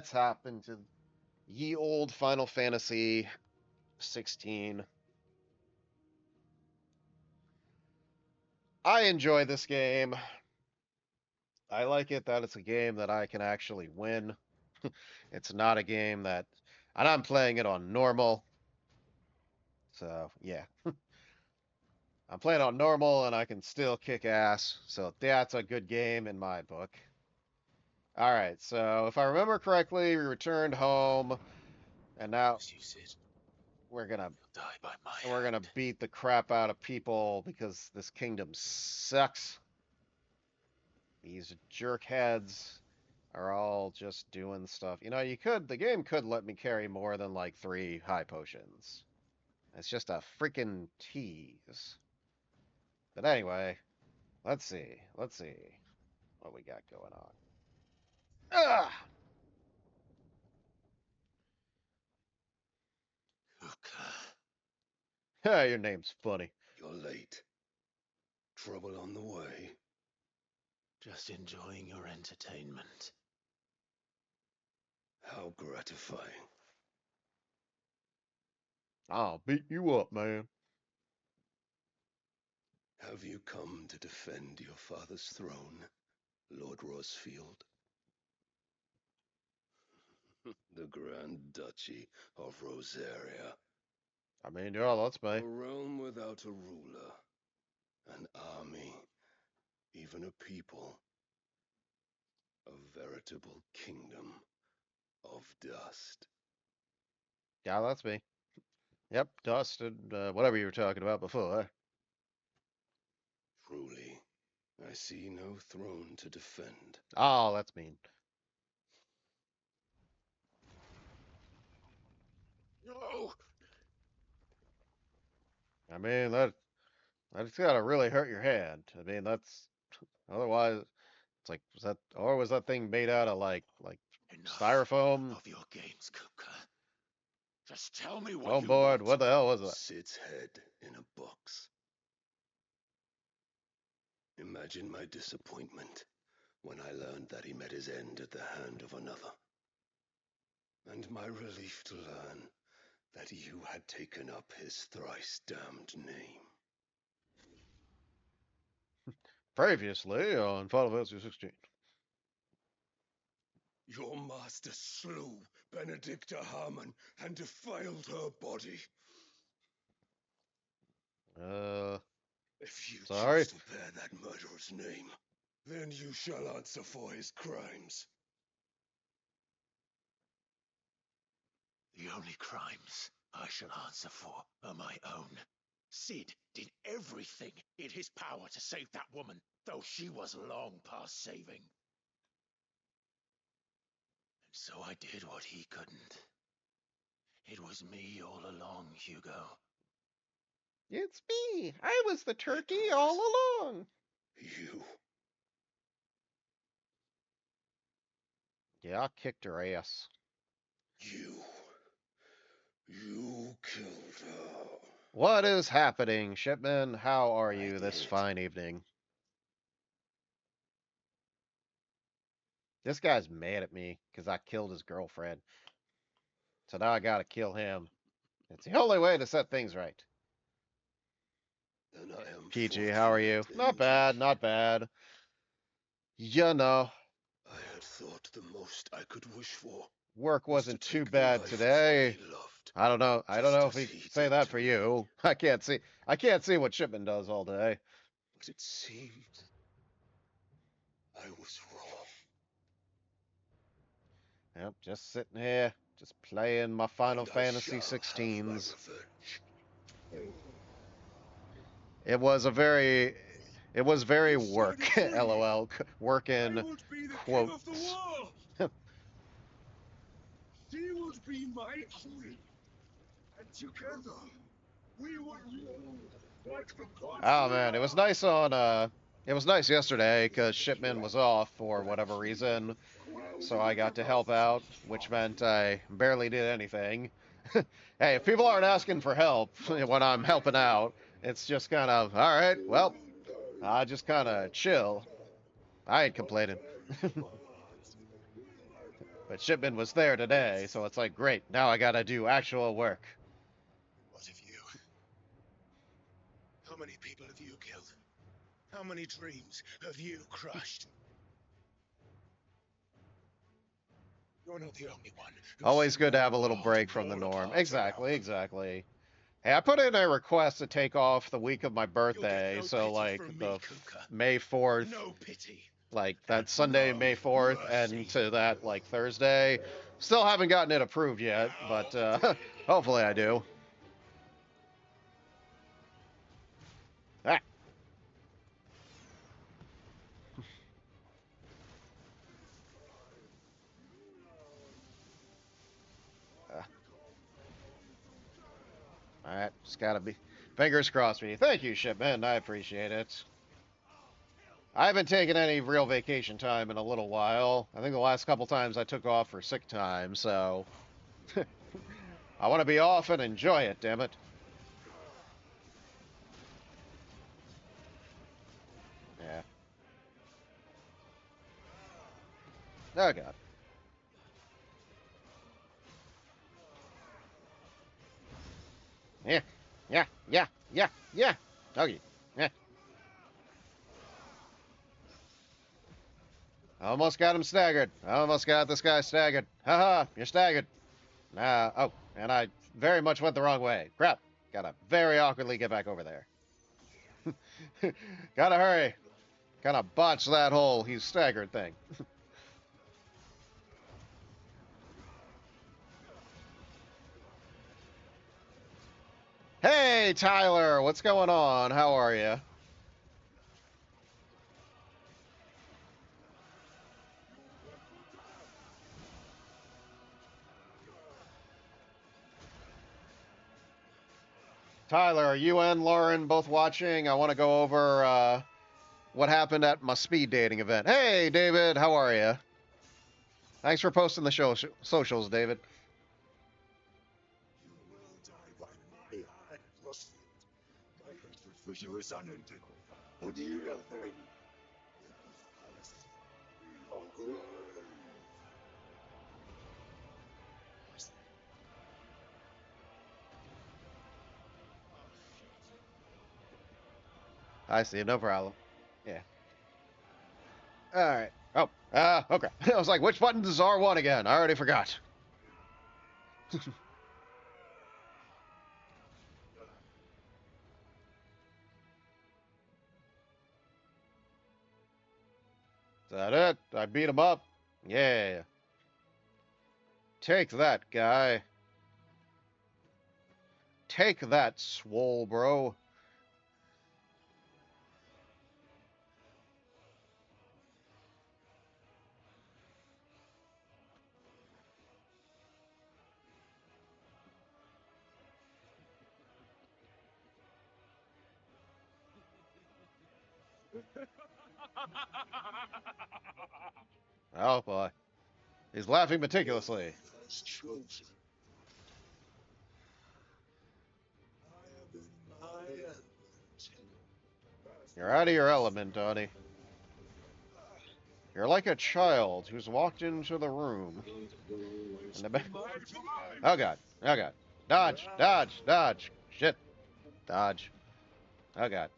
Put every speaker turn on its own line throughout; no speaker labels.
let's hop into ye old Final Fantasy 16. I enjoy this game. I like it that it's a game that I can actually win. It's not a game that, and I'm playing it on normal. So, yeah. I'm playing on normal and I can still kick ass. So, that's a good game in my book. All right, so if I remember correctly, we returned home and now
As you said,
we're gonna
you'll die by my
we're gonna
hand.
beat the crap out of people because this kingdom sucks. These jerk heads are all just doing stuff. You know, the game could let me carry more than like 3 high potions. It's just a freaking tease. But anyway, let's see. Let's see what we got going on. Ugh!
Hugo,
Hey, your name's funny.
You're late. Trouble on the way.
just enjoying your entertainment.
How gratifying.
I'll beat you up, man.
Have you come to defend your father's throne, Lord Rosfield? The Grand Duchy of Rosaria.
I mean, yeah, that's
A
me.
realm without a ruler. An army. Even a people. A veritable kingdom of dust.
Yeah, that's me. Yep, dust and whatever you were talking about before.
Truly, I see no throne to defend.
Oh, that's mean.
No!
I mean, that's gotta really hurt your hand. I mean, that's otherwise it's like was that thing made out of like
Enough
styrofoam,
of your games, Kuka. Just tell me what
foam
you
board?
want.
What the hell was that?
Sid's head in a box. Imagine my disappointment when I learned that he met his end at the hand of another. And my relief to learn that you had taken up his thrice damned name.
Previously on Final Fantasy 16.
Your master slew Benedicta Harmon and defiled her body.
Uh,
If you
sorry.
choose to bear that murderer's name, then you shall answer for his crimes.
The only crimes I shall answer for are my own. Sid did everything in his power to save that woman, though she was long past saving. And so I did what he couldn't. It was me all along, Hugo.
It's me. I was the turkey
It
all
was
along.
you.
Yeah, I kicked her ass.
You killed her.
What is happening, Shipman? How are
I
you this
did.
fine evening? This guy's mad at me because I killed his girlfriend. So now I gotta kill him. It's the only way to set things right.
Then I am
PG, how are
fortunate
you? Not
indeed.
bad, not bad. You know,
I had thought the most I could wish for
work
was to
wasn't too
take the
bad
life of one
today.
he loved,
I don't know. I don't
just
know if
as
he
he
say
did
that
to
for
me.
you. I can't see. I can't see what Shipman does all day.
But it seemed I was wrong.
Yep, just sitting here, just playing my Final
And I
Fantasy
shall have my
16s.
revenge.
It was a very, it was very
You set
work.
it free.
LOL.
I
Working
would be the king of the
quotes.
world. She would be my queen. And together, we would rule like the gods
Oh
we
man,
are.
it was nice yesterday because Shipman was off for whatever reason, so I got to help out, which meant I barely did anything. Hey, if people aren't asking for help when I'm helping out, it's just kind of, all right, well, I just kind of chill. I ain't complaining. But shipment was there today, so it's like, great, now I gotta do actual work.
What of you? How many people have you killed? How many dreams have you crushed? You're not the only one.
Always good to have a little break from the norm. Exactly, exactly. Hey, I put in a request to take off the week of my birthday, so like the May 4th,
no pity.
Like that Sunday, May 4th, and to that like Thursday. Still haven't gotten it approved yet, but hopefully I do. Ah. Alright, just gotta be fingers crossed for you. Thank you, Shipman. I appreciate it. I haven't taken any real vacation time in a little while. I think the last couple times I took off for sick time, so I want to be off and enjoy it, damn it. Yeah. Oh, God. Yeah. Yeah. Yeah. Yeah. Yeah. Okay. Yeah. I almost got him staggered. I almost got this guy staggered. Haha, you're staggered. Oh, and I very much went the wrong way. Crap. Gotta very awkwardly get back over there. Gotta hurry. Gotta botch that whole he's staggered thing. Hey, Tyler, what's going on? How are you? Tyler, are you and Lauren both watching? I want to go over what happened at my speed dating event. Hey, David, how are you? Thanks for posting the show socials, David.
You will die by my hand, Rosfield. My hatred for you is unending. What do you know?
I see, no problem. Yeah. All right. Oh, okay. I was like, which button does R1 again? I already forgot. Is that it? I beat him up. Yeah. Take that, guy. Take that, swole bro. Oh boy. He's laughing meticulously. You're out of your element, Donnie. You're like a child who's walked into the room. And the oh god. Oh god. Dodge. Dodge. Dodge. Shit. Dodge. Oh god.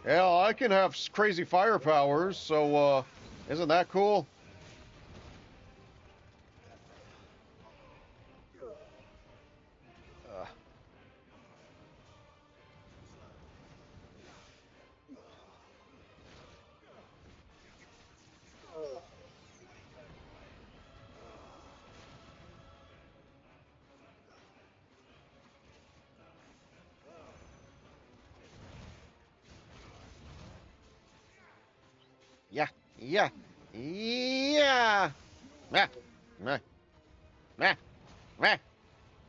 Yeah, I can have crazy fire powers, so isn't that cool? Uh, yeah. Yeah. Yeah. Meh. Meh. Meh. Meh.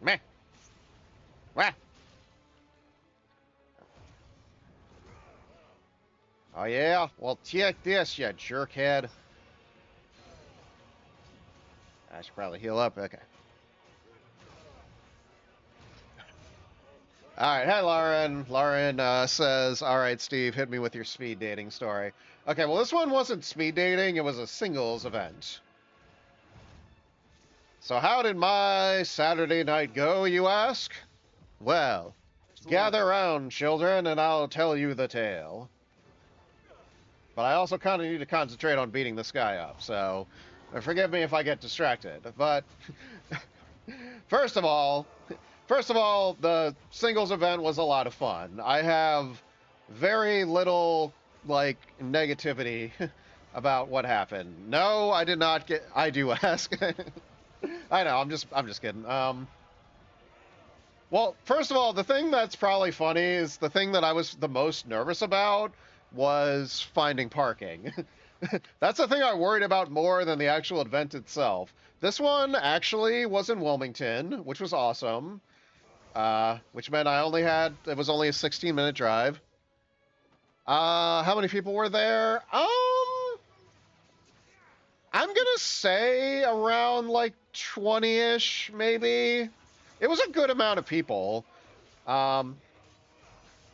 Meh. Meh. Oh yeah? Well, take this, you jerkhead. I should probably heal up. Okay. All right. Hey, Lauren. Lauren says, all right, Steve, hit me with your speed dating story. Okay, well, this one wasn't speed dating. It was a singles event. So how did my Saturday night go, you ask? Well, gather round, children, and I'll tell you the tale. But I also kind of need to concentrate on beating this guy up, so forgive me if I get distracted. But first of all, the singles event was a lot of fun. I have very little like negativity about what happened. No, I did not get. I do ask. I know. I'm just kidding. Well, first of all, the thing that's probably funny is the thing that I was the most nervous about was finding parking. That's the thing I worried about more than the actual event itself. This one actually was in Wilmington, which was awesome. Which meant it was only a 16-minute drive. How many people were there? I'm gonna say around like 20-ish, maybe. It was a good amount of people. Um,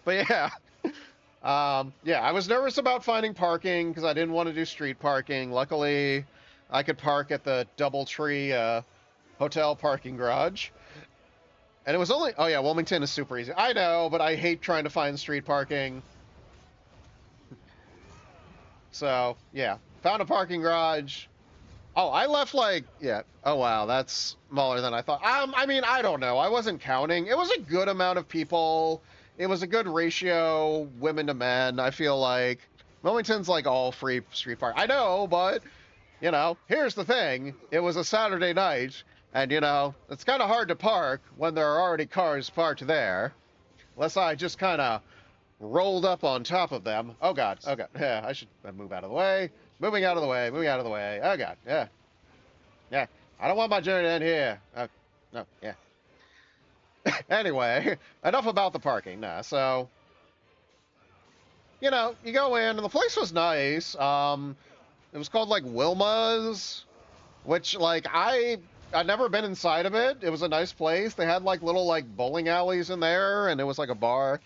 but yeah. Yeah, I was nervous about finding parking because I didn't want to do street parking. Luckily, I could park at the DoubleTree hotel parking garage. And it was only... Oh, yeah, Wilmington is super easy. I know, but I hate trying to find street parking. So, yeah. Found a parking garage. Oh, I left like... Yeah. Oh, wow, that's smaller than I thought. I mean, I don't know. I wasn't counting. It was a good amount of people. It was a good ratio, women to men, I feel like. Wilmington's like all free street park. I know, but, you know, here's the thing. It was a Saturday night, and, you know, it's kind of hard to park when there are already cars parked there. Unless I just kind of rolled up on top of them. Oh, God. Oh, God. Yeah, I should move out of the way. Moving out of the way. Moving out of the way. Oh, God. Yeah. Yeah. I don't want my journey to end here. Oh, no. Yeah. Anyway, enough about the parking. Nah, so, you know, you go in, and the place was nice. It was called, like, Wilma's, which, like, I'd never been inside of it. It was a nice place. They had, like, little, like, bowling alleys in there, and it was, like, a bar.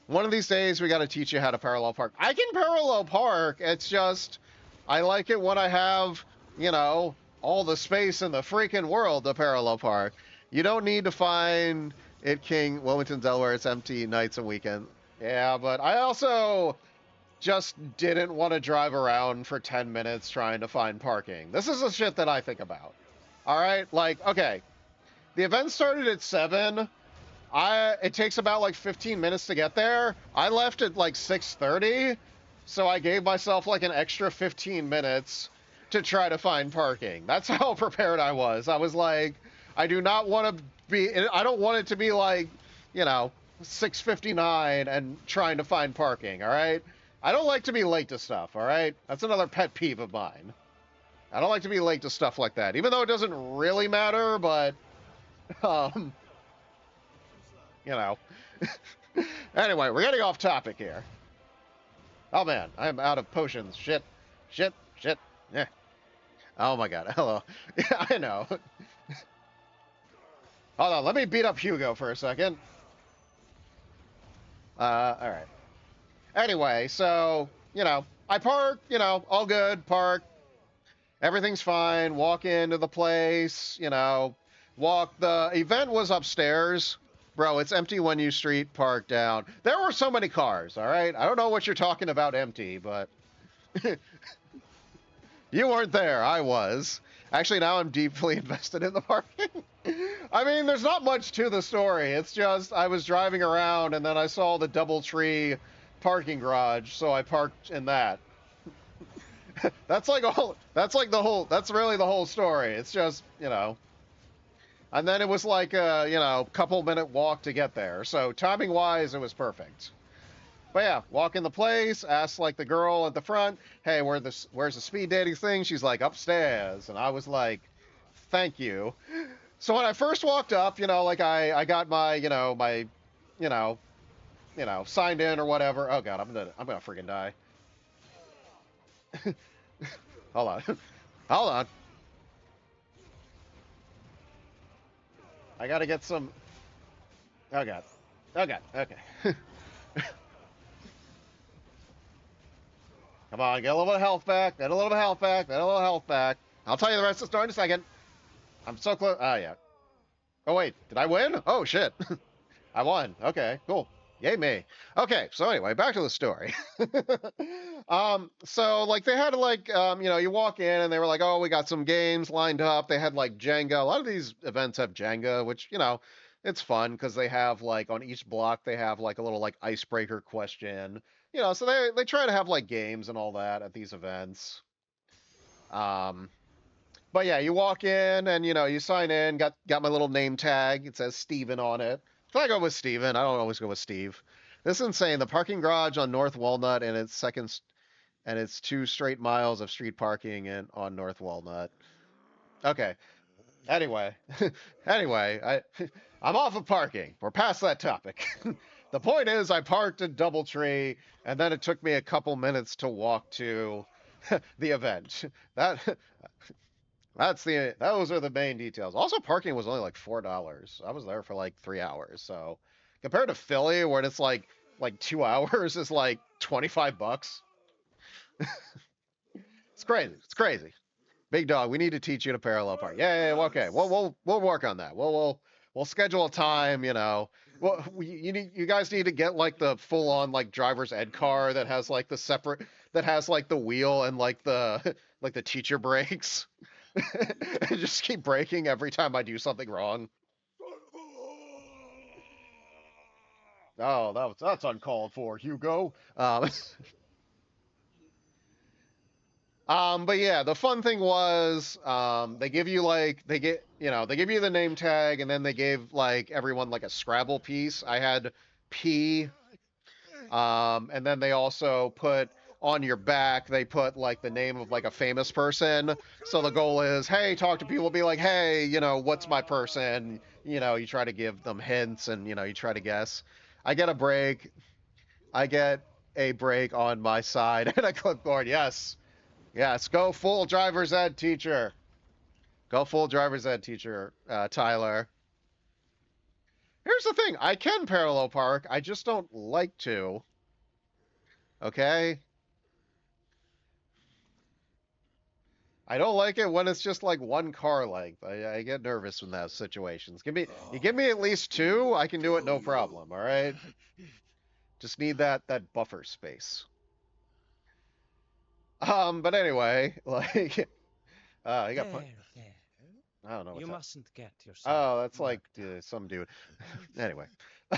One of these days, we got to teach you how to parallel park. I can parallel park. It's just, I like it when I have, you know, all the space in the freaking world to parallel park. You don't need to find it King, Wilmington, Delaware. It's empty nights and weekends. Yeah, but I also just didn't want to drive around for 10 minutes trying to find parking. This is the shit that I think about. All right? Like, okay, the event started at 7. It takes about like 15 minutes to get there. I left at like 6:30, so I gave myself like an extra 15 minutes to try to find parking. That's how prepared I was. I was like, I do not want to be, I don't want it to be like, you know, 6:59 and trying to find parking, all right? I don't like to be late to stuff, all right? That's another pet peeve of mine. I don't like to be late to stuff like that, even though it doesn't really matter, but, um, you know. Anyway, we're getting off topic here. Oh, man, I'm out of potions. Shit. Shit. Shit. Yeah. Oh, my God. Hello. Yeah, I know. Hold on. Let me beat up Hugo for a second. All right. Anyway, so, you know, I park, you know, all good, park. Everything's fine. Walk into the place, you know, the event was upstairs. Bro, it's empty when you street park down. There were so many cars, all right? I don't know what you're talking about empty, but you weren't there. I was. Actually, now I'm deeply invested in the parking. I mean, there's not much to the story. It's just I was driving around and then I saw the DoubleTree parking garage, so I parked in that. That's really the whole story. It's just, you know. And then it was like a, you know, couple minute walk to get there. So timing wise, it was perfect. But yeah, walk in the place, ask like the girl at the front, hey, where's the speed dating thing? She's like, upstairs. And I was like, thank you. So when I first walked up, you know, like I got my, you know, signed in or whatever. Oh God, I'm gonna freaking die. Hold on. Hold on. I gotta get some. Oh God. Oh God. Okay. Come on, get a little bit of health back. Get a little bit of health back. Get a little health back. I'll tell you the rest of the story in a second. I'm so close. Ah, yeah. Oh wait, did I win? Oh shit. I won. Okay, cool. Yay me. Okay, so anyway, back to the story. So like they had like you walk in and they were like, oh, we got some games lined up. They had like Jenga. A lot of these events have Jenga, which it's fun because they have like on each block they have like a little like icebreaker question. So they try to have like games and all that at these events. Um, but yeah, you walk in and you sign in. Got my little name tag. It says Steven on it. So I go with Steven. I don't always go with Steve. This is insane. The parking garage on North Walnut and it's 2 straight miles of street parking on North Walnut. Okay. Anyway, anyway, I'm off of parking. We're past that topic. The point is, I parked at DoubleTree, and then it took me a couple minutes to walk to the event. That those are the main details. Also, parking was only like $4. I was there for like 3 hours. So compared to Philly, where it's like 2 hours is like $25. It's crazy. It's crazy. Big dog, we need to teach you to parallel park. Yeah, okay. We'll work on that. We'll schedule a time. Well, you guys need to get like the full on like driver's ed car that has like the separate that has like the wheel and like the like the teacher brakes. And just keep braking every time I do something wrong. Oh, that's uncalled for, Hugo. But yeah, the fun thing was, they give you like they give you the name tag, and then they gave like everyone like a Scrabble piece. I had P, and then they also put on your back they put like the name of like a famous person. So the goal is, hey, talk to people, be like, hey, what's my person? You try to give them hints, and you try to guess. I get a break. I get a break on my side and a clipboard. Yes. Yes, go full driver's ed teacher. Go full driver's ed teacher, Tyler. Here's the thing. I can parallel park. I just don't like to. Okay? I don't like it when it's just like one car length. I get nervous in those situations. You give me at least two, I can do it no problem, all right? Just need that buffer space. But anyway, like you got
There, there.
I don't know what's
You
that.
mustn't get yourself.
Oh, that's like
worked up.
some dude. Anyway.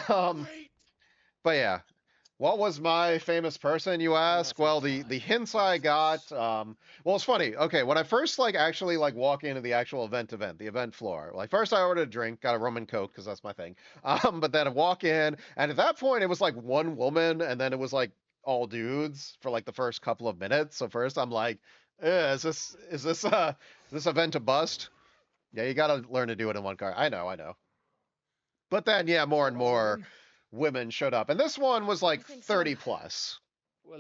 Um
Wait!
but yeah, what was my famous person, you ask? Well, the hints I got, well, it's funny. Okay, when I first like actually like walk into the actual the event floor. Like first I ordered a drink, got a rum and coke because that's my thing. But then I walk in, and at that point it was like one woman, and then it was like all dudes for like the first couple of minutes. So first I'm like, is this event a bust? Yeah, you gotta learn to do it in one car. I know, I know. But then yeah, more and more women showed up, and this one was like
think so?
30 plus.
Well,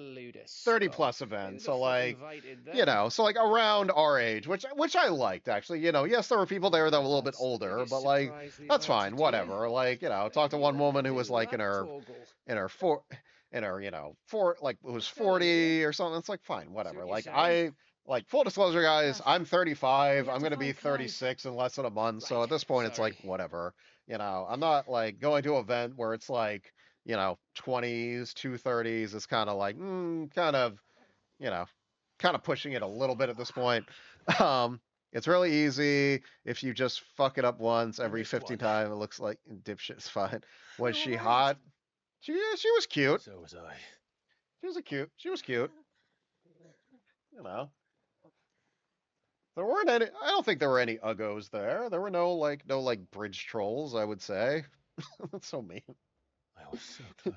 Thirty
Scott.
plus event.
Who's
So
the
like,
invited then?
so like around our age, which I liked actually. Yes, there were people there that were a little bit
That's the
older,
biggest
but like
surprise we've
that's
had
fine,
today.
whatever. Like, talked to
You
one
had
woman
to
who was
do
like
that, Toggle.
in her four in her, four like it was
Tell you,
40 or something. It's like fine,
that's
whatever.
what you
Like
say.
full disclosure guys,
Tough.
I'm
You
35.
have
I'm
to
gonna be
find Clive.
36 in less than a month. So
Right,
at this point it's like
sorry.
whatever. I'm not like going to an event where it's like, 20s, 230s. It's kind of like you know, kind of pushing it a little bit at this point. Um, it's really easy if you just fuck it up once
You
every
missed
50
one.
times. It looks like dipshit's fine. Was
You're
she
all right.
hot? She was cute.
So was I.
She was cute. You know. There weren't any. I don't think there were any uggos there. There were no bridge trolls. I would say. That's so mean.
I was so close.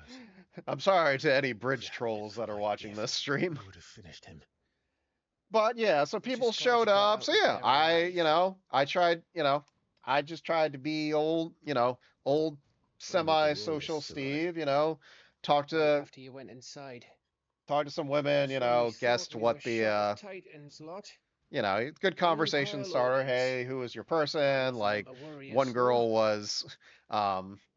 I'm sorry to any
If
bridge
you hadn't
trolls that
lifted
are
my
watching this
gift,
stream.
I would have finished him.
But yeah, so
We
people
just gotta
showed
get
up.
out
So
of
yeah,
there alive.
I tried, I just tried to be old
When did the
semi-social
royalists arrive?
Steve, talk
Right
to
after you went inside.
talk to some women,
So we thought
guessed
we were
what the
shot at Titan's lot.
good
Only
conversation
pile
starter.
ons.
Hey, who is your person?
Nothing
Like
to worry
one
us, though.
girl was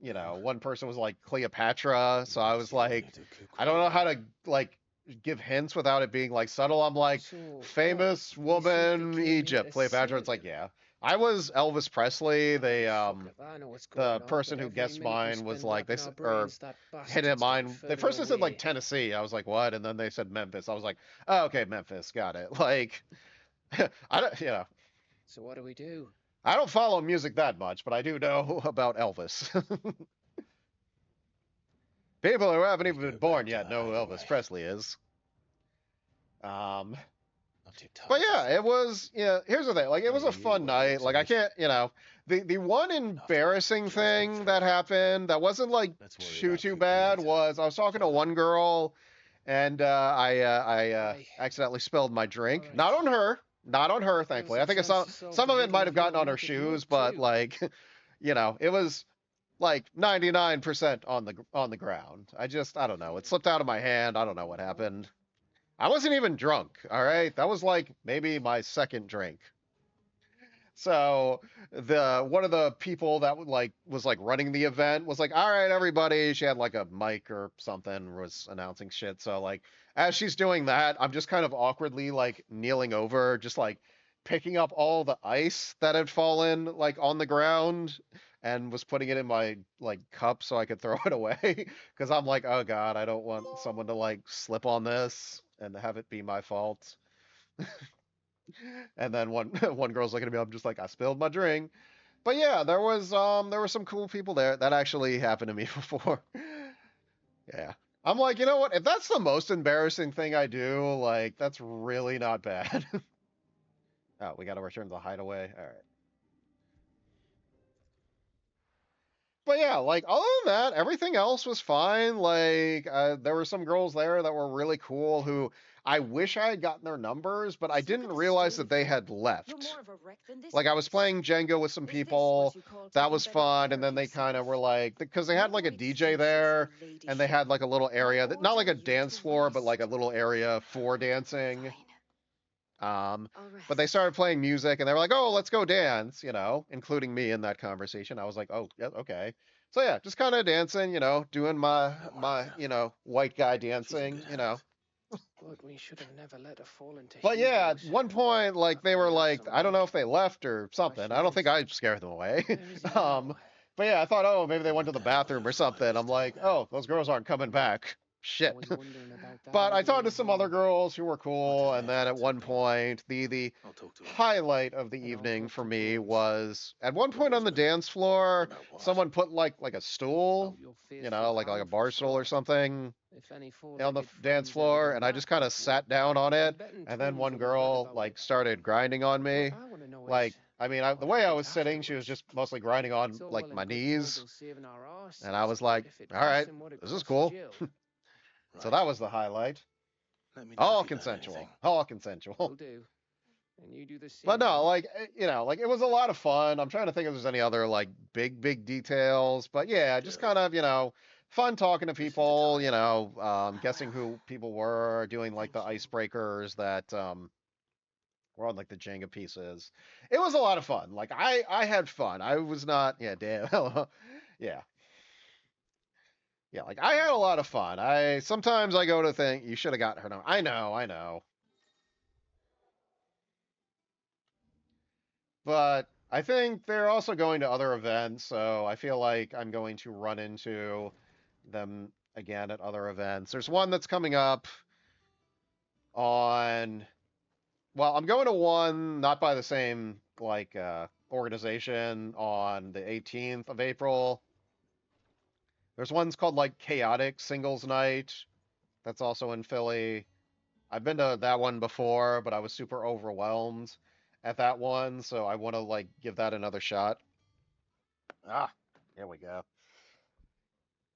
No.
one person was like Cleopatra, so I was
You don't
like
need to cook
I
with
don't know
me.
how to like give hints without it being like subtle. I'm like
So, what?
famous
You saved the
woman
king and
Egypt,
the
Cleopatra.
sin?
It's like, yeah. I was Elvis Presley. They
Fuck if I know what's
the
going on,
person
but
who
every
guessed
minute we
mine was
spend
like
racking
this
our
or
brains, that
hit it
bastard's getting
mine. They
further
first they said like
away.
Tennessee. I was like, what? And then they said Memphis. I was like, oh, okay, Memphis, got it. Like, I don't,
So what do we do?
I don't follow music that much, but I do know about Elvis. People who haven't
We
even
go
been born
back to
yet
the
know who Elvis
hideaway.
Presley is. Um,
Not too
but
tired to
yeah,
think.
it was. Yeah, here's the thing. Like, it was
Only
a
you
fun
were here
night. Like, I
tonight.
can't, the one
And after what
embarrassing
Jill's been
thing
through,
that happened that wasn't like
let's worry
too
about
too
Cooper
bad
later.
was I was talking to
Shall we?
one girl and I
Aye.
accidentally spilled my
All
drink.
right.
Not on her. Not on her,
Gives us
thankfully.
a
I think
chance to solve
some
the
of it
riddle
might
of
have gotten
your
on her
naked mug
shoes, but
too.
like, it was like 99% on the ground. I don't know. It slipped out of my hand. I don't know what happened. I wasn't even drunk, all right? That was like maybe my second drink. So the one of the people that was like running the event was like, "All right, everybody." She had like a mic or something, was announcing shit. So like as she's doing that, I'm just kind of awkwardly like kneeling over, just like picking up all the ice that had fallen like on the ground and was putting it in my like cup so I could throw it away because I'm like, "Oh God, I don't want someone to like slip on this and have it be my fault." And then one one girl's looking at me. I'm just like, I spilled my drink. But yeah, there were some cool people there. That actually happened to me before. Yeah. I'm like, you know what? If that's the most embarrassing thing I do, like that's really not bad. Oh, we got to return to the hideaway. All right. But yeah, like other than that, everything else was fine. Like there were some girls there that were really cool who I wish I had gotten their numbers, but I
Just look
didn't
at the
realize
state
that
of
they
you.
had
You're
left.
more of a wreck than this
Like I was
place.
playing Jenga with some
Is this what
people.
you call
That
taking
was
better
fun.
care
And
of
then they kind of
yourself?
were like, because they had
No
like a
more
DJ
excuses, you
there and they
ladyship.
had like a little
I
area that, not like
order
a
you
dance
to
floor, but like a
rest.
little area for dancing.
Fine,
Um,
I'll
but they
rest.
started playing music and they were like, oh, let's go dance, including me in that conversation. I was like, oh, yeah, okay. So yeah, just kind of dancing, doing
Don't worry,
my,
Kath.
white guy
She's in good
dancing.
hands.
But we should have never let her fall into
But yeah, at
Hugo's.
one point, like
That
they were
might have
like,
some
I don't know
like
if they left or something. I don't think
rationale.
I scared them away.
Where is he
um,
now?
but yeah, I thought, oh, maybe they
In
went
the
to the
damn
bathroom
blue
or
fly
something.
this
I'm
time
like,
now.
oh, those girls aren't coming back.
I
Shit.
was wondering about that
But I talked
idea
to
as
some other
well.
girls who were
What
cool,
does
and
Ned
then
have
at
to
one
say?
point, the
I'll talk to him.
highlight of the
And I'll
evening
talk
for
to
me
Bruins.
was at one
You've
point on
always
the
believed.
dance floor,
About what?
someone put like a stool,
About your faithful
like a
hound for
bar stool or
sure.
something
If any
on the
four-legged
dance
friends ever
floor,
done
and I
that,
just kind of
touch wood,
sat down on
I'm
it,
betting
and then
twins
one
would have heard
girl
about
like
it.
started grinding on
What
me.
I want to know is,
Like, I mean, the
what
way I
happened
was sitting, she was
afterwards?
just mostly grinding on
It's all
like
well
my
and good
knees,
Vogel saving our
and I
arses,
was
but
like,
if it
all
costs
right,
him what it
this is
costs
cool.
Jill,
So
Right.
that was the highlight.
Let me know
All
if you learn anything.
consensual. All consensual.
will do. And you do the
But
same,
no,
eh?
like like it was a lot of fun. I'm trying to think if there's any other like big details, but yeah, just
Good.
kind of fun talking to
This is the
people.
time.
Guessing who people were, doing like the
Thank you.
icebreakers that were on like the Jenga pieces. It was a lot of fun. Like I had fun. I was not damn yeah like I had a lot of fun. I sometimes I go to think you should have got her. No, I know. But I think they're also going to other events, so I feel like I'm going to run into them again at other events. There's one that's coming up on, well, I'm going to one not by the same like organization on the 18th of April. There's one's called like Chaotic Singles Night. That's also in Philly. I've been to that one before, but I was super overwhelmed at that one, so I want to like give that another shot. Ah, here we go.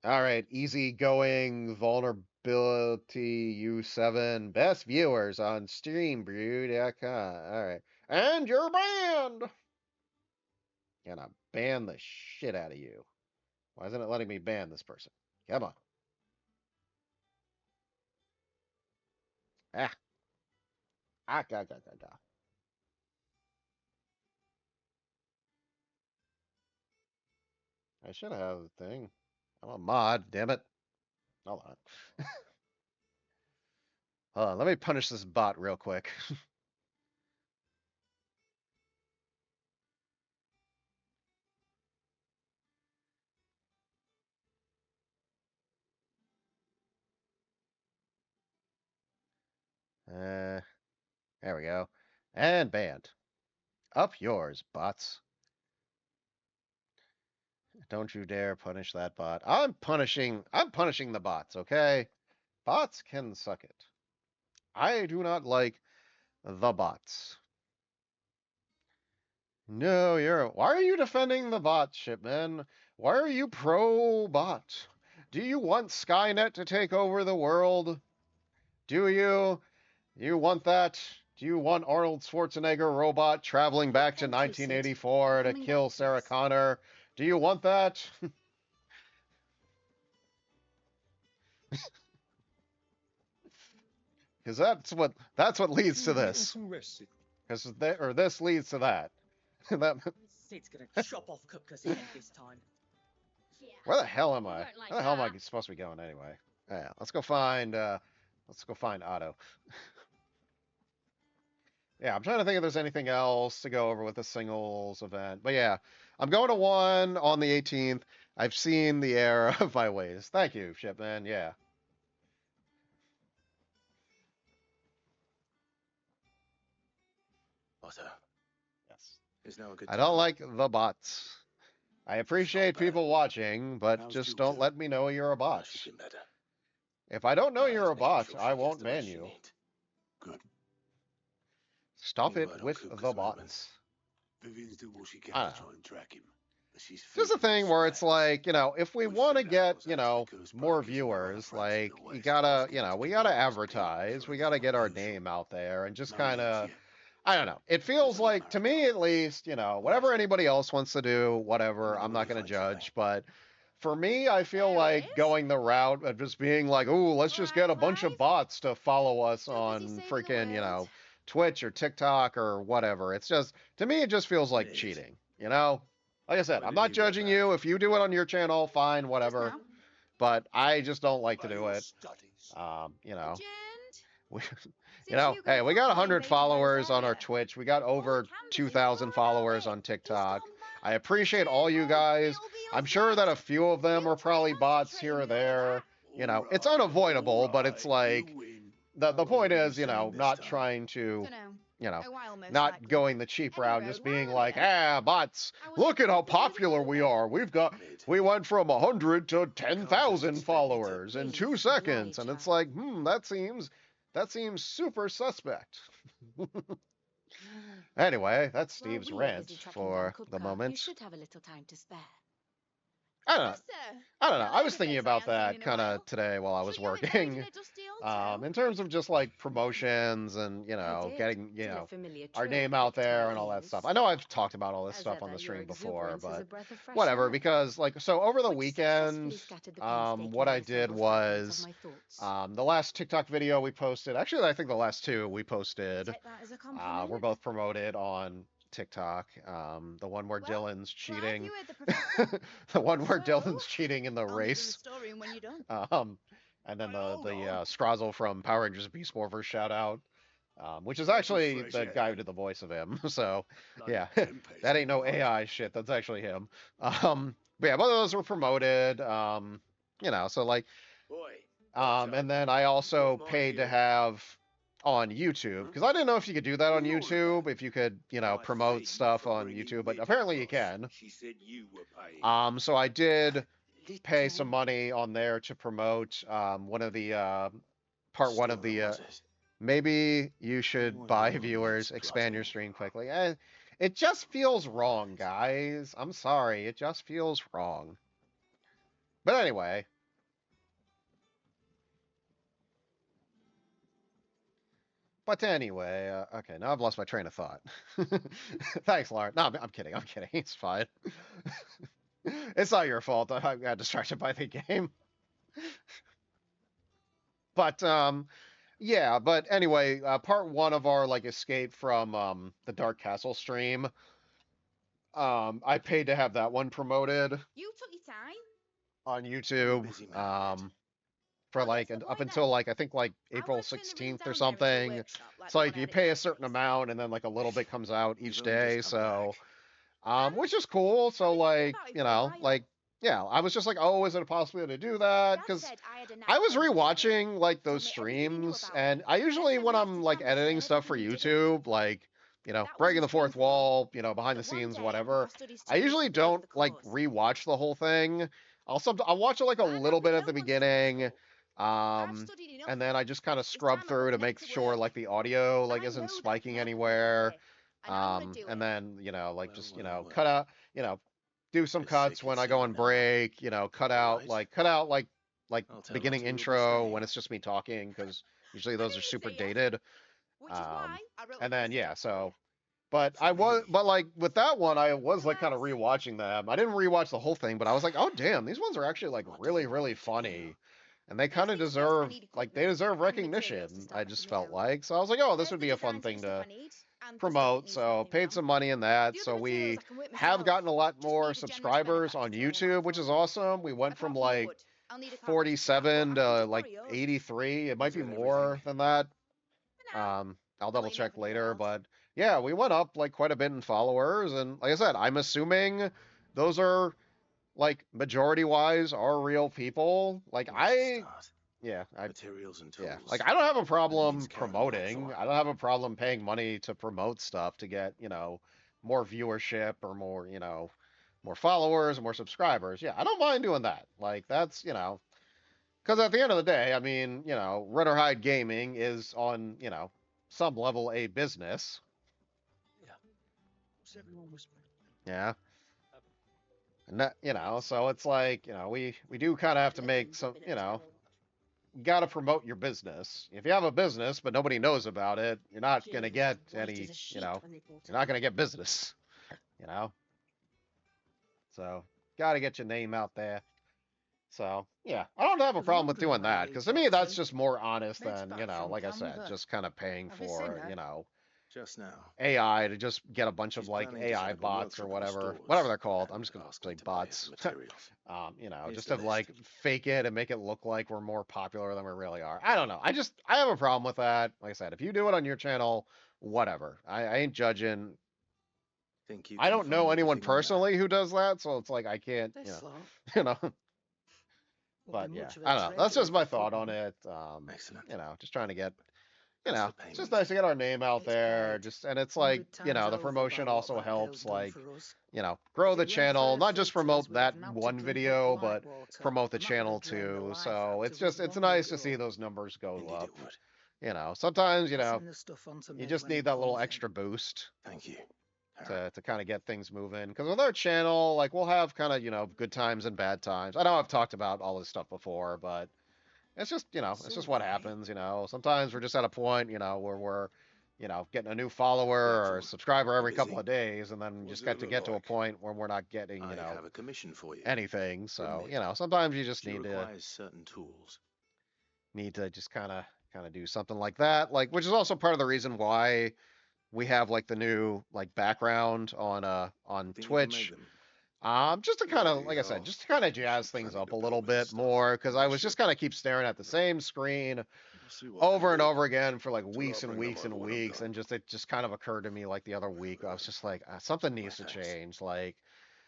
All right, easygoing vulnerability U7 best viewers on streambrew.com. All right, and you're banned. And I ban the shit out of you. Why isn't it letting me ban this person? Come on. Ah, ga. I should have the thing. I'm a mod, damn it. Hold on. Hold on, let me punish this bot real quick. There we go. And banned. Up yours, bots. Don't you dare punish that bot. I'm punishing the bots, okay? Bots can suck it. I do not like the bots. No, why are you defending the bot, Shipman? Why are you pro bot? Do you want Skynet to take over the world? Do you? You want that? Do you want Arnold Schwarzenegger robot traveling back to
Thank you, Sid.
1984 to
Coming
kill
back,
Sarah
please.
Connor? Do you want that? Because that's what leads to this. Because this leads to that. That
Sid's gonna chop off Kupka's head this time.
Yeah.
where the hell am
You
I?
won't like
Where the hell am I
that.
supposed to be going anyway? Yeah, let's go find Otto. Yeah, I'm trying to think if there's anything else to go over with the singles event. But yeah, I'm going to one on the 18th. I've seen the error of my ways. Thank you, Shipman. Yeah.
Otto,
Yes.
is now a good
I
time?
don't like the bots. I appreciate
bad.
people watching, but
How's
just
Jules
don't let me know you're a bot.
She's been better.
If I don't know
Just
you're a
making
bot,
sure
I
she gets
won't
the
ban
rest she
you.
needs. Good.
Stop
Any
it
word on
with
Kupka's
the
movements?
bots.
Vivian's doing what she can
I
to
don't know.
try and track him. But she's
Just a
feeding him
thing where it's
scraps.
like, if we
Once
want to
Showdown
get,
goes out to the Goose
more
Breakers and her other
viewers,
friends in
like,
the
you
West
gotta,
asking to
we
get
gotta
William's Pete
advertise.
for
We
his
gotta get our
unusual.
name out there and just
No
kind
leads
of,
yet.
I don't know. It feels
Only
like, to me at least, whatever anybody else wants to do, whatever, I'm not going to judge. But for me, I feel
There
like
it is.
going the route of just being like, ooh, let's just get a
Alright,
bunch of
Clive.
bots to follow us
So busy
on
saving the
freaking,
world.
Twitch or TikTok or whatever. It's just, to me, it just feels
It
like
is.
cheating, Like I said,
When
I'm
did
not
you get
judging
back?
you. If you do it on your channel, fine,
Just
whatever.
now.
But I just don't like to
By
do
your
it.
studies.
Legend.
We,
Since Hugo
hey, we
quit
got
playing
100
Baby
followers
Rose,
on our Twitch. We got
all
over
he can be is
2,000
moan
followers
about
on
it. He's
TikTok.
gone mad.
I appreciate all you guys. I'm sure that a few of them are probably bots here or there. It's unavoidable, but it's like
You win.
the
How long
point
have you
is,
been staying this
not
time?
trying to,
Dunno. A while most
not
likely.
going the cheap
Any
route,
road,
just
while
being
I'm
like,
here.
bots.
I was
Look at how
hoping you'd
popular we
remember.
are.
Mid.
We went from 100 to
Can't just
10,000
expect me to-
followers in
Please,
2 seconds, and
bloody
it's
child.
like, that seems super suspect. Anyway, that's
While
Steve's
we are
rant
busy tracking down
for the
Kupka,
moment.
you should have a little time to spare.
I don't know.
Yes, sir.
I don't know.
Not
I
like
was
a
thinking
face I
about
haven't seen
that
in a
kind of
while.
today while I was
Sure you haven't buried in
working.
a dusty old town?
In terms of just like promotions and
I did,
getting
till a familiar
our
trio
name out
picked my
there and all that stuff.
ears.
I know I've talked about all this
As
stuff on
ever,
the
your
stream before,
exuberance is a
but
breath of fresh
whatever.
air,
Because so over the
which successfully
weekend,
scattered the painstaking
what I
and
did
subtle fragments of
was
my thoughts.
the last TikTok video we posted. Actually, I think the last two we posted.
Take that as a compliment.
We're both promoted on TikTok. The one where
Well,
Dylan's
Clive,
cheating.
you heard the professor.
The one where
So,
Dylan's cheating in the
I'll leave you in the
race.
storeroom when you're done.
And then
Hold
the
on.
Strazel from Power Rangers Beast Morphers shout out, which is
Breath of
actually
fresh
the
air.
guy who did the voice of him. So
Bloody
yeah,
tempest
that ain't no
in the
AI shit. That's actually him. But yeah, both of those were promoted. So like,
Boy, Otto,
and then I
you've
also
got my
paid to
ear.
have on YouTube because I didn't know if you could do that on
What are you on
YouTube,
about?
if you could,
I
promote
thank you
stuff
for
on
bringing
YouTube, but
Mid
apparently you
across.
can.
She said you were paying.
So I did pay some
Little
money on there to promote one of the part one of
Still,
the
was it?
maybe you should
Why
buy
not,
viewers,
Miss
expand your
Struttle?
stream quickly. It just feels wrong, guys. I'm sorry, it just feels wrong. But anyway, okay, now I've lost my train of thought. Thanks, Lauren. No, I'm kidding. I'm kidding. It's fine. It's not your fault. I got distracted by the game. But yeah, but anyway, part one of our like escape from the Dark Castle stream, I paid to have that one promoted
You took your time.
on
I'm a
YouTube.
busy man, Mid.
For
I'll get
like
to the
up
point
until
then.
like I think like
I'll
April
work you in the room
16th or
down there into a
something.
workshop, like
It's
the one
like
I
you
had at
pay
your
a certain
place.
amount and then like a little bit comes out
You've
each
only
day.
just come
So
back.
which is cool. So
How are you feeling
like,
about it for a while?
like yeah, I was just like, oh, is it a possibility to do that?
Dad
Because
said I had a nice
I was
sense of humor.
rewatching like
Told
those
me everything he knew
streams,
about
and
me.
I
Then
usually
never
when
left
I'm
his
like
family
editing
saying
stuff for
everything he did.
YouTube, like
That
breaking
wasn't
the fourth
straightforward.
wall, behind the
But one
scenes,
day, I
whatever.
studied
I
to
usually
stay
don't
the
like
course.
rewatch the whole thing. I'll watch it like a
I'm
little
happy
bit at
no
the
one's successful.
beginning,
I've studied enough.
and then I just kind of
It's
scrub
time I
through
put
to
an end
make
to
sure
work.
like the audio like
I
isn't
know that
spiking
can help people
anywhere.
happy, and I want to do
And
it.
then like
Well,
just
well,
cut
well.
out do some
I
cuts
say
when I go on
consider now.
break.
All right.
Cut out like
I'll tell
beginning
Lottie you'll be
intro when
staying.
it's just me talking because usually
I
those
knew
are
you'd
super
say yes,
dated.
which is why I wrote a
And then
posted
yeah,
up for you.
so but
For me.
like with that one, I was like kind of
Relax.
rewatching them. I didn't rewatch the whole thing, but I was like, oh damn, these ones are actually like
What do
really
you want
really
me to do?
funny, and they kind
First
of
things first, I
deserve
need
like they
equipment
deserve
and materials to
recognition. I
start
just
from the
felt
ground.
like so I was like, oh, this
There's
would
the
be a fun
designs of the
thing
stuff I
to
need, and the stuff that
promote.
needs
So
nothing
paid
from.
some money in that.
The
So
other materials
we
I can work
have
myself.
gotten a lot
Just
more
need a generous
subscribers on
benefactor to sign
YouTube,
off
which is
on.
awesome. We went from
Apart from the
like
wood, I'll need a carpenter for that, but
47
I can
to
just
like
borrow yours.
83. It might
Is
be
that everything?
more than that.
For now,
I'll
I'll
double
let you know
check
if I need what
later,
else.
but yeah, we went up like quite a bit in followers, and like I said, I'm assuming those are like majority wise are real people. Like
Where to start?
yeah,
Materials and
yeah,
tools.
like I don't have a
That
problem
means carrying lots of
promoting. I
iron.
don't have a problem paying money to promote stuff to get more viewership or more more followers and more subscribers. Yeah, I don't mind doing that. Like that's because at the end of the day, I mean, Run or Hide Gaming is on, some level a business.
Yeah. What's everyone whispering?
Yeah. And that, so it's like, we do kind of have to make some, you got to promote your business. If you have a business, but nobody knows about it, you're not going to get any, you're not going to get business, you know? So, got to get your name out there. So, yeah, I don't have a problem with doing that because to me, that's just more honest than, like I said, just kind of paying for,
Just now.
AI to just get a bunch of
She's
like
planning to set
AI
up a
bots or
workshop in the
whatever
stores
they're called. I'm
and
just gonna
ask
say
them to buy her
bots.
some materials. Here's
Just
the
to
list.
like fake it and make it look like we're more popular than we really are. I don't know. I have a problem with that. Like I said, if you do it on your channel, whatever. I ain't judging.
Think you
I
can
don't know
find
anyone
everything on there?
personally who does that, so it's like I can't, you know. But yeah, I don't know. That's just my thought on it.
Excellent.
Just trying to get
As for
it's just
payment,
nice to get our name out there. Just and it's like, the promotion also helps like, grow the channel, not just promote that one video, but promote the channel too. So it's nice to see those numbers go
indeed
up.
it would.
Sometimes, you just need that little extra boost
Thank you. Karen.
to kind of get things moving. Because with our channel, like we'll have kind of, good times and bad times. I know I've talked about all this stuff before, but it's just, it's just what happens. Sometimes we're just at a point, where we're, getting a new follower or a subscriber every couple
busy?
of days, and then we
What
just
does it
get to
look
get to a
like?
point where we're not getting,
I have a commission for you.
anything.
From
So,
Nick.
sometimes you just
She
need
requires certain tools.
to just kind of do something like that. Like, which is also part of the reason why we have like the new like background on
Think you can make
Twitch.
them?
Just to kind of,
Bloody
like I said,
hell.
just to kind of
She's
jazz things
planning
up
to
a
build
little
me a
bit
stuff
more, because I
on
was
ship.
just kind of keep staring at the same screen
We'll see what I
over
can
and
do.
over again for like
Till I
weeks and
bring up
weeks and
over what I've
weeks,
done.
and just it just kind of occurred to me like the other week. I was just like, something needs to
thanks.
change. Like,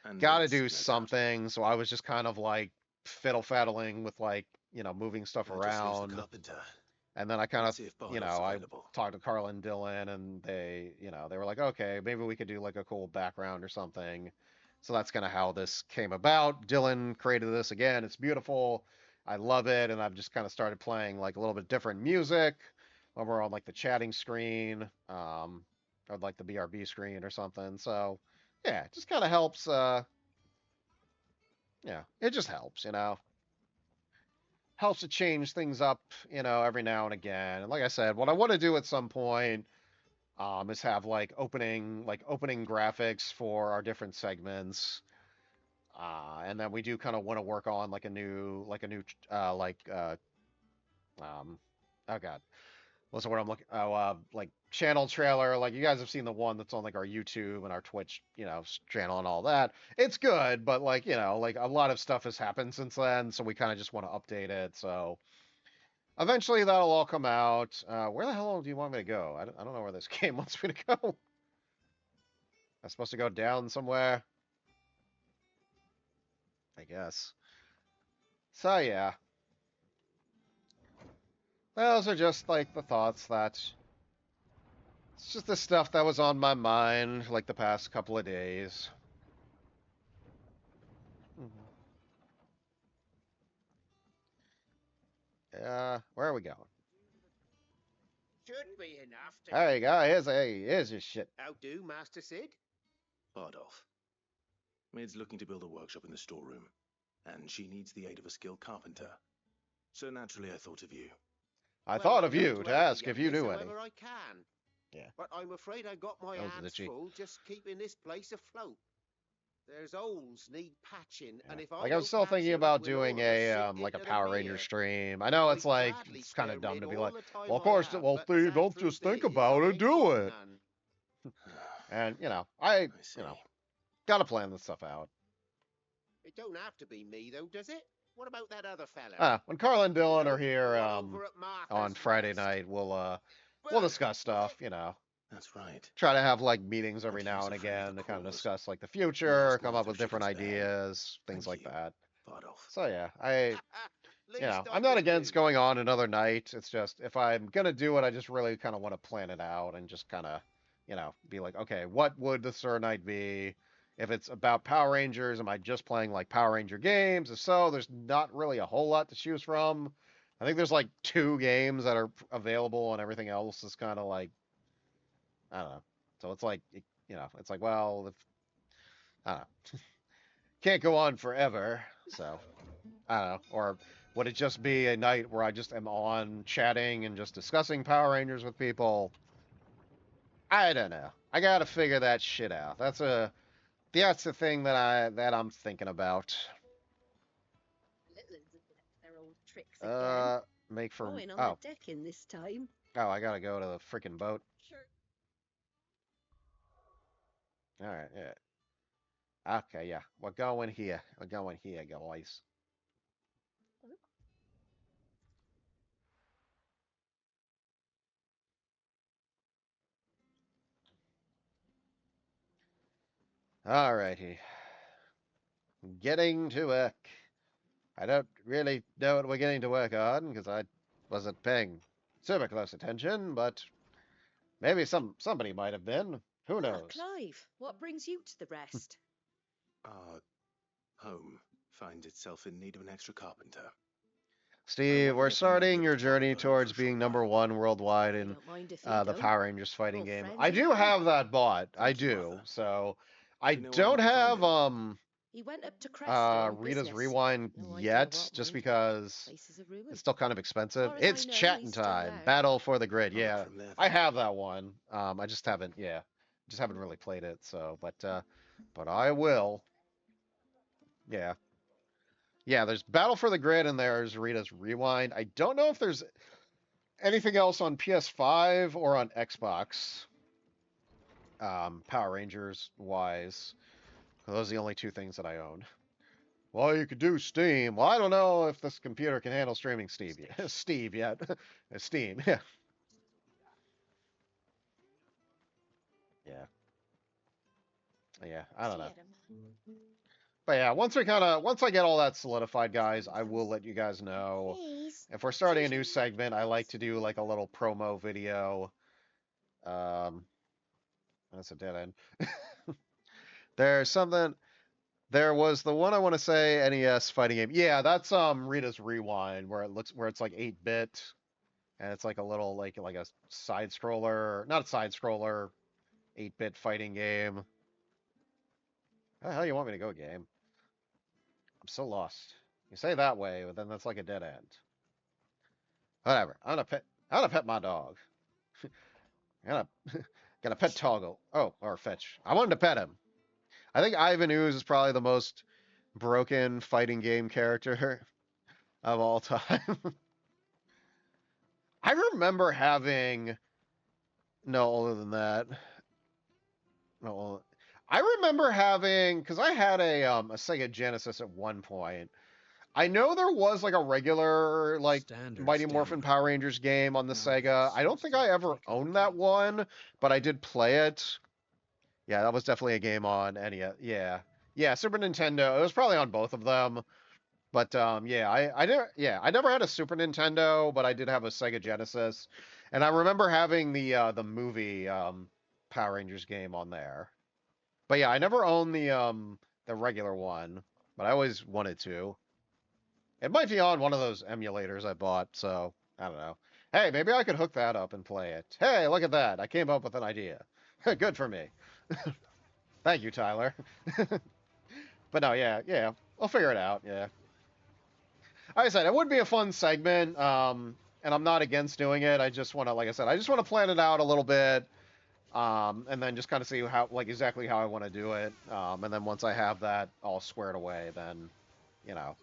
And
got to
Vince,
do
no doubt.
something. So I was just kind of like fiddle faddling with like moving stuff
Just leaves the
around.
carpenter.
And then I kind of,
See if Barnab's
I
available.
talked to Carl and Dylan, and they were like, okay, maybe we could do like a cool background or something. So that's kind of how this came about. Dylan created this again. It's beautiful. I love it, and I've just kind of started playing like a little bit different music when we're on like the chatting screen, or like the BRB screen or something. So yeah, it just kind of helps. Yeah, it just helps. Helps to change things up, every now and again. And like I said, what I want to do at some point is have like opening graphics for our different segments. And then we do kind of want to work on um oh god, what's the word I'm looking, like channel trailer. Like you guys have seen the one that's on like our YouTube and our Twitch, channel and all that. It's good, but like, like a lot of stuff has happened since then, so we kind of just want to update it. So eventually that'll all come out. Where the hell do you want me to go? I don't know where this game wants me to go. I'm supposed to go down somewhere. I guess. So yeah, those are just like the thoughts that. It's just the stuff that was on my mind like the past couple of days. Where are we going?
Should be enough to
There you go. Here's your shit.
How do, Master Sid?
Bardolph. Maid's looking to build a workshop in the storeroom, and she needs the aid of a skilled carpenter. So naturally I thought of you.
I
Well,
thought
I
of
love
you to
help
ask
the
if you
youngest
knew any.
however I can.
Yeah.
But I'm afraid I got my
That was
hands
itchy.
full just keeping this place afloat. There's holes need patching,
Yeah.
and if I
Like I'm
don't
still
patch
thinking
them,
about
we'll
doing
all just
a
sink
like a
into the
Power Ranger
mere.
stream. I know
I'd
it's like
gladly
it's kind of
spare
dumb
Mid
to be
all
like,
the time
well, of
I
course,
have,
well,
but
Steve,
sad
don't
truth
just think
is,
about
I
it,
ain't
do
got
it.
none.
And
I see.
gotta plan this stuff out.
It don't have to be me, though, does it? What about that other fella?
When Carl and Dylan
You know,
are here
the one over at
on
Martha's
Friday
Rest.
night, we'll
Bernard,
discuss stuff. You know,
That's right.
try to have like meetings every
And
now
he's
and
a friend of
again
the
to kind of
cause.
discuss like the
We'll
future,
just
come
go
up
through
with
thick
different
and thin.
ideas, things
Thank
like
you,
that.
Bardolph.
So yeah,
Least I
I'm not
can
against
do.
going on another night. It's just if I'm gonna do it, I just really kind of want to plan it out and just kind of, be like, okay, what would the Sir Night be? If it's about Power Rangers, am I just playing like Power Ranger games? If so, there's not really a whole lot to choose from. I think there's like 2 games that are available, and everything else is kind of like, I don't know. So it's like, it's like, well, if I don't know, can't go on forever. So I don't know. Or would it just be a night where I just am on chatting and just discussing Power Rangers with people? I don't know. I gotta figure that shit out. That's the thing that I'm thinking about.
Little ones have been up to their old tricks again.
Make for
Going on
oh
the decking this time.
I gotta go to the freaking boat.
Sure.
All right, yeah. Okay, yeah. We're going here. We're going here, guys. All righty. Getting to work. I don't really know what we're getting to work on because I wasn't paying super close attention, but maybe somebody might have been. Who knows?
Clive, what brings you to the rest?
Our home finds itself in need of an extra carpenter.
Steve, we're
wondered if I might be
starting
able
your
to take
journey
over for a
towards
short
being
while.
#1 worldwide
I
in
don't mind if you
the
don't.
Power Rangers fighting
All
game.
friends
I
and
do have that bought. I
Thank you,
do.
Arthur.
So I
Do you know where
don't
I might find
have
him?
He went up to Cresta on
Rita's
business.
Rewind
No idea
yet,
what,
just
mind.
because
Place is a ruin.
it's still kind of expensive.
Far as I
It's
know,
chatting
he's still
time.
there.
Battle for the Grid.
I'll look
Yeah,
from there,
I
then.
have that one. I just haven't. Yeah, just haven't really played it. So, but I will. Yeah, yeah. There's Battle for the Grid and there's Rita's Rewind. I don't know if there's anything else on PS5 or on Xbox. Power Rangers wise, those are the only 2 things that I own. Well, you could do Steam. Well, I don't know if this computer can handle streaming Steve yet. Steve yet. Steam. Yeah. Yeah. Yeah. I don't know. But yeah, once I get all that solidified, guys, I will let you guys know.
Please.
If we're starting a new segment, I like to do like a little promo video. That's a dead end. There's something. There was the one I want to say NES fighting game. Yeah, that's Rita's Rewind, where it's like 8-bit, and it's like a little like a side scroller, not a side scroller, 8-bit fighting game. How the hell you want me to go, game? I'm so lost. You say that way, but then that's like a dead end. Whatever. I'm gonna pet my dog. I'm gonna pet Toggle. Oh, or Fetch. I wanted to pet him. I think Ivan Ooze is probably the most broken fighting game character of all time. I remember having no older than that. No, I remember having because I had a Sega Genesis at one point. I know there was like a regular like Mighty Morphin Power Rangers game on the Sega. I don't think I ever owned that one, but I did play it. Yeah, that was definitely a game on NES. Yeah, Yeah, Super Nintendo. It was probably on both of them. But yeah, I never had a Super Nintendo, but I did have a Sega Genesis, and I remember having the movie Power Rangers game on there. But yeah, I never owned the regular one, but I always wanted to. It might be on one of those emulators I bought, so I don't know. Hey, maybe I could hook that up and play it. Hey, look at that! I came up with an idea. Good for me. Thank you, Tyler. But no, yeah, I'll figure it out. Yeah. Like I said, it would be a fun segment, and I'm not against doing it. I just want to, like I said, I just want to plan it out a little bit, and then just kind of see how, like, exactly how I want to do it. And then once I have that all squared away, then, you know,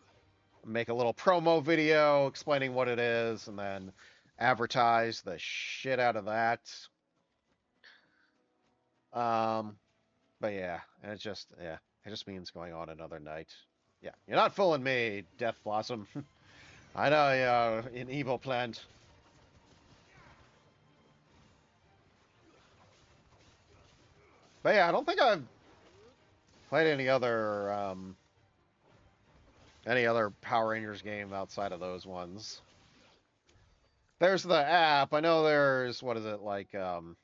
make a little promo video explaining what it is, and then advertise the shit out of that. Um, but yeah, and it just means going on another night. Yeah, you're not fooling me, Death Blossom. I know you're an evil plant. But yeah, I don't think I've played any other Power Rangers game outside of those ones. There's the app. I know there's what is it like the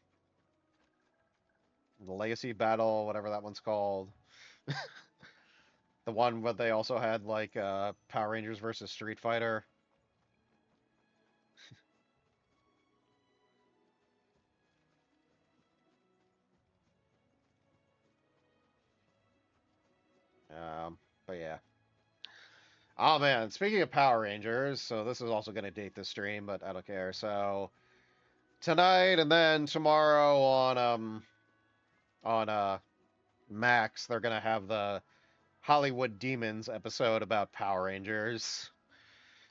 Legacy Battle, whatever that one's called. The one where they also had like Power Rangers versus Street Fighter. But yeah. Oh man, speaking of Power Rangers, so this is also going to date this stream, but I don't care. So tonight and then tomorrow on Max, they're going to have the Hollywood Demons episode about Power Rangers,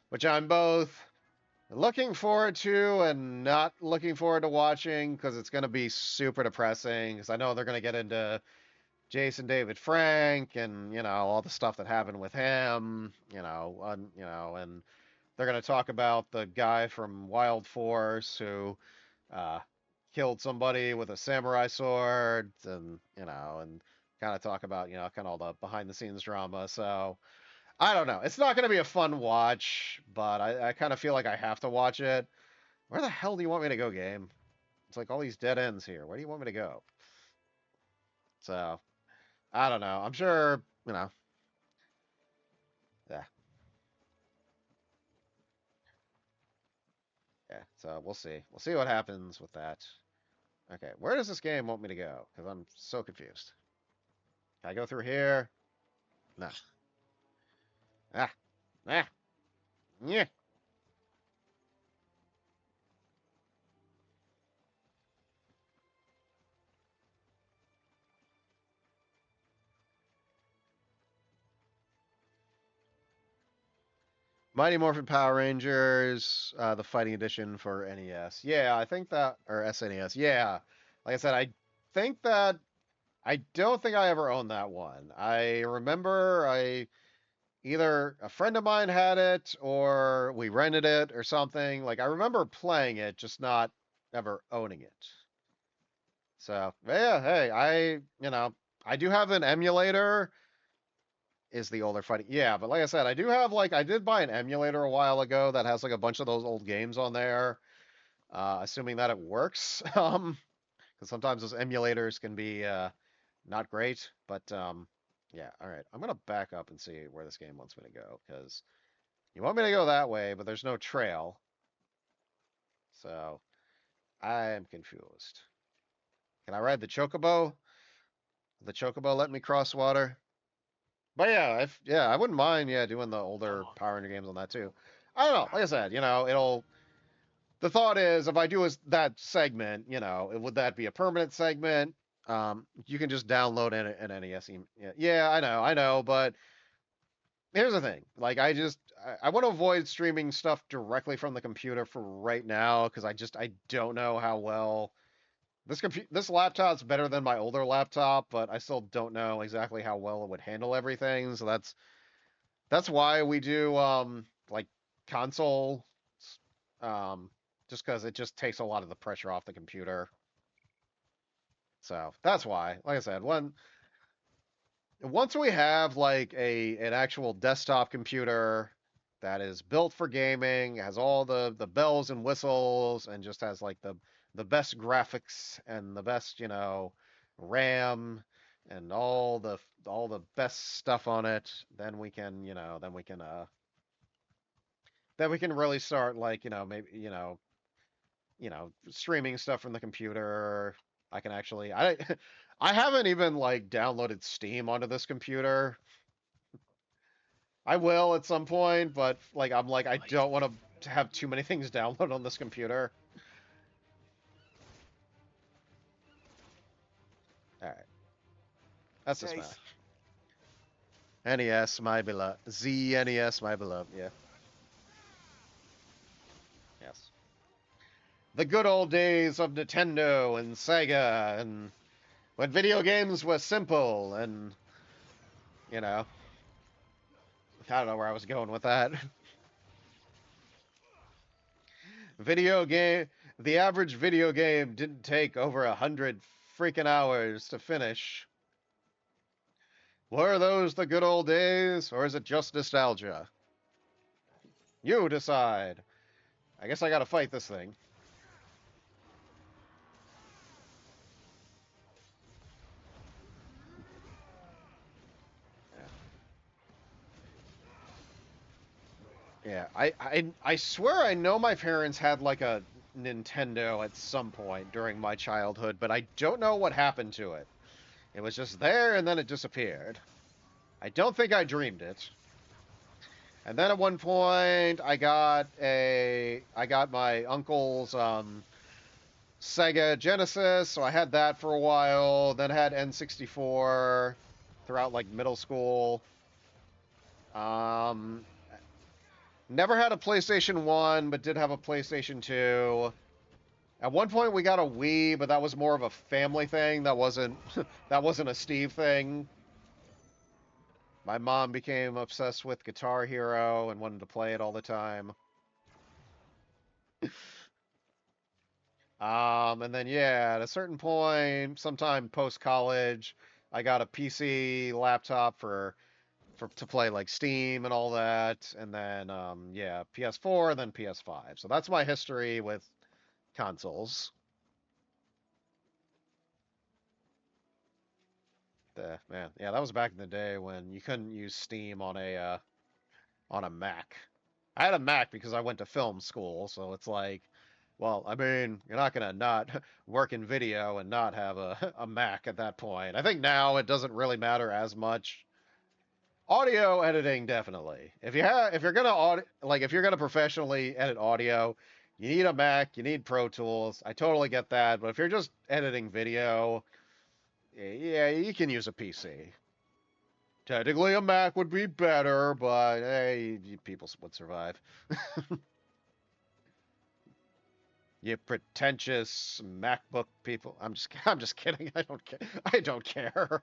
which I'm both looking forward to and not looking forward to watching because it's going to be super depressing. Because I know they're going to get into Jason David Frank and all the stuff that happened with him, and they're going to talk about the guy from Wild Force who uh, killed somebody with a samurai sword, and kind of talk about kind of all the behind the scenes drama. So I don't know. It's not going to be a fun watch, but I kind of feel like I have to watch it. Where the hell do you want me to go, game? It's like all these dead ends here. Where do you want me to go? So I don't know. I'm sure, yeah, yeah. So we'll see. We'll see what happens with that. Okay, where does this game want me to go? Because I'm so confused. Can I go through here? No. Ah, ah, yeah. Mighty Morphin Power Rangers, the Fighting Edition for NES. Yeah, I think that, or SNES. Yeah, like I said, I don't think I ever owned that one. I remember either a friend of mine had it or we rented it or something. Like I remember playing it, just not ever owning it. So yeah, hey, I do have an emulator. Is the older fighting? Yeah, but like I said, I did buy an emulator a while ago that has like a bunch of those old games on there. Assuming that it works. Because sometimes those emulators can be not great. But yeah, all right. I'm gonna back up and see where this game wants me to go because you want me to go that way, but there's no trail. So I'm confused. Can I ride the chocobo? The chocobo let me cross water. But yeah, if yeah, I wouldn't mind doing the older Power Ranger games on that too. I don't know. Like I said, it'll. The thought is, if I do that segment, would that be a permanent segment? You can just download an NES. Yeah, I know, but here's the thing. Like, I want to avoid streaming stuff directly from the computer for right now because I don't know how well this laptop's better than my older laptop, but I still don't know exactly how well it would handle everything. So that's why we do like console, um, just because it just takes a lot of the pressure off the computer. So that's why. Like I said, once we have like an actual desktop computer that is built for gaming, has all the bells and whistles, and just has like the best graphics and the best, RAM and all the best stuff on it, then we can, then we can really start like, maybe, streaming stuff from the computer. I can actually I haven't even like downloaded Steam onto this computer. I will at some point, but like I don't want to have too many things download on this computer. All right, that's a
Safe.
smash. NES, my beloved. ZNES, my beloved. Yeah. Yes. The good old days of Nintendo and Sega, and when video games were simple, and you know, I don't know where I was going with that. Video game. The average video game didn't take over 100 freaking hours to finish. Were those the good old days, or is it just nostalgia? You decide. I guess I gotta fight this thing. Yeah, I swear I know my parents had like a Nintendo at some point during my childhood, but I don't know what happened to it. It was just there and then it disappeared. I don't think I dreamed it. And then at one point I got my uncle's Sega Genesis, so I had that for a while, then had N64 throughout like middle school. Um Never had a PlayStation 1, but did have a PlayStation 2. At one point we got a Wii, but that was more of a family thing. That wasn't that wasn't a Steve thing. My mom became obsessed with Guitar Hero and wanted to play it all the time. And then yeah, at a certain point, sometime post college, I got a PC laptop for to play like Steam and all that, and then yeah, PS4, and then PS5. So that's my history with consoles. Man, yeah, that was back in the day when you couldn't use Steam on a Mac. I had a Mac because I went to film school, so it's like, well, I mean, you're not gonna not work in video and not have a Mac at that point. I think now it doesn't really matter as much. Audio editing, definitely. If you're gonna if you're gonna professionally edit audio, you need a Mac, you need Pro Tools. I totally get that, but if you're just editing video, yeah, you can use a PC. Technically, a Mac would be better, but hey, people would survive. You pretentious MacBook people. I'm just kidding. I don't care. I don't care.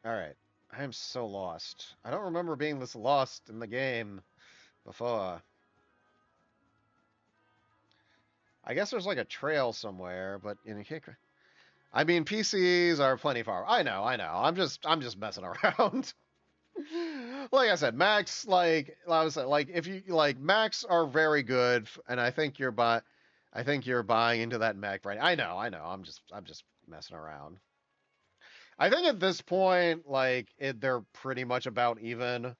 All right. I am so lost. I don't remember being this lost in the game before. I guess there's like a trail somewhere, but you can't. I mean, PCs are plenty far. I know. I'm just messing around. Like I said, Macs, like if you like Macs are very good, and I think you're buying into that Mac right. I know. I'm just messing around. I think at this point, they're pretty much about even.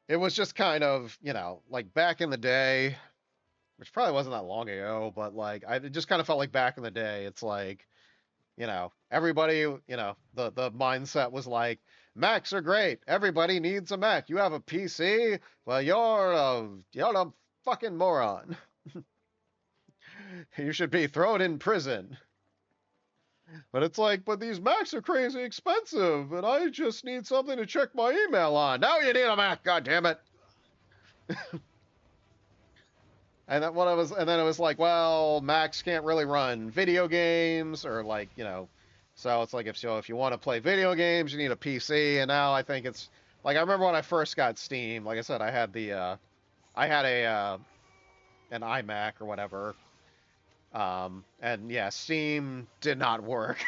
It was just kind of, like back in the day, which probably wasn't that long ago, but like it just kind of felt like back in the day. It's like, everybody, the mindset was like, Macs are great. Everybody needs a Mac. You have a PC? Well, you're a fucking moron. You should be thrown in prison. But it's like, but these Macs are crazy expensive, and I just need something to check my email on. Now you need a Mac, God damn it. And then it was like, well, Macs can't really run video games, or so it's like if you want to play video games, you need a PC, and now I think it's Like I remember when I first got Steam. Like I said, I had I had an iMac or whatever. And yeah, Steam did not work.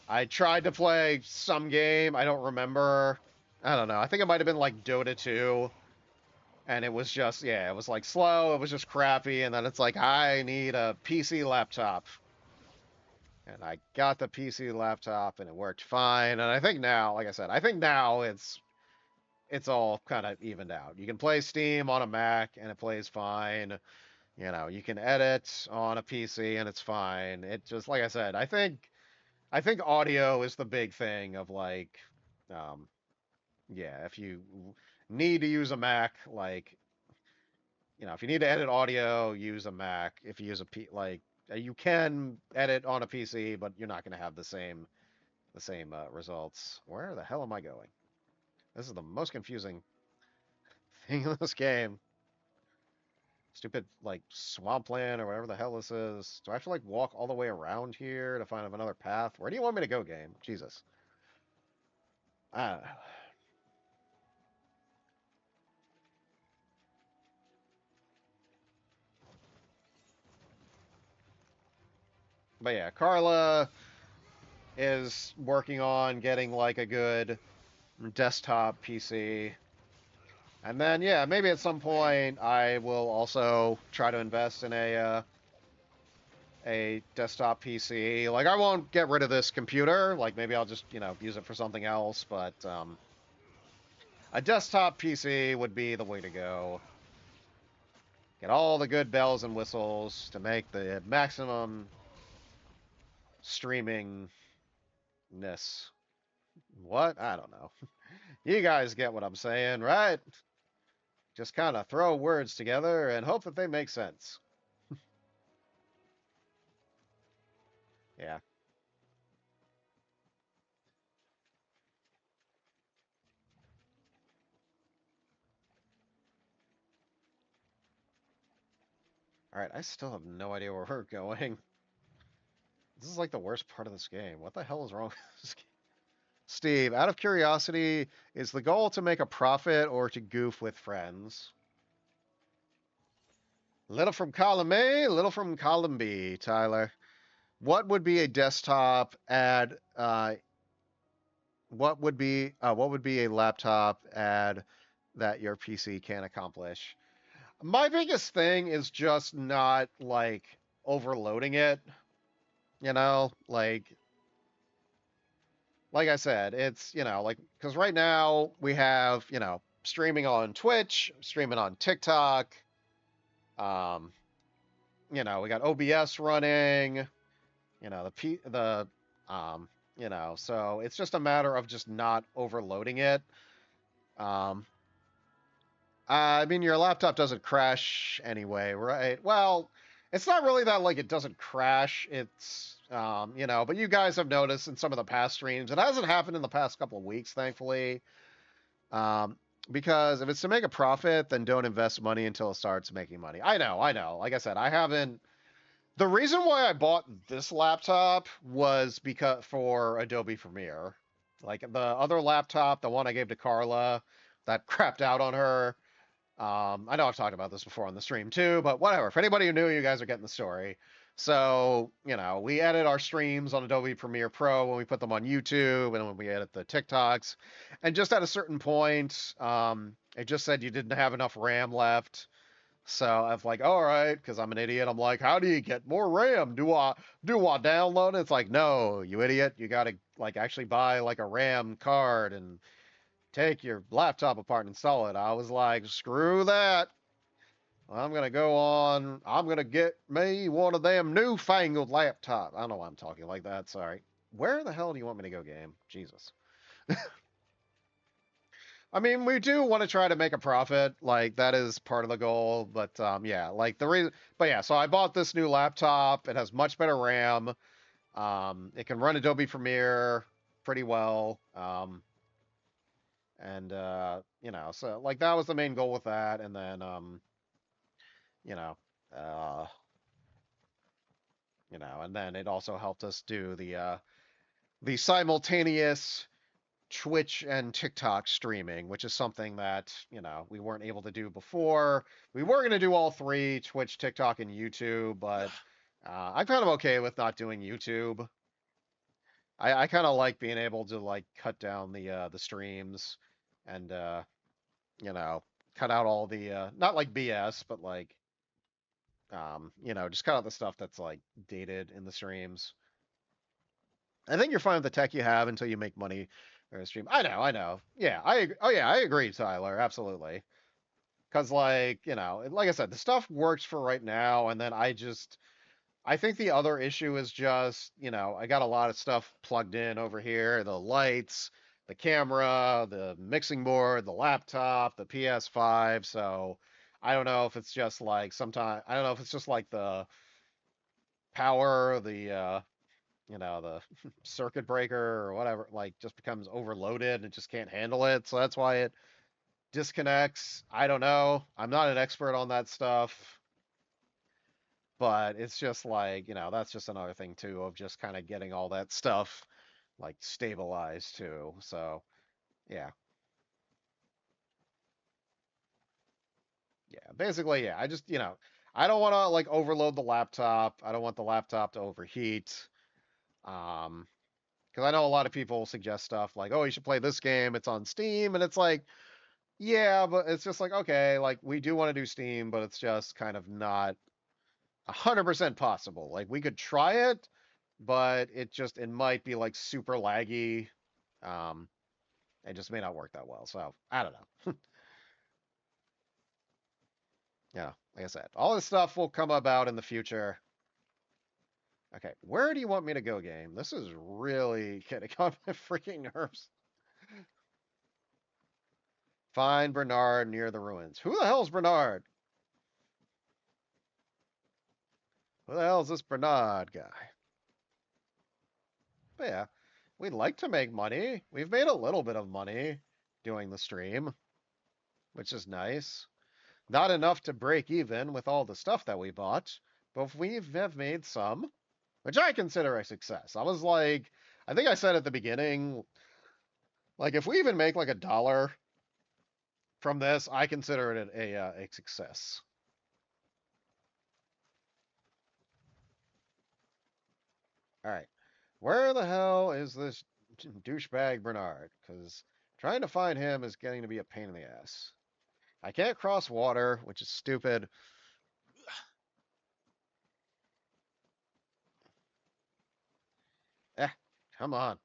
I tried to play some game. I don't remember. I don't know. I think it might have been like Dota 2. And it was just, yeah, it was like slow. It was just crappy. And then it's like, I need a PC laptop. And I got the PC laptop and it worked fine. And I think now, like I said, I think now it's all kind of evened out. You can play Steam on a Mac and it plays fine. You know, you can edit on a PC and it's fine. It just, like I said, I think audio is the big thing of like, um, yeah, if you need to use a Mac, like, you know, if you need to edit audio, use a Mac. If you use like, you can edit on a PC, but you're not going to have the same results. Where the hell am I going? This is the most confusing thing in this game. Stupid like swampland or whatever the hell this is. Do I have to like walk all the way around here to find another path? Where do you want me to go, game? Jesus. I don't know. But yeah, Carla is working on getting like a good desktop PC. And then yeah, maybe at some point I will also try to invest in a desktop PC. Like I won't get rid of this computer. Like maybe I'll just, use it for something else, but a desktop PC would be the way to go. Get all the good bells and whistles to make the maximum streamingness. What? I don't know. You guys get what I'm saying, right? Just kind of throw words together and hope that they make sense. Yeah. All right, I still have no idea where we're going. This is like the worst part of this game. What the hell is wrong with this game? Steve, out of curiosity, is the goal to make a profit or to goof with friends? Little from column A, little from column B, Tyler. What would be a desktop ad? What would be a laptop ad that your PC can accomplish? My biggest thing is just not like overloading it. Like I said, it's like because right now we have streaming on Twitch, streaming on TikTok. Um, we got OBS running. Um, so it's just a matter of just not overloading it. Um, I mean, your laptop doesn't crash anyway, right? Well, it's not really that like it doesn't crash. It's but you guys have noticed in some of the past streams, it hasn't happened in the past couple of weeks, thankfully. Um, because if it's to make a profit, then don't invest money until it starts making money. I know. Like I said, I haven't. The reason why I bought this laptop was because for Adobe Premiere. Like the other laptop, the one I gave to Carla, that crapped out on her. I know I've talked about this before on the stream too, but whatever. For anybody who knew, you guys are getting the story. So, we edit our streams on Adobe Premiere Pro when we put them on YouTube and when we edit the TikToks. And just at a certain point, it just said you didn't have enough RAM left. So I'm like, all right, because I'm an idiot. I'm like, how do you get more RAM? Do I download it? It's like, no, you idiot. You gotta like actually buy like a RAM card and take your laptop apart and install it. I was like, screw that. I'm gonna get me one of them newfangled laptops. I don't know why I'm talking like that. Sorry. Where the hell do you want me to go, game? Jesus. I mean, we do want to try to make a profit. Like that is part of the goal. But yeah, like the reason. But yeah, so I bought this new laptop. It has much better RAM. It can run Adobe Premiere pretty well. And so like that was the main goal with that. And then you know, uh, and then it also helped us do the simultaneous Twitch and TikTok streaming, which is something that, we weren't able to do before. We were going to do all three, Twitch, TikTok, and YouTube, but I'm kind of okay with not doing YouTube. I kind of like being able to like cut down the streams and cut out all the not like BS, but like just cut out the stuff that's like dated in the streams. I think you're fine with the tech you have until you make money or a stream. I know. Yeah, I agree, Tyler. Absolutely. Because like like I said, the stuff works for right now, and then I think the other issue is just I got a lot of stuff plugged in over here: the lights, the camera, the mixing board, the laptop, the PS5. So I don't know if it's just like I don't know if it's just like the power, the circuit breaker or whatever, like just becomes overloaded and just can't handle it. So that's why it disconnects. I don't know. I'm not an expert on that stuff, but it's just like, that's just another thing too of just kind of getting all that stuff like stabilized too. So, yeah. Yeah, basically, yeah. I just, I don't want to like overload the laptop. I don't want the laptop to overheat. Um, because I know a lot of people suggest stuff like, oh, you should play this game. It's on Steam. And it's like, yeah, but it's just like, okay, like we do want to do Steam, but it's just kind of not 100% possible. Like we could try it, but it might be like super laggy. Um, it just may not work that well. So I don't know. Yeah, like I said, all this stuff will come about in the future. Okay, where do you want me to go, game? This is really getting on my freaking nerves. Find Bernard near the ruins. Who the hell's Bernard? Who the hell's this Bernard guy? But yeah, we'd like to make money. We've made a little bit of money doing the stream, which is nice. Not enough to break even with all the stuff that we bought, but we have made some, which I consider a success. I think I said at the beginning, like if we even make like $1 from this, I consider it a success. All right, where the hell is this douchebag Bernard? Because trying to find him is getting to be a pain in the ass. I can't cross water, which is stupid. Eh, come on.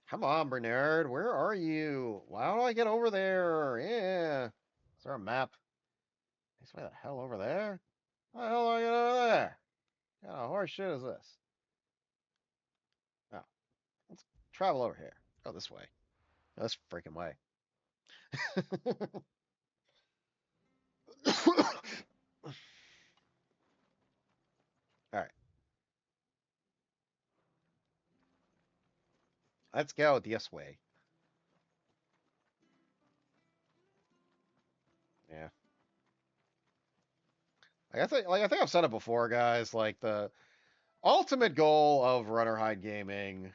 Come on, Bernard. Where are you? How do I get over there? Yeah. Is there a map? Is way the hell over there? How the hell do I get over there? What kind of horse shit is this? Oh, let's travel over here. Go this way. Go this freaking way. All right. Let's go this way. Yeah. Like I think I've said it before, guys. Like the ultimate goal of RunOrHideGaming.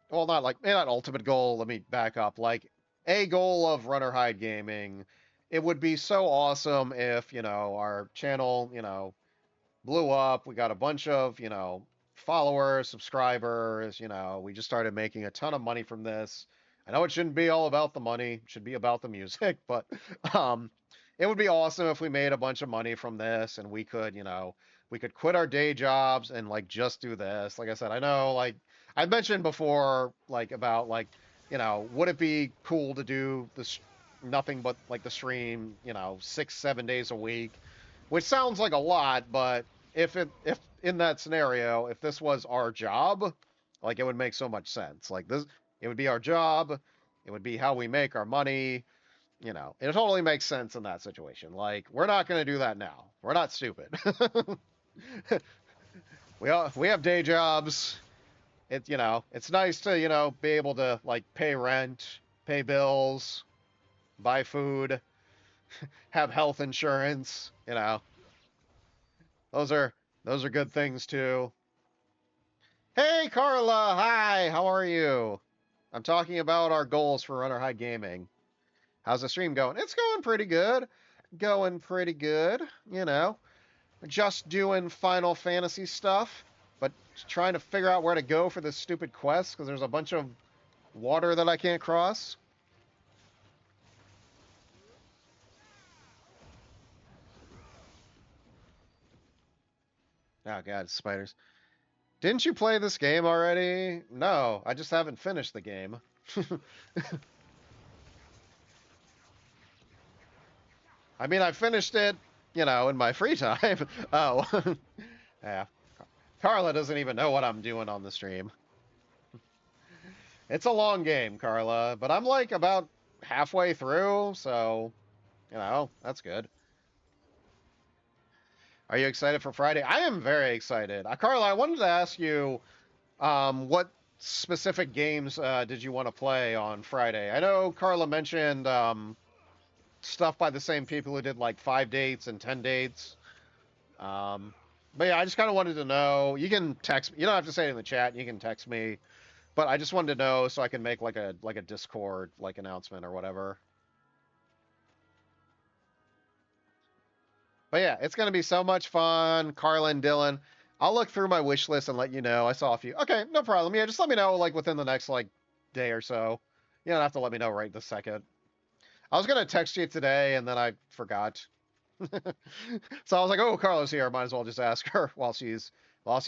Well, not ultimate goal. Let me back up. Like a goal of RunOrHideGaming. It would be so awesome if our channel blew up. We got a bunch of followers, subscribers. We just started making a ton of money from this. I know it shouldn't be all about the money. It should be about the music, but um, it would be awesome if we made a bunch of money from this and we could quit our day jobs and like just do this. Like I said, I know like I mentioned before like about like would it be cool to do this nothing but like the stream 6 7 days a week, which sounds like a lot, but if in that scenario, if this was our job, like it would make so much sense. Like this, it would be our job. It would be how we make our money. It totally makes sense in that situation. Like we're not going to do that now. We're not stupid. We have day jobs. It's nice to be able to like pay rent, pay bills, buy food, have health insurance. Those are those are good things too. Hey Carla, hi. How are you? I'm talking about our goals for RunOrHideGaming. How's the stream going? It's going pretty good. Going pretty good, you know. Just doing Final Fantasy stuff, but trying to figure out where to go for this stupid quest because there's a bunch of water that I can't cross. Oh god, spiders. Didn't you play this game already? No, I just haven't finished the game. I mean, I finished it, you know, in my free time. Oh. Yeah. Carla doesn't even know what I'm doing on the stream. It's a long game, Carla, but I'm like about halfway through, so, you know, that's good. Are you excited for Friday? I am very excited. Carla, I wanted to ask you, what specific games did you want to play on Friday? I know Carla mentioned stuff by the same people who did like 5 dates and 10 dates. But yeah, I just kind of wanted to know. You can text me. You don't have to say it in the chat. You can text me. But I just wanted to know so I can make like a Discord like announcement or whatever. But yeah, it's gonna be so much fun. Carla and Dylan. I'll look through my wish list and let you know. I saw a few. Okay, no problem. Yeah, just let me know like within the next like day or so. You don't have to let me know right this second. I was gonna text you today and then I forgot. So I was like, oh, Carla's here. Might as well just ask her while she's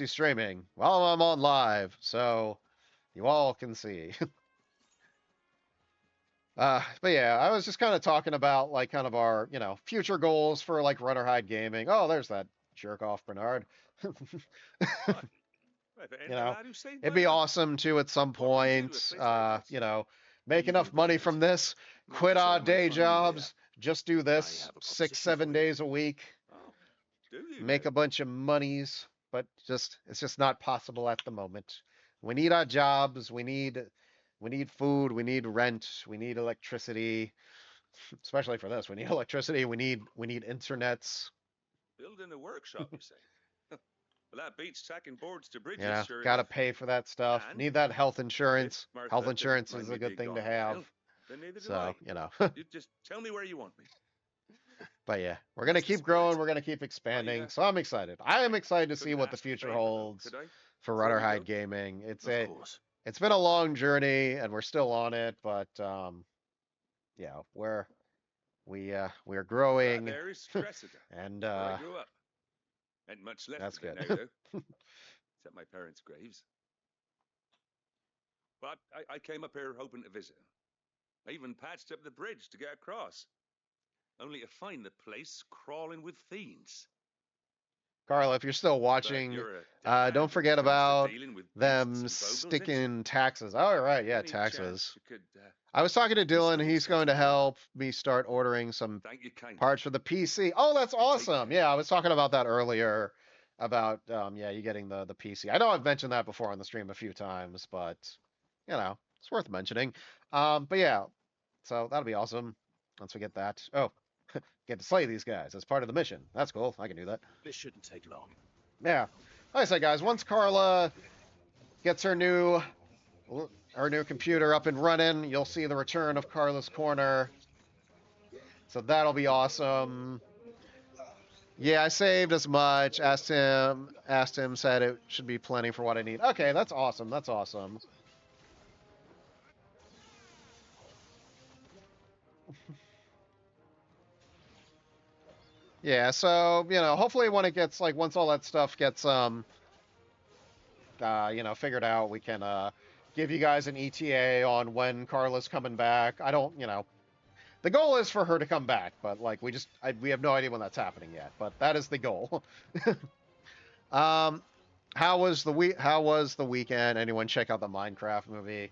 streaming. While I'm on live. So you all can see. But yeah, I was just kind of talking about like kind of our, you know, future goals for like RunOrHideGaming. Oh, there's that jerk off Bernard. You know, it'd be awesome to at some point, you know, make enough money from this, quit our day jobs, just do this 6, 7 days a week, make a bunch of monies, but just it's just not possible at the moment. We need our jobs, we need food, we need rent, we need electricity, especially for this. We need electricity, we need internets.
Building a workshop, you say? Well, that beats tacking boards to bridges,
Yeah,
sure
gotta
enough.
pay for that stuff.
And
Need that health insurance.
Martha
Health
didn't
insurance
mind
is
me
a good
being
thing to
gone a while,
have.
then neither do
So,
I.
you know.
You just tell me where you want me.
But yeah, we're gonna
That's the
keep growing.
spirit.
We're gonna keep expanding.
I,
So I'm excited. I am excited to see
couldn't
what the
ask a
future
favor, though,
holds
could I?
for
Before we go?
RunOrHideGaming.
Of course.
It's been a long journey, and we're still on it. But yeah, we're
That
growing,
there is Cressida,
and
where I grew up. Ain't much left
that's
of it
good.
now, though. Except my parents' graves. But I came up here hoping to visit. I even patched up the bridge to get across. Only to find the place crawling with fiends.
Carla, if you're still
But
watching,
you're a dad
don't
when
forget
it comes to
about
dealing with
them
beasts and vogels, ain't you?
sticking taxes. All right, yeah,
Any chance
taxes.
you could
I was talking to
list
Dylan.
these
He's going
guys
to
for me?
help me start ordering some
Thank you kindly.
parts for the PC. Oh, that's
And take
awesome.
care.
Yeah, I was talking about that earlier about yeah, you getting the PC. I know I've mentioned that before on the stream a few times, but you know, it's worth mentioning. But yeah, so that'll be awesome once we get that. Oh, get to slay these guys as part of the mission. That's cool. I can do that.
This shouldn't take long.
Yeah. Like I said, guys, once Carla gets her new computer up and running, you'll see the return of Carla's Corner. So that'll be awesome. Yeah, I saved as much. Asked him, said it should be plenty for what I need. Okay, that's awesome. That's awesome. Yeah, so, you know, hopefully when it gets like once all that stuff gets you know, figured out, we can give you guys an ETA on when Carla's coming back. I don't, you know, the goal is for her to come back, but like we have no idea when that's happening yet, but that is the goal. How was the weekend? Anyone check out the Minecraft movie?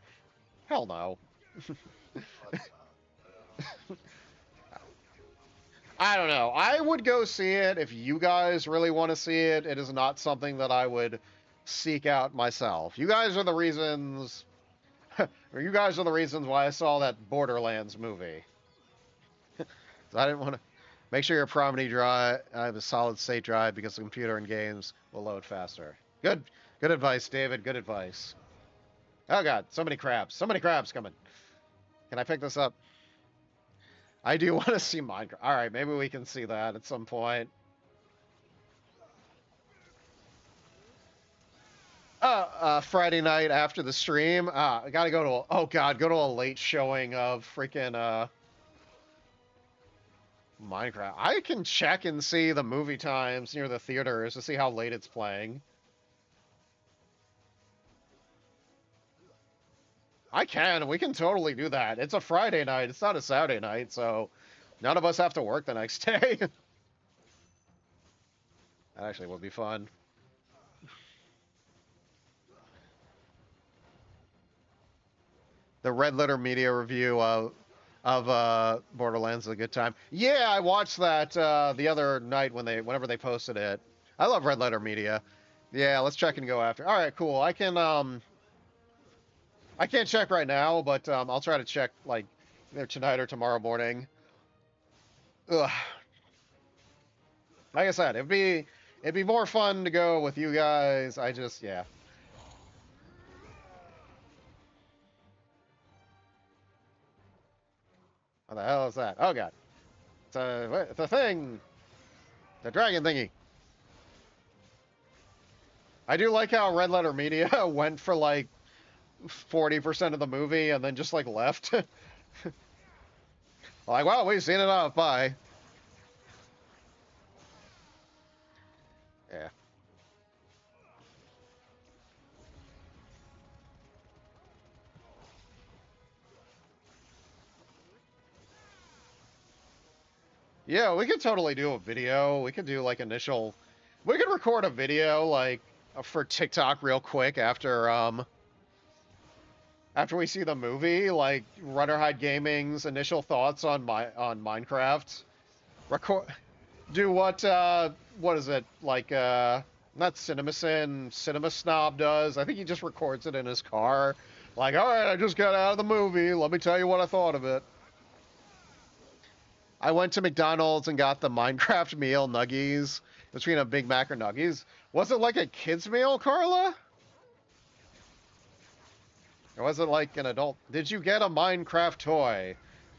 Hell no. I don't know. I would go see it if you guys really want to see it. It is not something that I would seek out myself. You guys are the reasons you guys are the reasons why I saw that Borderlands movie. I didn't want to make sure your property drive I have a solid state drive because the computer and games will load faster. Good advice, David. Good advice. Oh god, so many crabs. So many crabs coming. Can I pick this up? I do want to see Minecraft. Alright, maybe we can see that at some point. Friday night after the stream. I gotta go to oh god, go to a late showing of freaking Minecraft. I can check and see the movie times near the theaters to see how late it's playing. I can. We can totally do that. It's a Friday night. It's not a Saturday night, so none of us have to work the next day. That actually would be fun. The Red Letter Media review of Borderlands is a good time. Yeah, I watched that the other night whenever they posted it. I love Red Letter Media. Yeah, let's check and go after. All right, cool. I can't check right now, but I'll try to check like either tonight or tomorrow morning. Ugh. Like I said, it'd be more fun to go with you guys. Yeah. What the hell is that? Oh god. It's a thing. The dragon thingy. I do like how Red Letter Media went for like 40% of the movie and then just like left. Like, well, we've seen enough. Bye. Yeah. Yeah, we could totally do a video. We could do like initial. We could record a video like for TikTok real quick after we see the movie, like RunOrHideGaming's initial thoughts on Minecraft. Record do what is it like not CinemaSin, Cinema Snob does. I think he just records it in his car. Like, all right, I just got out of the movie. Let me tell you what I thought of it. I went to McDonald's and got the Minecraft meal nuggies between a Big Mac or nuggies. Was it like a kid's meal, Carla? Or was it like an adult? Did you get a Minecraft toy?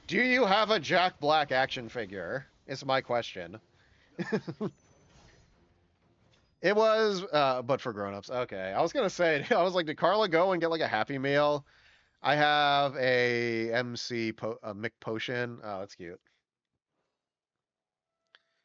Do you have a Jack Black action figure? Is my question. It was, but for grown-ups. Okay. I was gonna say, I was like, did Carla go and get like a Happy Meal? I have a a Mick Potion. Oh, that's cute.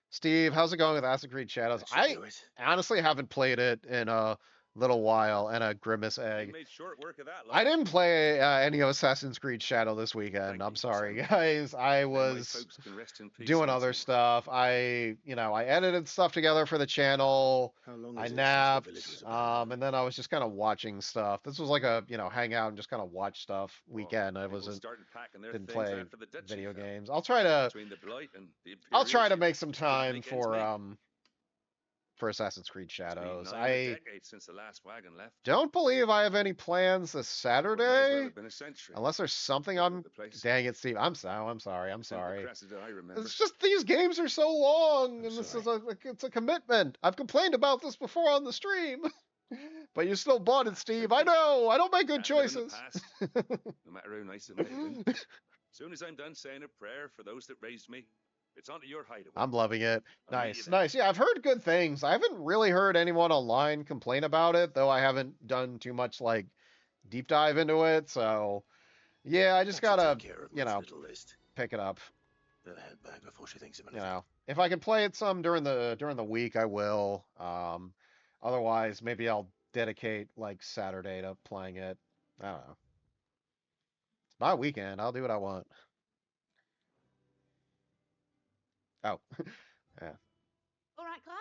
Steve, how's it going with Assassin's Creed Shadows? I honestly haven't played it in a little while, and a Grimace
You
egg.
made short work of that.
I
Lad.
didn't play any of Assassin's Creed Shadow this weekend.
Thank
I'm
you,
sorry,
son.
guys. I
Now my
was
folks can rest in peace
doing
once
other
more.
stuff. I edited stuff together for the channel.
How long
I
is it since the
napped,
village was abandoned?
and then I was just kind of watching stuff. This was like a, hang out and just kind of watch stuff
Well,
weekend. I
people
wasn't
started packing their
didn't
things
play
after the Dutchy
video
fell.
games. I'll try to
Between the blight and the
I'll try to
Imperial
make some
ships, couldn't
time
make ends meet.
for Assassin's Creed
It's been
Shadows.
9
I
decades since the last wagon left.
don't believe I have any plans this
Well, it may as well
Saturday,
have been a century.
unless there's something
Look at
I'm.
the place.
Dang it, Steve. I'm sorry. I'm
Simple
sorry.
Cressida I remember.
It's just these games are so long,
I'm
and this is
sorry.
it's a commitment. I've complained about this before on the stream, but you still bought it, Steve. I know. I don't make good
Can't live in the
choices.
past, no matter how nice it may have been. Soon as I'm done saying a prayer for those that raised me, it's onto your hideaway.
I'm loving it.
I'll meet you
Nice,
there.
nice. Yeah, I've heard good things. I haven't really heard anyone online complain about it, though I haven't done too much like deep dive into it. So yeah, I just
That should
gotta,
take care of
you
Miss
know,
little list.
pick it up.
Better head back before she thinks of
You
anything.
know, if I can play it some during the week, I will. Otherwise, maybe I'll dedicate like Saturday to playing it. I don't know. It's my weekend. I'll do what I want. Oh, yeah.
All right, Clive.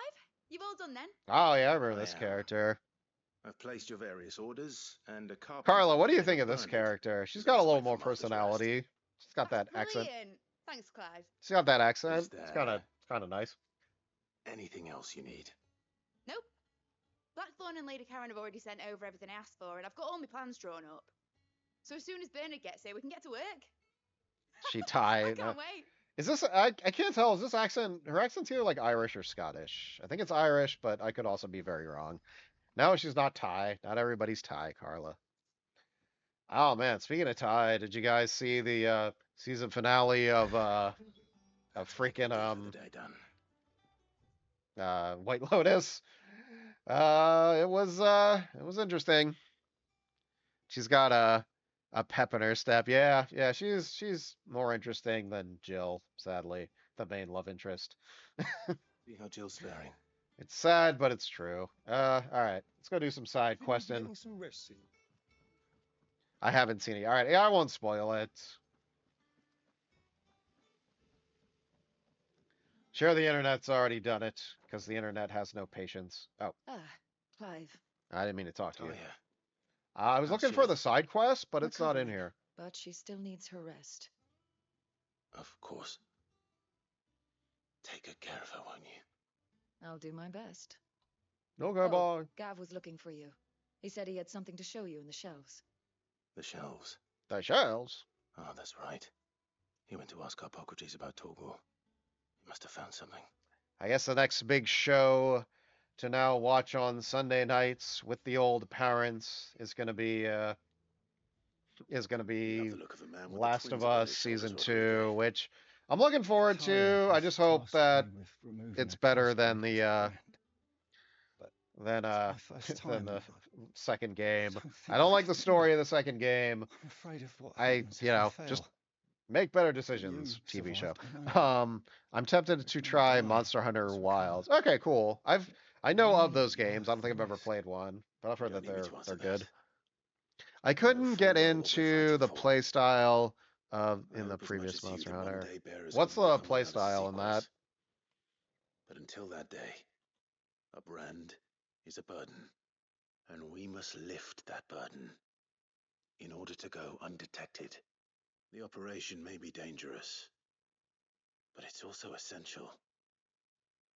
You've all done then.
Oh yeah, I remember
I
this
am.
character.
I've placed your various orders, and a carpenter
Carla, what do you
never
think of this
burned it.
character? She's
Let
got a
us
little
wait
more
for Martha's rest.
personality. She's got that
That's
accent.
brilliant. Thanks, Clive.
She's got that accent.
Is
It's
there
kind of nice.
anything else you need?
Nope. Blackthorn and Lady Karen have already sent over everything I asked for, and I've got all my plans drawn up. So as soon as Bernard gets here, we can get to work.
She
I
tied.
can't wait.
Is this? I can't tell. Is this accent? Her accent's either like Irish or Scottish. I think it's Irish, but I could also be very wrong. No, she's not Thai. Not everybody's Thai, Carla. Oh man, speaking of Tide, did you guys see the season finale of
That's what I
freaking
can do for the day done.
White Lotus? It was interesting. She's got a pep in her step. Yeah, yeah, she's more interesting than Jill, sadly, the main love interest.
See how Jill's faring.
It's sad, but it's true. All right, let's go do some side questing.
Getting some rest soon.
I haven't seen it. All right, yeah, I won't spoil it. Sure, the internet's already done it because the internet has no patience. Oh,
Ah, Clive.
I didn't mean to talk to
Oh
you.
yeah.
I was
How's
looking for
Jill?
the side quest, but it's not in
Recovering,
here.
but she still needs her rest.
Of course. Take good care of her, won't you?
I'll do my best.
Okay,
Oh,
bye.
Gav was looking for you. He said he had something to show you in the shelves.
The shelves.
The shells.
Oh, that's right. He went to ask Hippocrates about Torgor. He must have found something.
I guess the next big show to now watch on Sunday nights with the old parents is gonna be
You have the look of a man with the
Last of
twins upon
Us
his shoulders,
season
Rodriguez.
2, which I'm looking forward to. I just hope that it's better than the than than the second game. I don't like the story of the second game.
I'm afraid of what
I
happens if I
just
fail.
make better
But
decisions,
you
TV show.
survived, I know.
I'm tempted
If
to
you
try
die,
Monster Hunter
that's
Wilds.
okay.
Okay, cool. I know of those
Really
games. I don't think I've
worth
ever
the
played one, but I've
You
heard
don't
that
need me to
they're
answer
good.
that.
I
You know
couldn't
full
get
well what we're
into
fighting
the
for.
play style of
I
in the
hope as much
previous
as you
Monster
that one
Hunter.
day bearers
What's
can
the
welcome
play
without a
style in that?
sequels. But until that day, a brand is a burden, and we must lift that burden in order to go undetected. The operation may be dangerous, but it's also essential,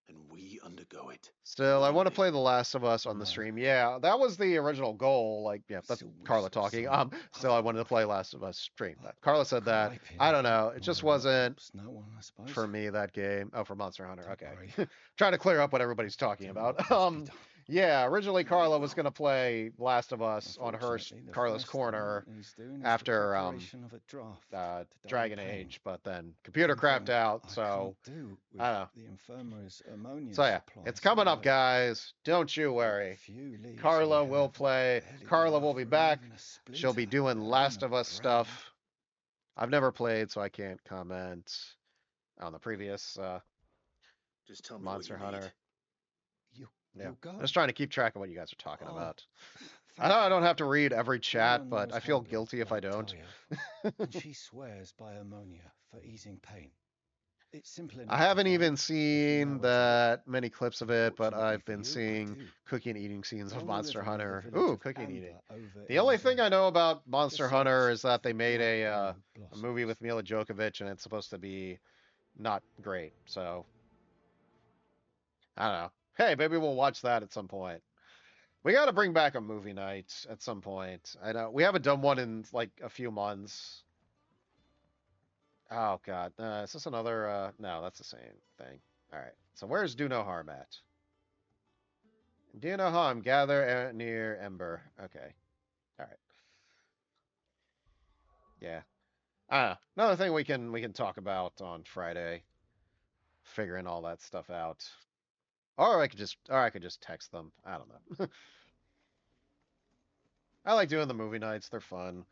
and we undergo it.
Still, I want to
willingly.
play The Last of Us on the
No.
stream. Yeah, that was the original goal. Like, yeah, that's
Still wish
Carla
there was
talking.
some
Still, I
puzzle
wanted to
life.
play Last of Us stream.
Like
Carla said that.
griping
I don't know. It
about
just
my work
wasn't
helps no one, I suppose.
for me, that game. Oh, for Monster Hunter.
Don't
Okay.
worry.
Trying to clear up what everybody's talking
Do
about.
what must be done.
Yeah, originally
Very
Carla was
well.
going to play Last of Us on her
Unfortunately, the
Carla's
first thing
corner
that needs doing is the
after
preparation of a draft to die
Dragon
in pain.
Age, but then computer crapped
Something
out,
I
so
can't do with
I don't know.
the infirmary's ammonia
So yeah,
supply,
it's coming
so
up, guys. Don't you
a
worry.
few leaves
Carla
we
will
have
play.
barely
Carla
enough
will be
for
back.
even a
She'll be
splinter,
doing
let alone
Last
a
of Us
brand.
stuff. I've never played, so I can't comment on the previous
Just tell me
Monster
what you
Hunter.
You,
Yeah,
you'll go?
I'm just trying to keep track of what you guys are talking
Oh,
about. I
thank
know I
you.
don't have to read every chat,
Woman
but
was
I feel
hopeless,
guilty if I
I tell
don't.
you, and she swears by ammonia for easing pain. It's simple enough
I
to
haven't
find
even
if you know
seen
where to look.
that many clips of it, but
Unfortunately
I've
for
been
you, I
seeing
do.
cooking and eating scenes of
Along the
Monster
river near the
Hunter.
village
Ooh,
of
cooking and eating.
Amber over
The
in
only thing I
Devon.
know about
Just
Monster
search
Hunter is that they
for
made
white
a
blossoms.
movie with Mila Djokovic, and it's supposed to be not great. So I don't know. Hey, maybe we'll watch that at some point. We got to bring back a movie night at some point. I know we haven't done one in like a few months. Oh God, is this another? No, that's the same thing. All right. So where's Do No Harm at? Do No Harm. Gather near Ember. Okay. All right. Yeah. Another thing we can talk about on Friday. Figuring all that stuff out. Or I could just text them. I don't know. I like doing the movie nights. They're fun.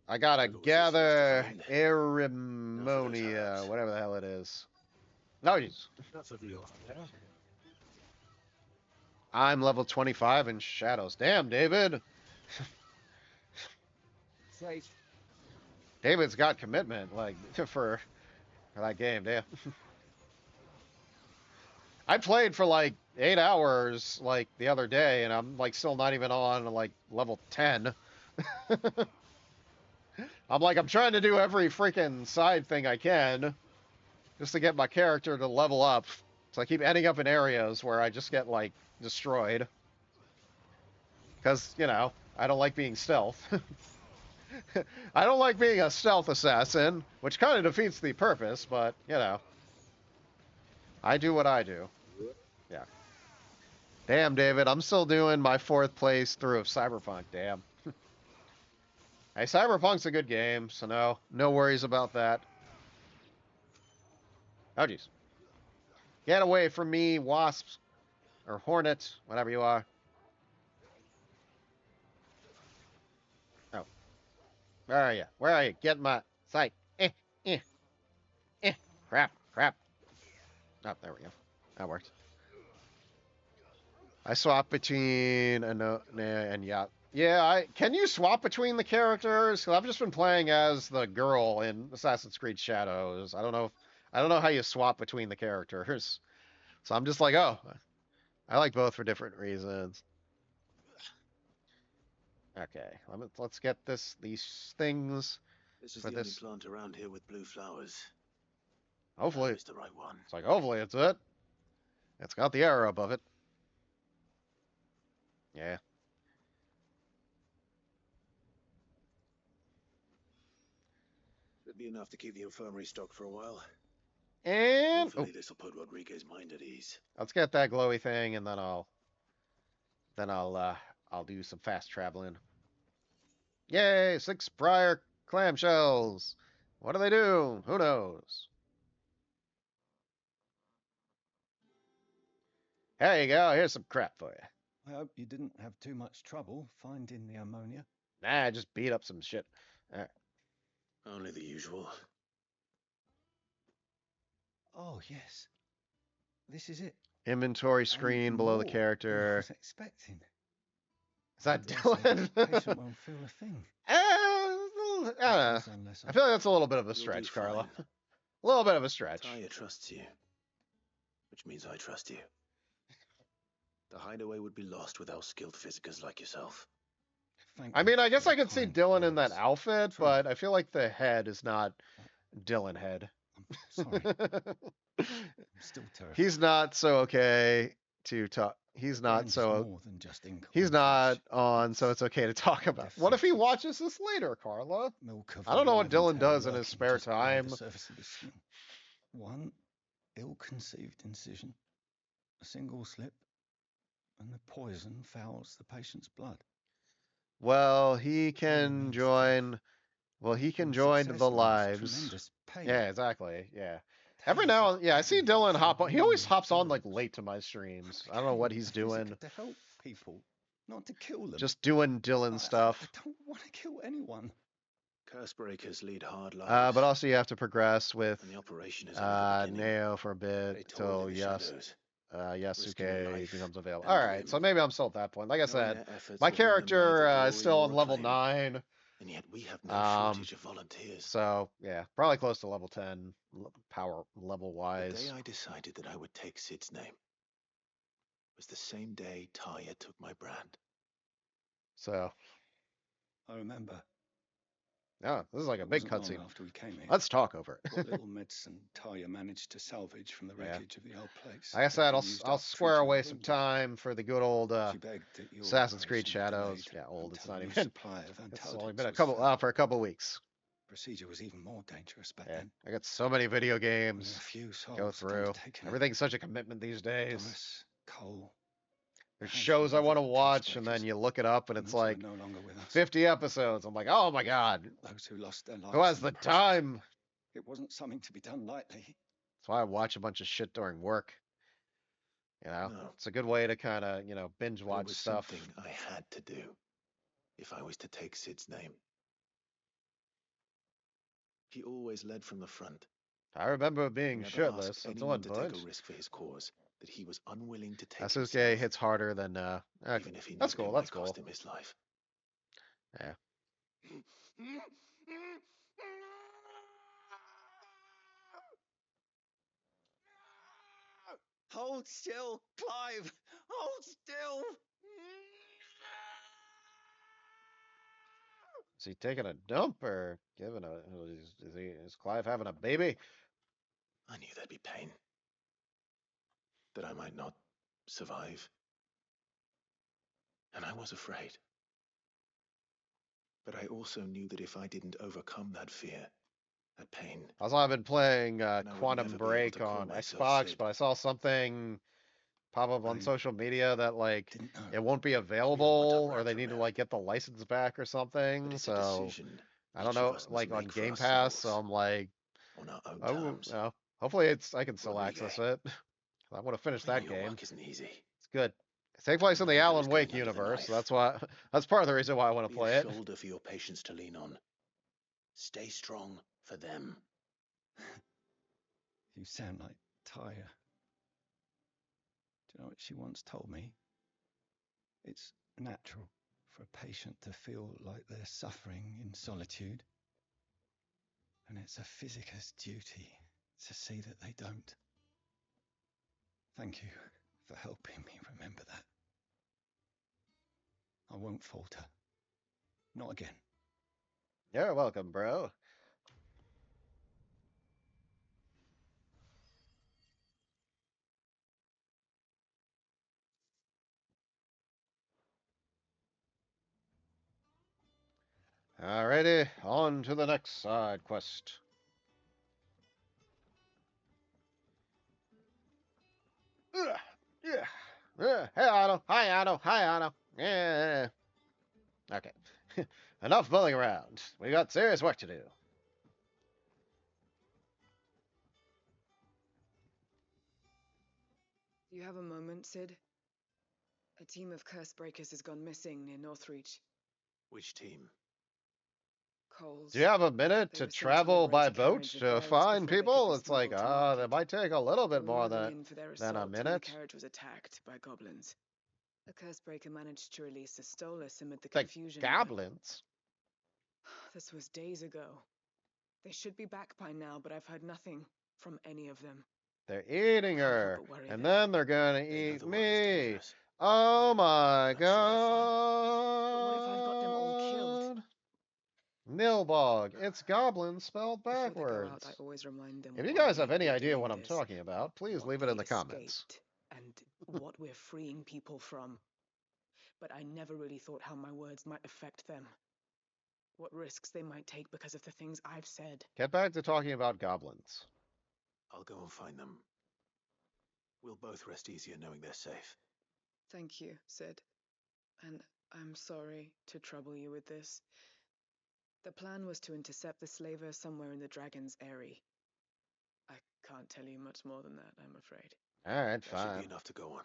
I gotta
Whoever was this must have
gather
phoned. Now for those
Aremonia,
herbs.
whatever the hell it is. No, jeez.
That's a real affair.
I'm level 25 in Shadows. Damn, David.
Safe.
David's got commitment, like, for that game, damn. I played for like 8 hours, like, the other day, and I'm, like, still not even on, like, level 10. I'm trying to do every freaking side thing I can just to get my character to level up. So I keep ending up in areas where I just get, like, destroyed. Because, I don't like being stealth. I don't like being a stealth assassin, which kind of defeats the purpose, but. I do what I do. Yeah. Damn, David, I'm still doing my 4th place through of Cyberpunk. Damn. Hey, Cyberpunk's a good game, so no worries about that. Oh, jeez. Get away from me, wasps. Or hornets, whatever you are. Oh. Where are you? Where are you? Get my sight. Eh. Eh. Crap. Oh, there we go. That worked. I swap between and yeah. Yeah, can you swap between the characters? Because I've just been playing as the girl in Assassin's Creed Shadows. I don't know how you swap between the characters. So I'm just like, oh, I like both for different reasons. Okay, let's get these things.
This is the only plant around here with blue flowers.
Hopefully
it's the right one.
It's like hopefully it's it. It's got the arrow above it. Yeah.
Should be enough to keep the infirmary stocked for a while.
And
hopefully this will put Rodriguez's mind at ease.
Let's get that glowy thing, and then I'll do some fast traveling. Yay! 6 prior clamshells. What do they do? Who knows? There you go. Here's some crap for you.
I hope you didn't have too much trouble finding the ammonia.
Nah, I just beat up some shit. Right.
Only the usual.
Oh, yes. This is it.
Inventory screen below the character.
I was expecting.
Is that Dylan?
Patient won't feel a thing.
I feel like that's a little bit of a stretch, Carla. A little bit of a stretch.
Taya trusts you, which means I trust you. The hideaway would be lost without skilled physicers like yourself.
I mean, I guess I could see Dylan in that outfit, but I feel like the head is not Dylan head.
Sorry. I'm still terrified.
He's not so okay to talk. He's not so.
More than just
he's not on, so it's okay to talk about. What if he watches this later, Carla? I don't know what Dylan does in his spare time.
One ill-conceived incision, a single slip, and the poison fouls the patient's blood.
Well, he can join. Well, he can join the lives. Yeah, exactly. Yeah. Every now and I see Dylan hop on. He always hops on like late to my streams. I don't know what he's doing.
To help people, not to kill them.
Just doing Dylan stuff.
I don't want to kill anyone.
Curse breakers lead hard lives.
But also you have to progress with
the operation is
Neo for a bit till Yasuke becomes available. All right, so maybe I'm still at that point. Like I said, my character is still on level 9.
And yet we have no shortage of volunteers.
So, yeah, probably close to level 10, power level-wise.
The day I decided that I would take Sid's name was the same day Taya took my brand.
So.
I remember.
Yeah, this is like a big cutscene.
After we came here.
Let's talk over it.
What little medicine Taya managed to salvage from the wreckage of the old place.
Like I said, I'll square away some time for the good old Assassin's Creed Shadows. Yeah, old. It's not even. It's only been a couple weeks.
Procedure was even more dangerous back then.
I got so many video games to go through. Everything's such a commitment these days.
Thomas, Cole.
There's shows I want to watch, and then you look it up, and it's like 50 episodes. I'm like, oh my god.
Those who lost their lives.
Who has the time?
It wasn't something to be done lightly.
That's why I watch a bunch of shit during work. You know, it's a good way to kind of, binge watch stuff.
Something I had to do if I was to take Sid's name. He always led from the front.
I remember being shitless until I
take a risk for his cause that he was unwilling to take.
Sasuke hits harder than
even if he
that's cool. That's cool.
Cost him his life.
Yeah.
Hold still, Clive. Hold still.
Is he taking a dump or giving a? Is Clive having a baby?
I knew there'd be pain. That I might not survive. And I was afraid. But I also knew that if I didn't overcome that fear That pain.
Also, I've been playing
And I would
Quantum
never be able
Break
to call
on
myself
Xbox,
Sid.
but I saw something pop up on
I
social media that like
didn't know.
it won't be
We don't want
available, or
unwrapped
they
from
need to
him.
like get the license back or
But
something.
it's a
So
decision
I don't
each of
know,
us must
like on
make for
Game Pass. So
ourselves,
I'm like,
on our own
oh,
terms.
well, hopefully I can still
Rodrigue,
access it. I want to finish
I know
that
your
game.
work isn't easy.
It's good. It's take place in the
Ego
Alan
is
Wake
going under the
universe, so
knife.
that's why that's part of the reason why I want to
Be
play
a
it.
shoulder for your patients to lean on. Stay strong for them.
You sound like Tyre. Do you know what she once told me? It's natural for a patient to feel like they're suffering in solitude. And it's a physicist's duty to see that they don't. Thank you for helping me remember that. I won't falter. Not again.
You're welcome, bro. Alrighty, on to the next side quest. Yeah. Hey, Otto. Hi, Otto. Hi, Otto. Yeah. Okay. Enough bullying around. We got serious work to do.
Do you have a moment, Sid? A team of curse breakers has gone missing near Northreach.
Which team?
Coles.
Do you have a minute
They
to
were sent to
travel by
liberate a
boat
carriage of
to
bearers
find
before they could
people?
be
It's like,
smuggled to
that
market.
might take a little
They
bit
were
more
moving
than
in for their
a
assault when the
minute.
carriage was attacked by goblins. A curse breaker managed to release a Stolas amid the
The
confusion.
goblins.
This was days ago. They should be back by now, but I've heard nothing from any of them.
They're eating
Can't help
her,
but worry
and
them.
then they're gonna
They know
eat
the work is
me.
dangerous.
Oh my
I'm sure they're fine.
But what if I've got them all killed?
god. Nilbog. It's goblins spelled
Before they go out, I
backwards.
always remind them
If you
why
guys have any
we're
idea
doing
what I'm
this,
talking about, please
what
leave it
they
in the comments.
escaped, and what we're freeing people from. But I never really thought how my words might affect them. What risks they might take because of the things I've said.
Get back to talking about goblins.
I'll go and find them. We'll both rest easier knowing they're safe.
Thank you, Sid. And I'm sorry to trouble you with this. The plan was to intercept the slaver somewhere in the Dragon's Eyrie. I can't tell you much more than that, I'm afraid.
Alright,
That should be
fine.
enough to go on.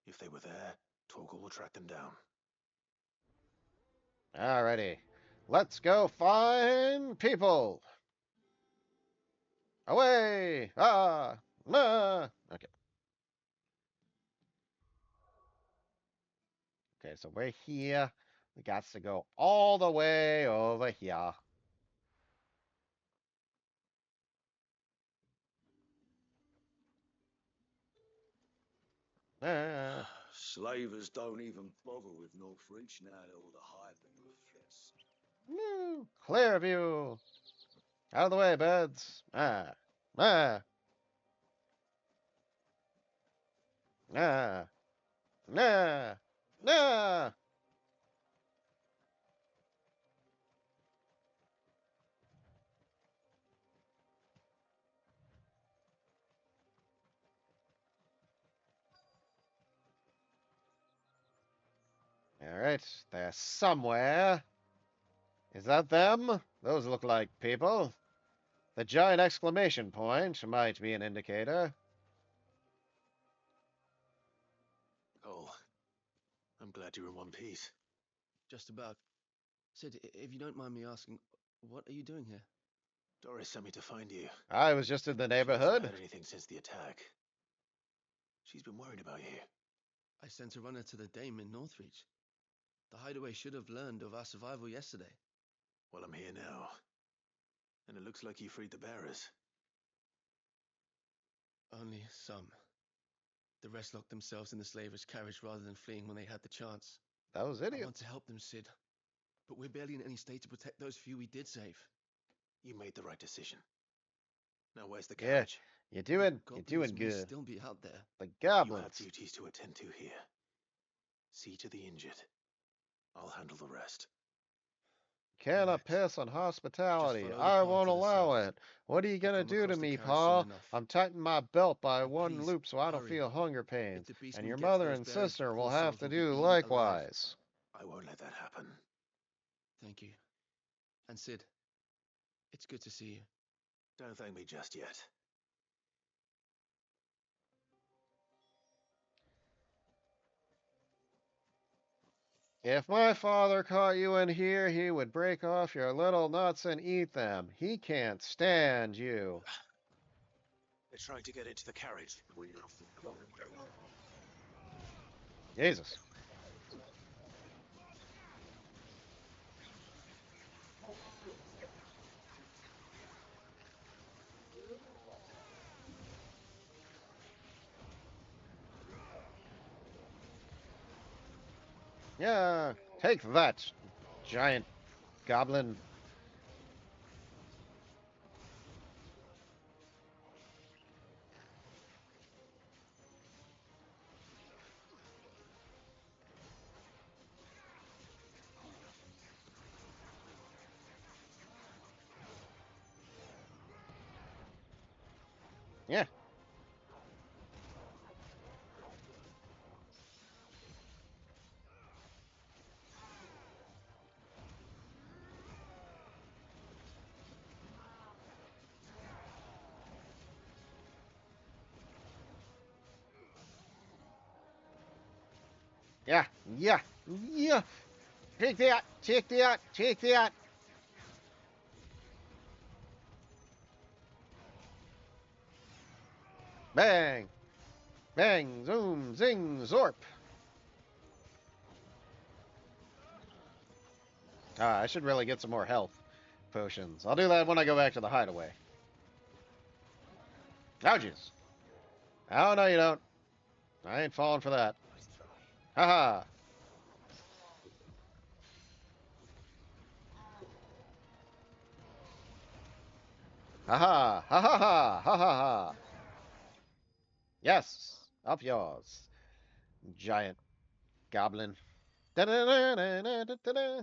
If they were there, Torgal will track them down.
Alrighty. Let's go find people. Away! Ah! Ah! Okay. Okay, so we're here. We got to go all the way over here. Ah.
Slavers don't even bother with Northreach now that all the highwaymen are fixed.
Woo! Clear view. Out of the way, beds. Ah. Ah. Ah. Nah. Nah. Alright, they're somewhere. Is that them? Those look like people. The giant exclamation point might be an indicator.
Cole, I'm glad you're in one piece.
Just about. Sid, if you don't mind me asking, what are you doing here?
Doris sent me to find you.
I was just in the
She hasn't
neighborhood.
heard anything since the attack. She's been worried about you.
I sent a runner to the dame in Northreach. The hideaway should have learned of our survival yesterday.
Well, I'm here now. And it looks like you freed the bearers.
Only some. The rest locked themselves in the slaver's carriage rather than fleeing when they had the chance.
Those
I want
idiots.
to help them, Sid. But we're barely in any state to protect those few we did save.
You made the right decision. Now where's the
Yeah,
carriage?
you're
Goblins
doing
may
good.
still be out there.
The
You have
goblins.
duties to attend to here. See to the injured. I'll handle the rest.
Can of
Relax.
piss on hospitality.
follow the
I
path
won't
to the
allow
south.
it. What are you
You'll
gonna
come
do to
across the
me,
carriage soon
Pa?
enough.
I'm tightening my belt by
And
one
please,
loop so I don't
hurry.
feel hunger
If
pains,
the beast
and
will
your
get to
mother
those
and
buried,
sister
poor
will have
souls
to
will be
do
eaten alive.
likewise.
I won't let that happen.
Thank you. And Sid, it's good to see you.
Don't thank me just yet.
If my father caught you in here, he would break off your little nuts and eat them. He can't stand you.
They're trying to get into the carriage.
Jesus. Yeah, take that, giant goblin. Yeah. Yeah, yeah, yeah. Take that, take that, take that. Bang, bang, zoom, zing, zorp. I should really get some more health potions. I'll do that when I go back to the hideaway. Oh, jeez. Oh, no, you don't. I ain't falling for that. Haha. Ha ha ha ha ha ha ha ha. Yes, up yours, giant goblin. Da-da-da-da-da-da-da.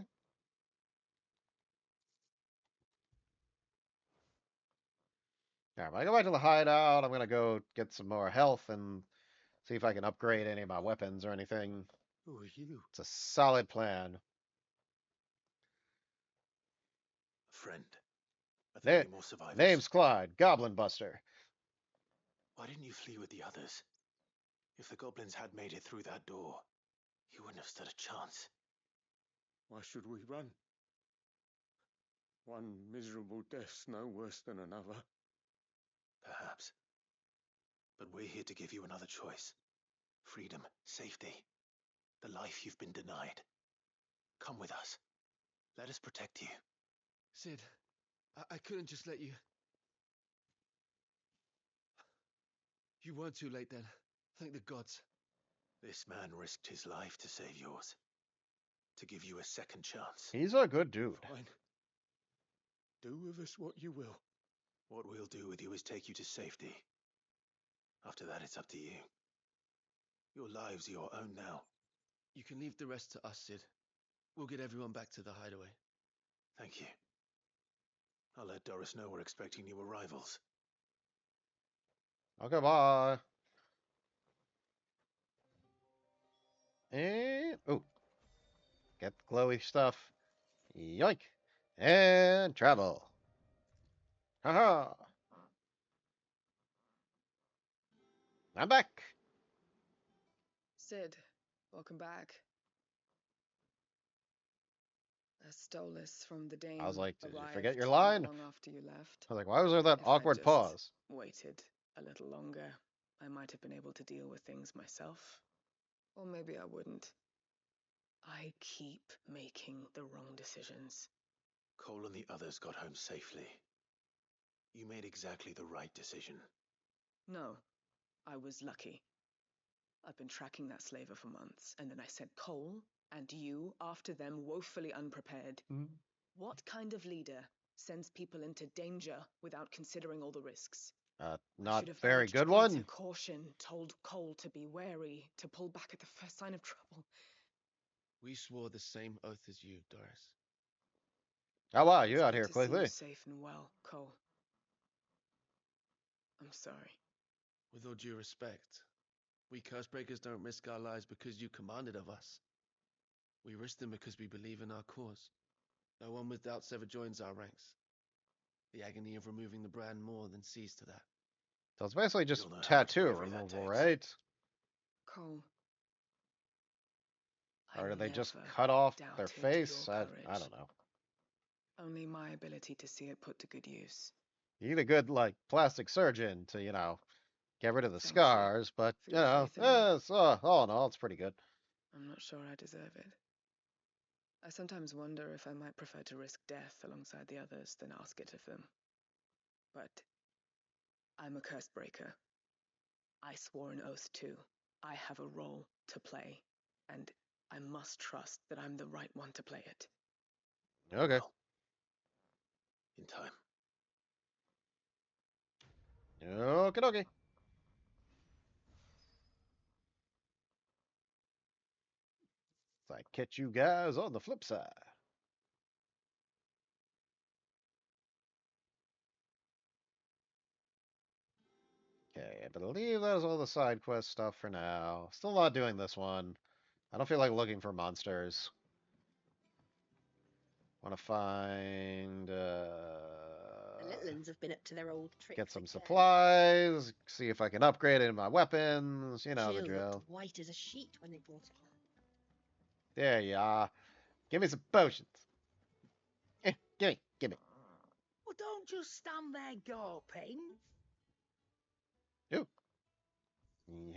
Alright, when I go back to the hideout, I'm gonna go get some more health and see if I can upgrade any of my weapons or anything.
Who are you?
It's a solid plan.
A friend. Are there any more survivors?
Name's Clyde, Goblin Buster.
Why didn't you flee with the others? If the goblins had made it through that door, you wouldn't have stood a chance.
Why should we run? One miserable death's no worse than another.
Perhaps. But we're here to give you another choice. Freedom, safety, the life you've been denied. Come with us. Let us protect you.
Sid, I couldn't just let you... You weren't too late then. Thank the gods.
This man risked his life to save yours. To give you a second chance.
He's a good dude.
Fine. Do with us what you will.
What we'll do with you is take you to safety. After that, it's up to you. Your lives are your own now.
You can leave the rest to us, Sid. We'll get everyone back to the hideaway.
Thank you. I'll let Doris know we're expecting new arrivals.
Okay, bye. And oh, get the glowy stuff. Yoink. And travel. Haha. I'm back.
Sid, welcome back. A Stolas from the Dame
I was like, did you forget
arrived
your
not
line?
long after you left.
I was like, why was there that
If I'd
awkward
just
pause?
waited a little longer, I might have been able to deal with things myself. Or maybe I wouldn't. I keep making the wrong decisions.
Cole and the others got home safely. You made exactly the right decision.
No, I was lucky. I've been tracking that slaver for months, and then I sent Cole and you after them woefully unprepared. What kind of leader sends people into danger without considering all the risks? I
Not
should have
very
urged
good
greater
one.
caution, told Cole to be wary, to pull back at the first sign of trouble.
We swore the same oath as you, Doris.
Oh wow, you
It's
out
good
here
to see you
quickly.
safe and well, Cole. I'm sorry.
With all due respect, we Cursebreakers don't risk our lives because you commanded of us. We risk them because we believe in our cause. No one with doubts ever joins our ranks. The agony of removing the brand more than sees to that.
So it's basically just
You'll know how much
tattoo
bravery that
removal,
takes.
right?
Cole.
Or
I
do they just
never
cut off their
doubted
face?
your
I
courage.
don't know.
Only my ability to see it put to good use.
You need a good like plastic surgeon to, get rid of the
Thank you
scars, but
for your faith in me.
it's, all in all, it's pretty good.
I'm not sure I deserve it. I sometimes wonder if I might prefer to risk death alongside the others than ask it of them. But I'm a curse breaker. I swore an oath too. I have a role to play, and I must trust that I'm the right one to play it.
Okay.
In time.
Okay, okay. So I catch you guys on the flip side. Okay, I believe that is all the side quest stuff for now. Still not doing this one. I don't feel like looking for monsters. Want to find,
The little ones have been up to their old
get
tricks
some
again.
supplies, see if I can upgrade any of my weapons, the
Jill
drill.
looked white as a sheet when they brought it home.
There you are. Give me some potions. Gimme.
Well, don't just stand there gawping.
Ooh.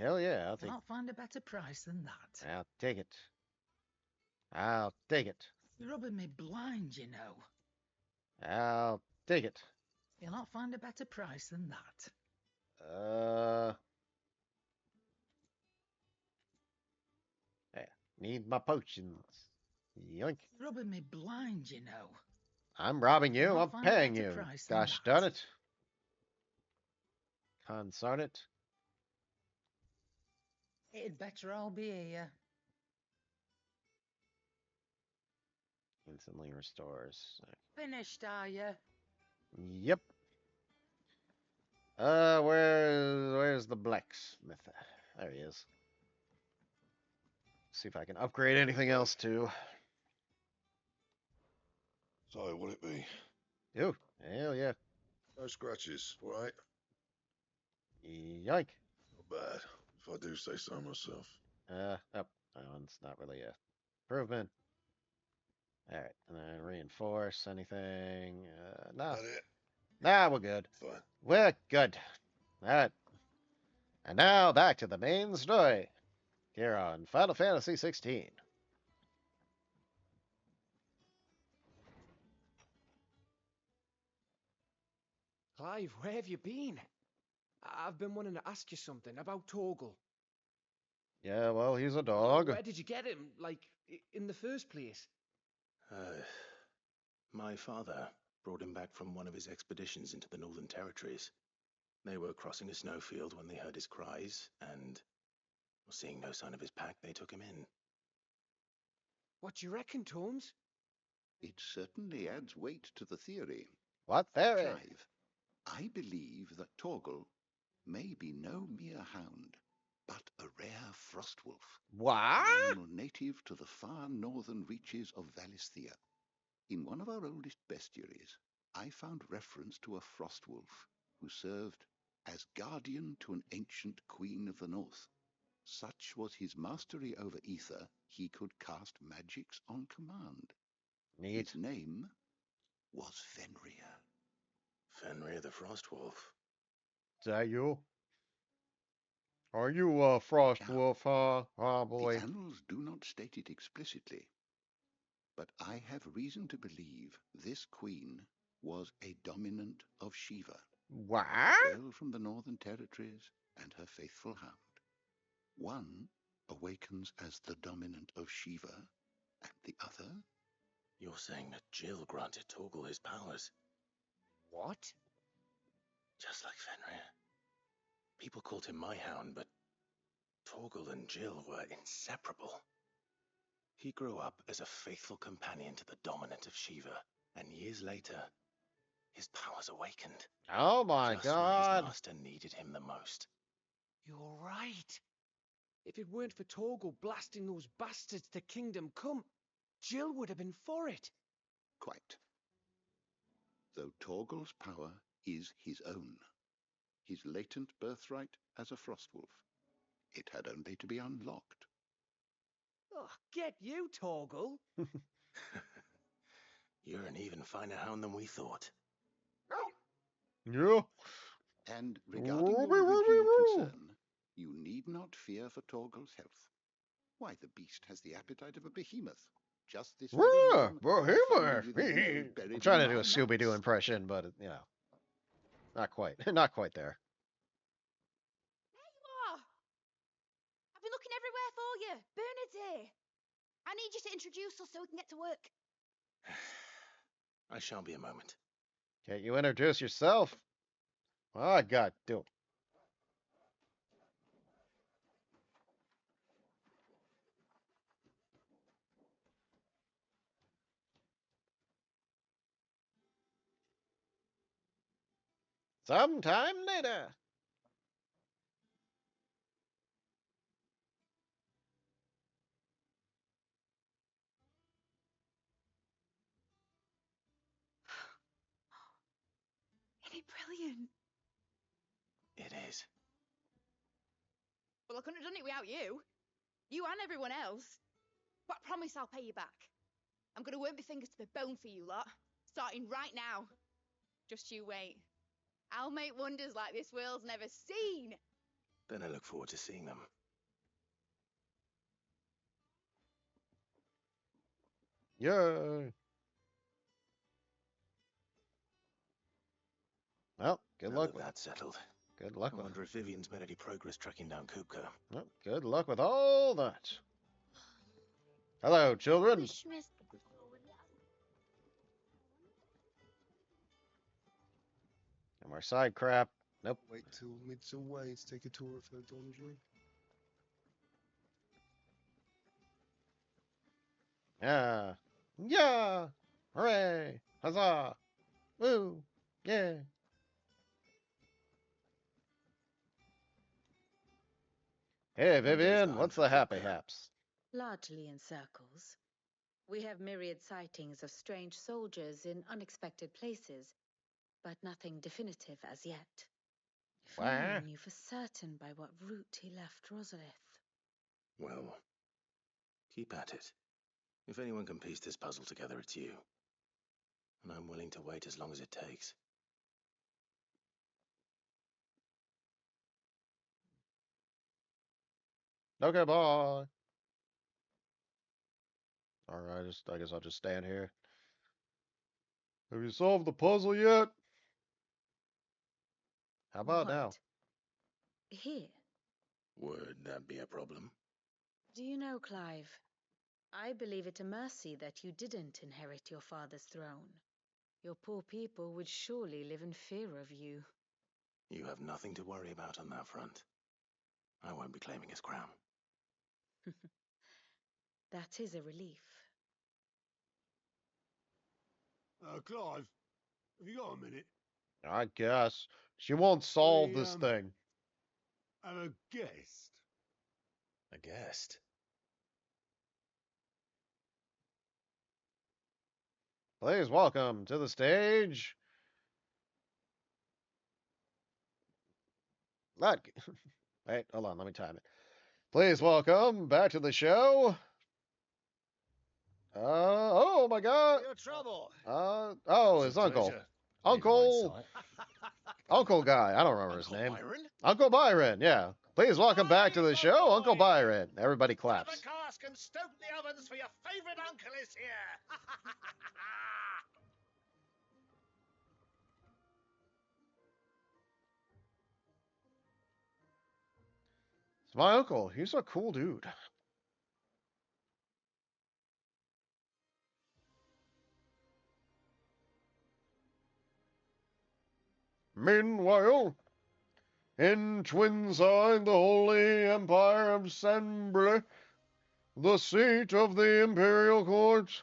Hell yeah, I'll take
Can't find a better price than that.
I'll take it. I'll take it.
You're rubbing me blind, you know.
I'll take it.
You'll not find a better price than that.
Yeah, need my potions. Yoink.
You're rubbing me blind, you know.
I'm robbing
You'll
you.
not
I'm
find a
paying
better
you.
price than
Gosh
that.
darn it. Consarn it.
It'd better all be here.
Instantly restores.
Finished, are you?
Yep. Where's the blacksmith? There he is. See if I can upgrade anything else too.
So, will it be?
Ooh, hell yeah.
No scratches, all right?
Yoink.
Not bad, if I do say so myself.
Oh, that one's not really a improvement. Alright, and then reinforce anything. Nah.
That it?
Nah, we're good.
Fine.
We're good. Alright. And now back to the main story. Here on Final Fantasy 16.
Clive, where have you been? I've been wanting to ask you something about Torgal.
Yeah, well, he's a dog.
Where did you get him? Like, in the first place?
My father brought him back from one of his expeditions into the Northern Territories. They were crossing a snowfield when they heard his cries, and, seeing no sign of his pack, they took him in.
What do you reckon, Tomes?
It certainly adds weight to the theory.
What theory?
Clive, I believe that Torgal may be no mere hound, but a rare frostwolf.
What?
An animal native to the far northern reaches of Valisthea. In one of our oldest bestiaries, I found reference to a frostwolf who served as guardian to an ancient queen of the north. Such was his mastery over ether, he could cast magics on command.
Neat.
His name was Fenrir.
Fenrir the Frostwolf.
Is that you? Are you a Frostwolf, huh? Oh, boy.
The annals do not state it explicitly, but I have reason to believe this queen was a dominant of Shiva.
What?
A girl from the Northern Territories and her faithful hound. One awakens as the dominant of Shiva, and the other...
You're saying that Jill granted Torgal his powers?
What?
Just like Fenrir. People called him my hound, but Torgal and Jill were inseparable. He grew up as a faithful companion to the dominant of Shiva, And years later, his powers awakened.
Oh my
Just when his
god.
master needed him the most.
You're right. If it weren't for Torgal blasting those bastards to Kingdom Come, Jill would have been for it.
Quite. Though Torgal's power is his own, his latent birthright as a Frostwolf. It had only to be unlocked.
Oh, get you, Torgal.
You're an even finer hound than we thought.
Yeah.
And regarding your original concern, you need not fear for Torgal's health. Why, the beast has the appetite of a behemoth. Just this very morning, I found him with his nose buried
I'm trying to
in
do a
my
Scooby-Doo
nuts.
impression, but, you know, not quite. Not quite there.
There you are. I've been looking everywhere for you. Bernard's here. I need you to introduce us so we can get to work.
I shan't be a moment.
Can't you introduce yourself? I got to. Sometime later.
Isn't it brilliant?
It is.
Well, I couldn't have done it without you. You and everyone else. But I promise I'll pay you back. I'm going to work my fingers to the bone for you lot. Starting right now. Just you wait. I'll make wonders like this world's never seen.
Then I look forward to seeing them.
Yay. Well, good
Now
luck
that
with
that's settled.
Good luck
I
with
wonder if Vivian's made any progress tracking down Kupka.
well, good luck with all that. Hello, children.
Wish Miss.
No more side crap. Nope.
Wait till mid's away to take a tour of her donjon.
Yeah. Yeah. Hooray. Huzzah. Woo. Yeah. Hey, Vivian, what's the happy haps?
Largely in circles. We have myriad sightings of strange soldiers in unexpected places, but nothing definitive as yet. If
Wah.
only we knew for certain by what route he left Rosalith.
Well, keep at it. If anyone can piece this puzzle together, it's you. And I'm willing to wait as long as it takes.
Okay, bye. Alright, I guess I'll just stand here. Have you solved the puzzle yet? How about
What?
now?
Here.
Would that be a problem?
Do you know, Clive? I believe it a mercy that you didn't inherit your father's throne. Your poor people would surely live in fear of you.
You have nothing to worry about on that front. I won't be claiming his crown.
That is a relief.
Clive, have you got a minute?
I guess. She won't solve
We,
this thing.
Have a guest.
A guest?
Please welcome to the stage. Wait, hold on, let me time it. Please welcome back to the show. Oh my god.
Your trouble.
His uncle. Uncle guy. I don't remember his name.
Byron?
Uncle Byron, yeah. Please welcome back to the show, Uncle Byron. Everybody claps.
Have a cask and stoke the ovens for your favorite uncle is here.
It's my uncle. He's a cool dude. Meanwhile, in Twinside, the Holy Empire Assembly, the seat of the Imperial Court.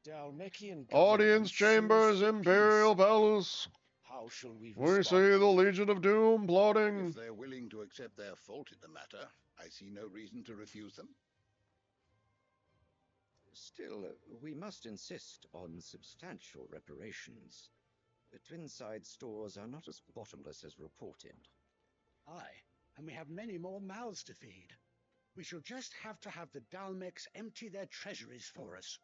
Dalmekian
Audience
government
chambers,
sues for
Imperial
peace.
Palace.
How shall we
We
respond?
see the Legion of Doom plotting.
If they're willing to accept their fault in the matter, I see no reason to refuse them.
Still, we must insist on substantial reparations. The Twinside stores are not as bottomless as reported.
Aye, and we have many more mouths to feed. We shall just have to have the Dalmecs empty their treasuries for us.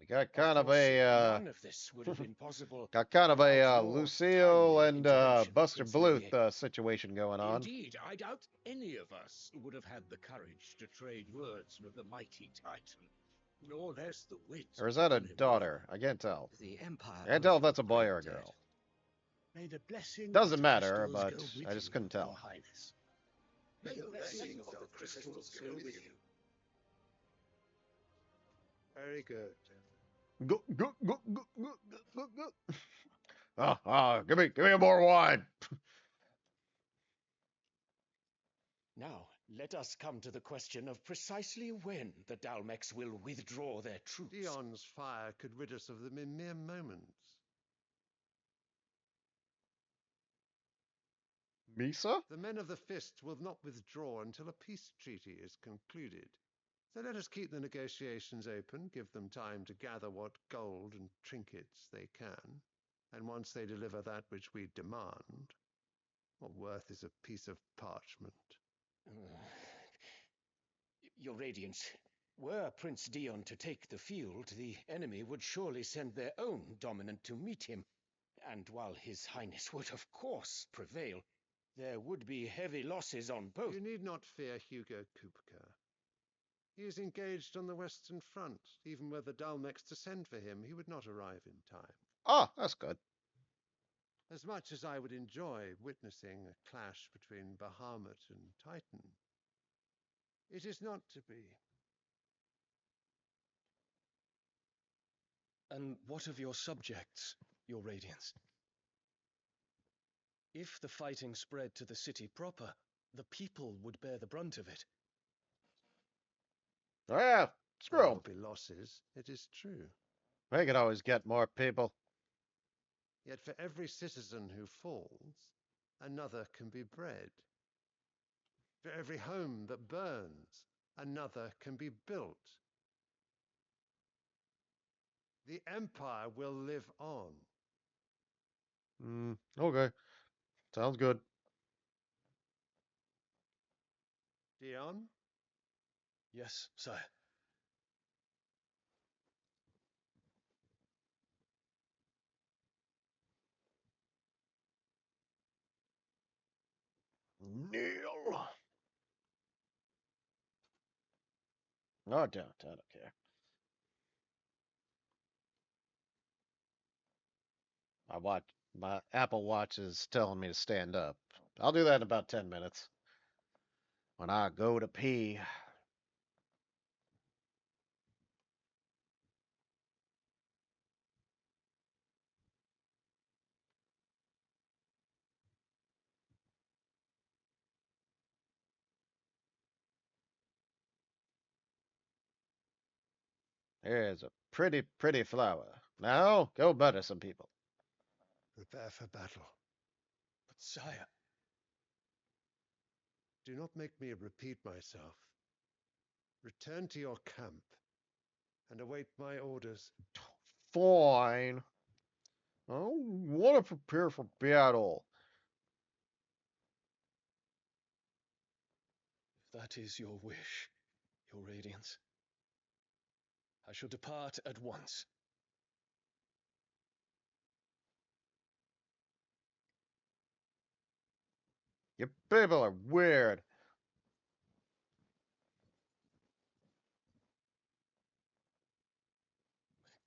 We got kind of a
none of this would have been possible
got kind of a
without your
Lucille
timely
and
intervention,
Buster
Prince
Bluth
Olivier.
situation going on.
Indeed, I doubt any of us would have had the courage to trade words with the mighty Titan, nor less the wits.
Or is that a daughter? I can't tell.
The Empire
I can't tell if that's a boy or a girl.
May the blessing
Doesn't
of the
matter,
crystals
but
go with
I just
you,
couldn't tell.
Your Highness.
May the blessing of the crystals go with you.
Very good.
Go, go, go, go, go, go, go. Give me more wine.
Now, let us come to the question of precisely when the Dalmecs will withdraw their troops.
Dion's fire could rid us of them in mere moments.
Misa?
The men of the Fist will not withdraw until a peace treaty is concluded. So let us keep the negotiations open, give them time to gather what gold and trinkets they can, and once they deliver that which we demand, what worth is a piece of parchment?
Your Radiance, were Prince Dion to take the field, the enemy would surely send their own dominant to meet him. And while His Highness would of course prevail, there would be heavy losses on both.
You need not fear Hugo Kupka. He is engaged on the Western Front. Even were the Dalmecs to send for him, he would not arrive in time.
Oh, that's good.
As much as I would enjoy witnessing a clash between Bahamut and Titan, it is not to be.
And what of your subjects, your Radiance? If the fighting spread to the city proper, the people would bear the brunt of it.
Oh, yeah, screw
There
'em.
will be losses, it is true.
They could always get more people.
Yet for every citizen who falls, another can be bred. For every home that burns, another can be built. The Empire will live on.
Okay. Sounds good.
Dion?
Yes, sire.
Kneel. No, don't care. My Apple Watch is telling me to stand up. I'll do that in about 10 minutes. When I go to pee. There's a pretty, pretty flower. Now, go butter some people.
Prepare for battle.
But sire...
Do not make me repeat myself. Return to your camp and await my orders.
Fine. I want to prepare for battle.
If that is your wish, your Radiance, I shall depart at once.
You people are weird.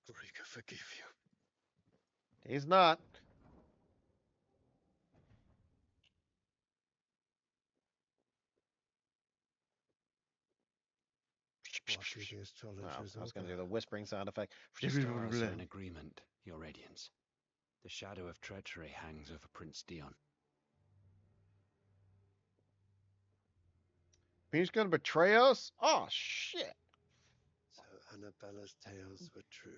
May Gregor forgive you.
He's not.
What do the astrologers
I was going to do
order?
the whispering sound effect.
The stars are in agreement, your Radiance. The shadow of treachery hangs over Prince Dion.
He's gonna betray us? Oh, shit.
So Annabella's tales were true.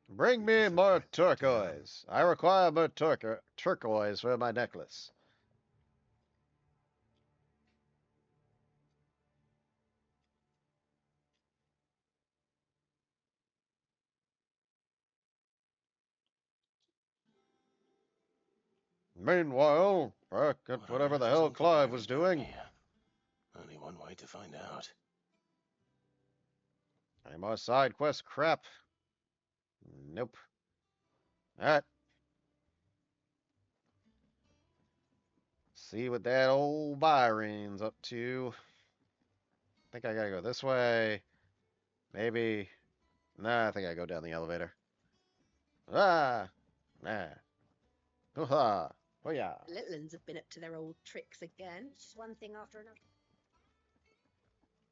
Bring me more turquoise. I require more turquoise for my necklace. Meanwhile, back at whatever the hell Clive was doing.
Only one way to find out.
Any more side quest crap? Nope. Alright. See what that old Byron's up to. I think I gotta go this way. Maybe. Nah, I think I go down the elevator. Ah! Nah. Hoo-ha! Oh yeah.
The little ones have been up to their old tricks again. It's just one thing after another.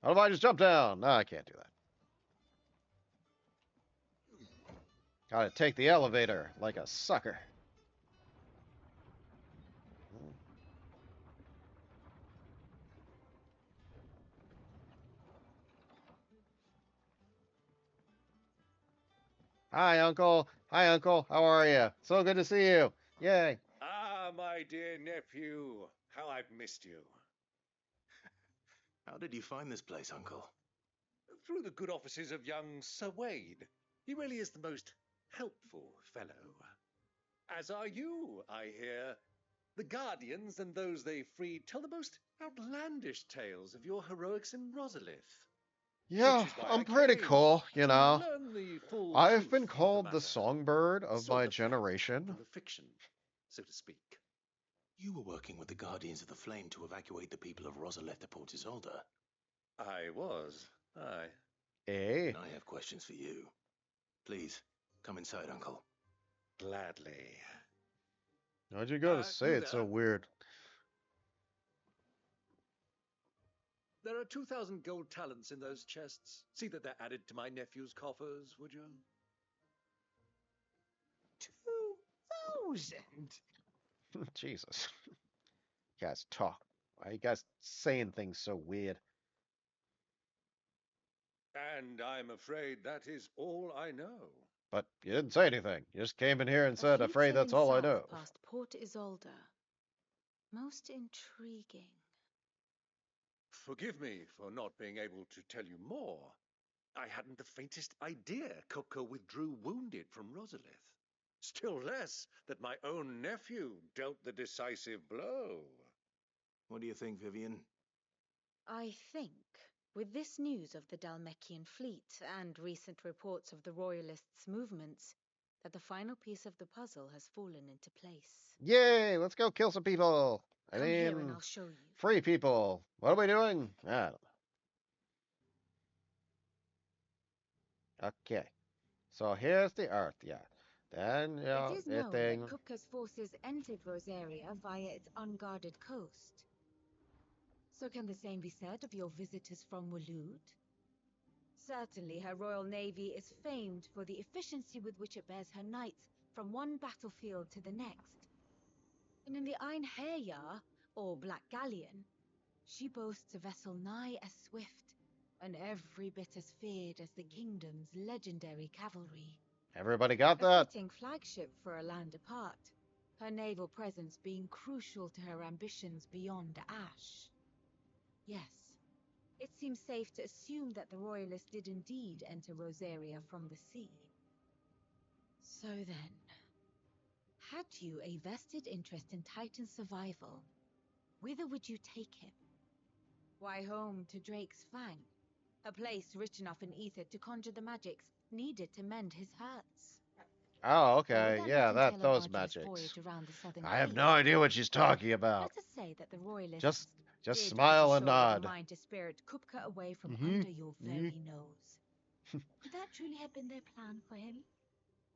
How if I just jump down? No, I can't do that. Gotta take the elevator like a sucker. Hi, Uncle. Hi, Uncle. How are you? So good to see you. Yay.
Ah, my dear nephew, how I've missed you.
How did you find this place, Uncle?
Through the good offices of young Sir Wade. He really is the most helpful fellow. As are you, I hear. The Guardians and those they freed tell the most outlandish tales of your heroics in Rosalith.
Yeah, I'm pretty cool, you know.
Learn the full
I've
truth
been
of the
called the
matter.
songbird of
Sort
my
the fact
generation.
from the fiction, so to speak.
You were working with the Guardians of the Flame to evacuate the people of Rosalith to Port Isolde.
I was. Aye.
Eh?
And I have questions for you. Please, come inside, Uncle.
Gladly.
Why'd you gotta say
You
it so
there?
weird?
There are 2,000 gold talents in those chests. See that they're added to my nephew's coffers, would you?
2,000?
Jesus. You guys talk. Why are you guys saying things so weird?
And I'm afraid that is all I know.
But you didn't say anything. You just came in here and said,
A fleet
afraid that's
sailing
all I
south
know.
past Port Isolde. Most intriguing.
Forgive me for not being able to tell you more. I hadn't the faintest idea Coco withdrew wounded from Rosalith. Still less that my own nephew dealt the decisive blow.
What do you think, Vivian?
I think, with this news of the Dalmekian fleet and recent reports of the Royalists' movements, that the final piece of the puzzle has fallen into place.
Yay! Let's go kill some people.
Come here and I'll show you.
Free people. What are we doing? I don't know. Okay. So here's the Earth, yeah. Then, you know,
It is
the
known
thing.
that Kupka's forces entered Rosaria via its unguarded coast. So can the same be said of your visitors from Waloed? Certainly her royal navy is famed for the efficiency with which it bears her knights from one battlefield to the next. And in the Einherjar, or Black Galleon, she boasts a vessel nigh as swift and every bit as feared as the kingdom's legendary cavalry.
Everybody got
A
that?
fitting flagship for a land apart, her naval presence being crucial to her ambitions beyond Ash. Yes, it seems safe to assume that the Royalists did indeed enter Rosaria from the sea. So then, had you a vested interest in Titan's survival, whither would you take him? Why, home to Drake's Fang, a place rich enough in ether to conjure the magics needed to mend his hurts.
Oh,
Or
okay.
that
Yeah,
not entail a
those
arduous
magics.
voyage around the southern
I have
cape?
no idea what she's talking about.
Let us say that the Royalists
Just
did
smile
put
and
ashore a
nod.
mind to spirit Kupka away from
Mhm.
under your very nose. Could that truly have been their plan for him?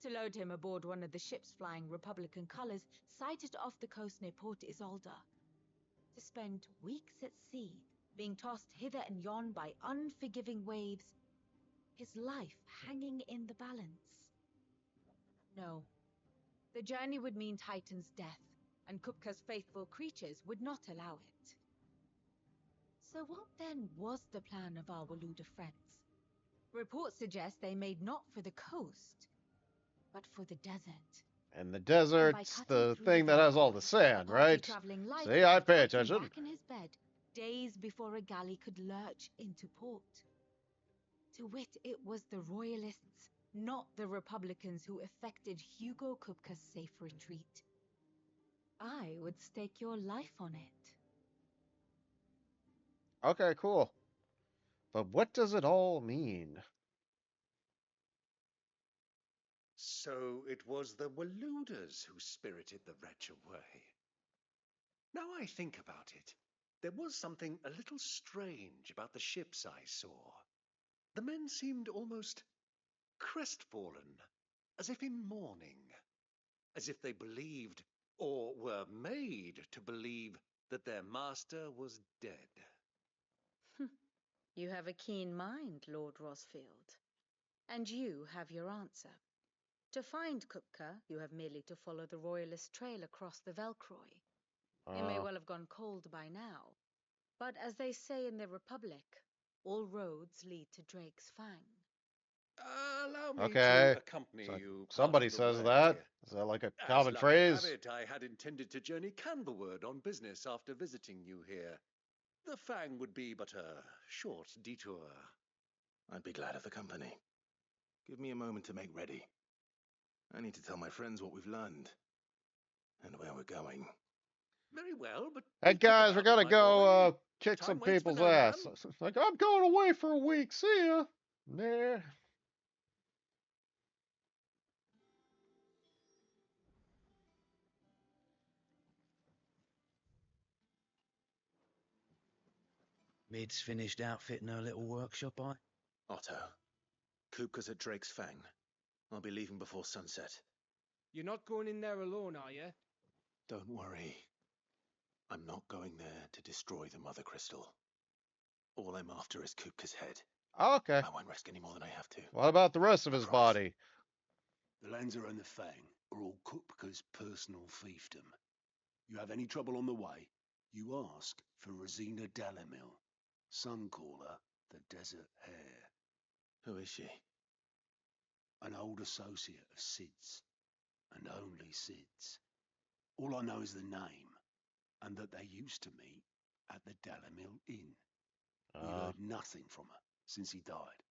To load him aboard one of the ships flying Republican colors sighted off the coast near Port Isolde. To spend weeks at sea, being tossed hither and yon by unforgiving waves, his life hanging in the balance. No. The journey would mean Titan's death, and Kupka's faithful creatures would not allow it. So what then was the plan of our Waluda friends? Reports suggest they made not for the coast, but for the desert.
And the
And by
desert's
cutting
the
through
thing
the
that has all the
Velcro, a
sand,
party
right?
traveling light
See,
could
I
have
pay
tucked him
attention.
back in his bed days before a galley could lurch into port. To wit, it was the royalists, not the Republicans, who effected Hugo Kupka's safe retreat. I would stake your life on it.
Okay, cool. But what does it all mean?
So it was the Waludas who spirited the wretch away. Now I think about it, there was something a little strange about the ships I saw. The men seemed almost crestfallen, as if in mourning, as if they believed, or were made to believe, that their master was dead.
You have a keen mind, Lord Rosfield. And you have your answer. To find Kupka, you have merely to follow the royalist trail across the Velcroy. It may well have gone cold by now, but as they say in the Republic, all roads lead to Drake's Fang.
Allow me
Okay.
to accompany
So
you part
somebody
of the
says
way.
that. Is that like a
As
common
luck would have
phrase?
it, I had intended to journey Canberward on business after visiting you here. The Fang would be but a short detour.
I'd be glad of the company. Give me a moment to make ready. I need to tell my friends what we've learned and where we're going.
Very well, but
Hey
be quick
guys, we
about it,
gotta
my
go
boy.
kick some
Time waits for
people's
no man.
ass. Like, I'm going away for a week. See ya. Nah.
Mid's finished outfitting her little workshop, I?
Otto, Kupka's at Drake's Fang. I'll be leaving before sunset.
You're not going in there alone, are you?
Don't worry. I'm not going there to destroy the Mother Crystal. All I'm after is Kupka's head.
Okay.
I won't risk any more than I have to.
What about the rest of his
promise.
body?
The Lancer and the Fang are all Kupka's personal fiefdom. You have any trouble on the way, you ask for Rosina Dalamil, Suncaller, the Desert Hare.
Who is she?
An old associate of Sid's, and only Sid's. All I know is the name, and that they used to meet at the Dalamil Inn. We heard nothing from her since he died.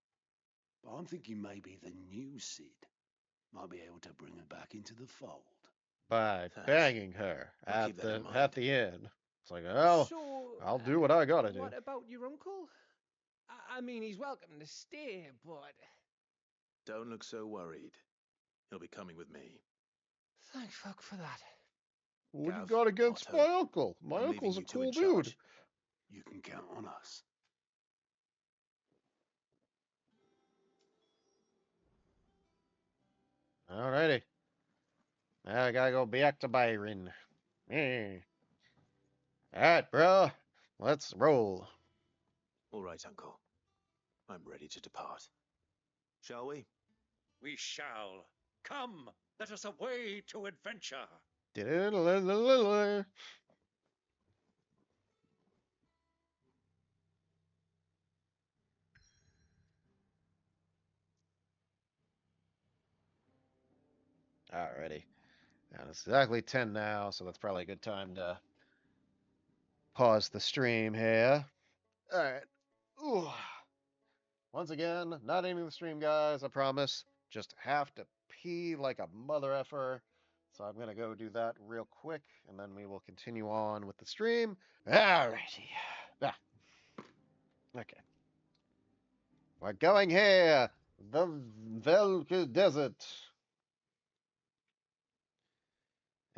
But I'm thinking maybe the new Sid might be able to bring her back into the fold.
By
Thanks.
banging her
I'll keep that in
at the end. It's like, oh,
So,
I'll do what I gotta do.
what about your uncle? I mean, he's welcome to stay, but...
Don't look so worried. He'll be coming with me.
Thank fuck for that.
What do you
Gav,
got against
Otto,
my uncle? My
I'm
uncle's a
leaving you two
cool
in
dude.
charge.
You can count on us.
Alrighty. Now I gotta go back to Byron. Yeah. Alright, bro. Let's roll.
All right, Uncle. I'm ready to depart. Shall we?
We shall. Come, let us away to adventure.
Alrighty. And it's exactly 10 now, so that's probably a good time to pause the stream here. Alright. Ooh. Once again, not ending the stream, guys, I promise. Just have to pee like a mother effer. So I'm going to go do that real quick, and then we will continue on with the stream. Alrighty. Ah. Okay. We're going here. The Velka Desert.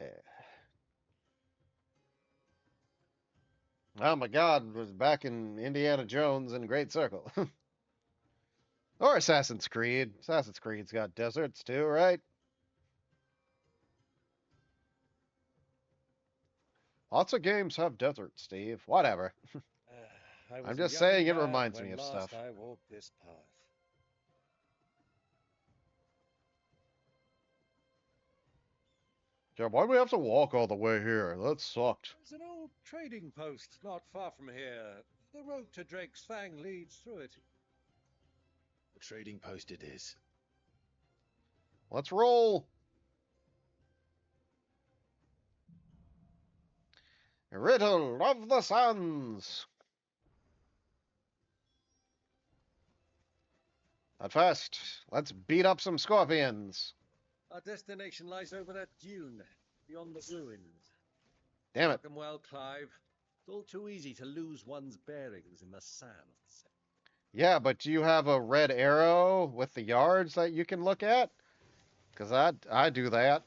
Yeah. Oh my god, it was back in Indiana Jones and Great Circle. Or Assassin's Creed. Assassin's Creed's got deserts too, right? Lots of games have deserts, Steve. Whatever.
I was
I'm
a
just
young
saying it
man
reminds me
when
of
last
stuff.
I walked this path.
Yeah, why do we have to walk all the way here? That sucked.
There's an old trading post not far from here. The road to Drake's Fang leads through it.
A trading post it is.
Let's roll. Riddle of the Sands. But first, let's beat up some scorpions.
Our destination lies over that dune, beyond the ruins.
Damn it.
Welcome well, Clive. It's all too easy to lose one's bearings in the sands.
Yeah, but do you have a red arrow with the yards that you can look at? Because I do that.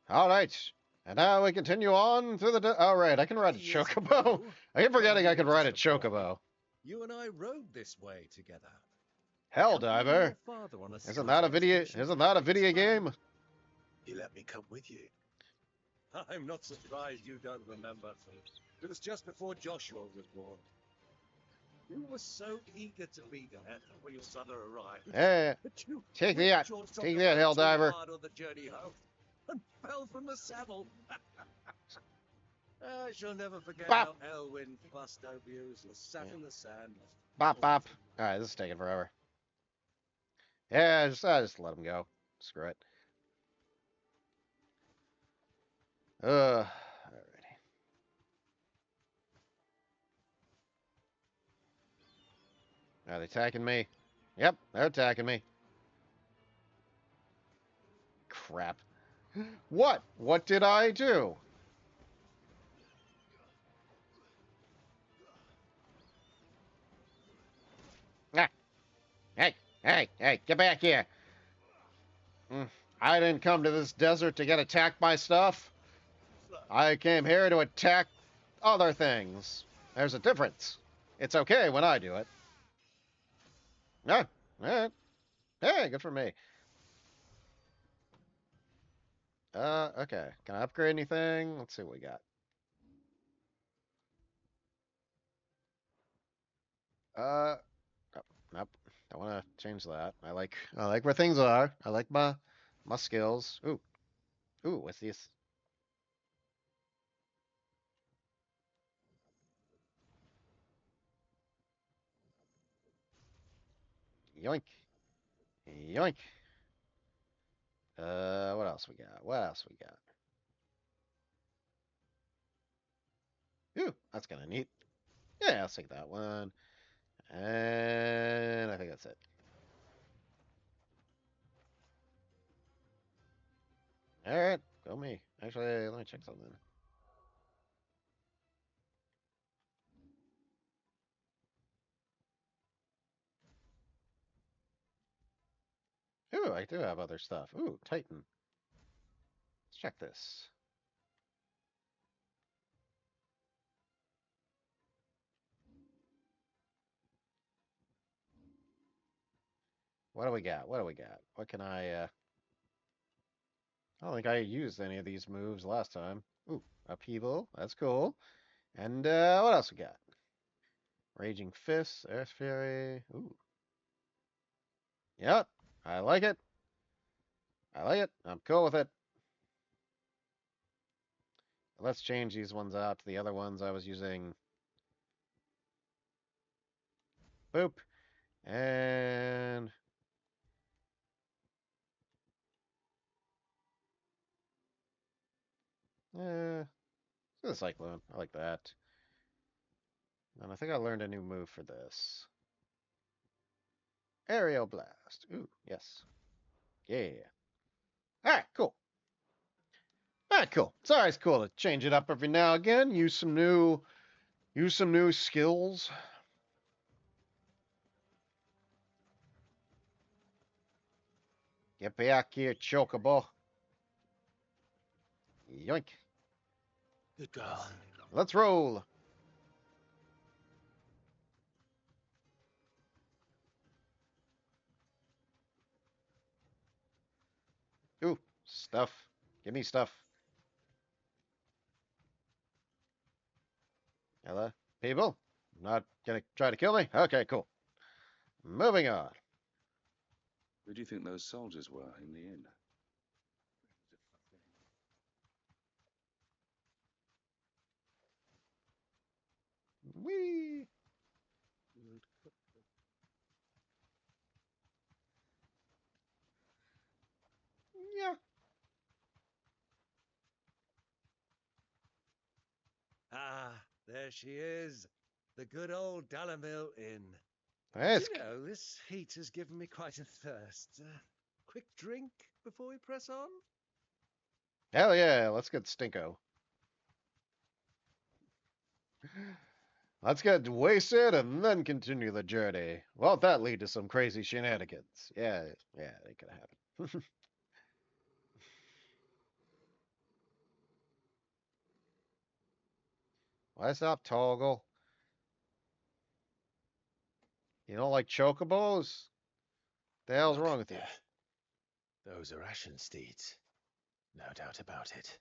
All right. And now we continue on through the... All right, I can ride a chocobo. I keep forgetting I can ride a chocobo.
You and I rode this way together.
Hell diver. Isn't that a video game?
He let me come with you. I'm not surprised you don't remember. It was just before Joshua was born. You were so eager to be there when your son arrived.
Hey, take that. Take that, hell diver.
On the journey home and fell from the saddle. I shall never forget how Elwyn fussed over you as you sat in the sand.
Bop, bop. All right, this is taking forever. Yeah, I just let him go. Screw it. Alrighty. Are they attacking me? Yep, they're attacking me. Crap. What? What did I do? Ah. Hey, get back here. I didn't come to this desert to get attacked by stuff. I came here to attack other things. There's a difference. It's okay when I do it. Yeah, alright. Hey, good for me. Okay. Can I upgrade anything? Let's see what we got. Nope. Don't want to change that. I like where things are. I like my skills. Ooh, what's this? Yoink, yoink. What else we got? What else we got? Ooh, that's kind of neat. Yeah, I'll take that one. And I think that's it. All right, go me. Actually, let me check something. Ooh, I do have other stuff. Ooh, Titan. Let's check this. What do we got? What do we got? What can I, I don't think I used any of these moves last time. Ooh, upheaval. That's cool. And, what else we got? Raging Fists, Earth Fury. Ooh. Yep, I like it. I like it. I'm cool with it. Let's change these ones out to the other ones I was using. Boop. And... the Cyclone. I like that. And I think I learned a new move for this. Aerial Blast. Ooh, yes. Yeah. Alright, cool. Alright, cool. It's always cool to change it up every now and again. Use some new skills. Get back here, Chocobo. Yoink.
Good girl.
Let's roll. Ooh, stuff. Give me stuff. Hello, people? Not gonna try to kill me? Okay, cool. Moving on.
Who do you think those soldiers were in the inn?
Whee! Yeah.
Ah, there she is. The good old Dalamil Inn.
Yes.
You know, this heat has given me quite a thirst. Quick drink before we press on?
Hell yeah, let's get Stinko. Let's get wasted and then continue the journey. Won't that lead to some crazy shenanigans? Yeah, it could happen. Why stop toggle? You don't like chocobos? The hell's
Look,
wrong with you?
those are Ashen steeds. No doubt about it.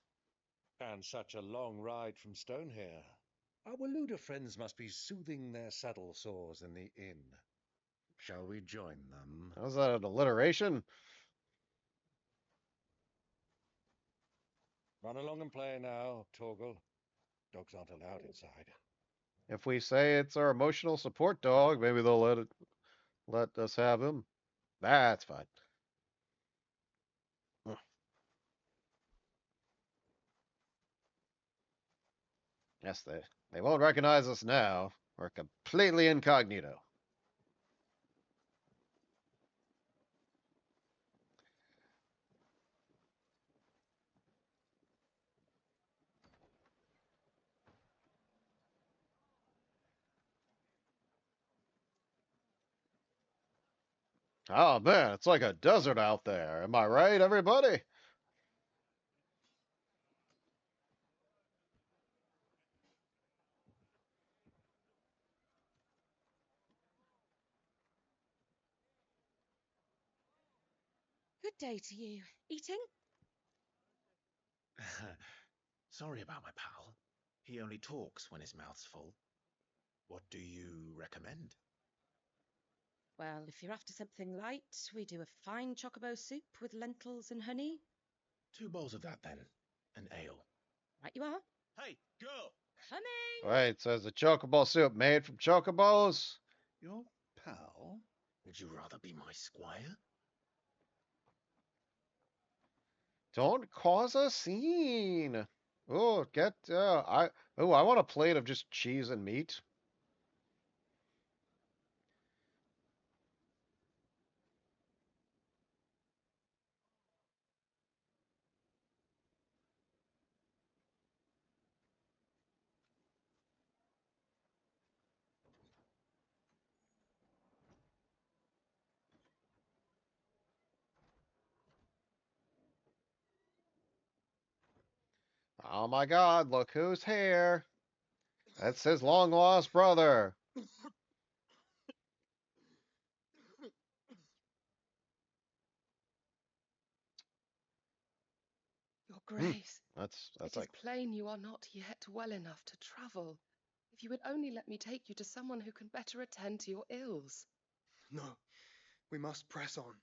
And such a long ride from Stonehere. Our Waluda friends must be soothing their saddle sores in the inn. Shall we join them?
How's that an alliteration?
Run along and play now, Torgal. Dogs aren't allowed inside.
If we say it's our emotional support dog, maybe they'll let us have him. That's fine. Yes, they won't recognize us now. We're completely incognito. Oh man, it's like a desert out there. Am I right, everybody?
Good day to you. Eating?
Sorry about my pal. He only talks when his mouth's full. What do you recommend?
Well, if you're after something light, we do a fine chocobo soup with lentils and honey.
2 bowls of that then. An ale.
Right you are.
Hey, girl!
Coming!
Wait, says the chocobo soup made from chocobos?
Your pal? Would you rather be my squire?
Don't cause a scene. Oh, I want a plate of just cheese and meat. Oh my god, look who's here. That's his long lost brother.
Your Grace,
That's
it is
like
plain you are not yet well enough to travel. If you would only let me take you to someone who can better attend to your ills.
No, we must press on.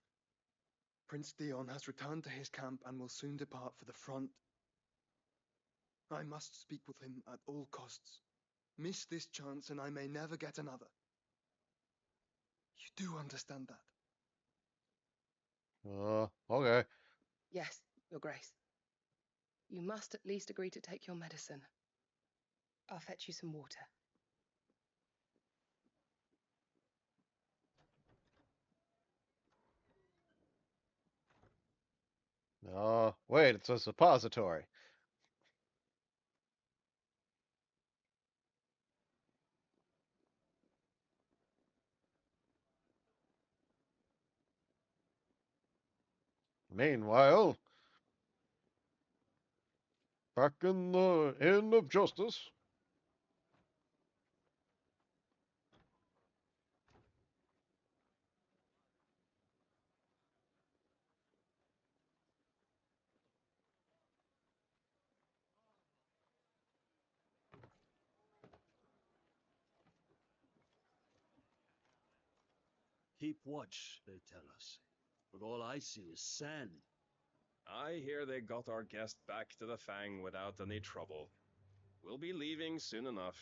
Prince Dion has returned to his camp and will soon depart for the front. I must speak with him at all costs. Miss this chance and I may never get another. You do understand that?
Okay.
Yes, Your Grace. You must at least agree to take your medicine. I'll fetch you some water.
Wait, it's a suppository. Meanwhile, Back in the Inn of Justice.
Keep watch, they tell us. But all I see is sand.
I hear they got our guest back to the Fang without any trouble. We'll be leaving soon enough.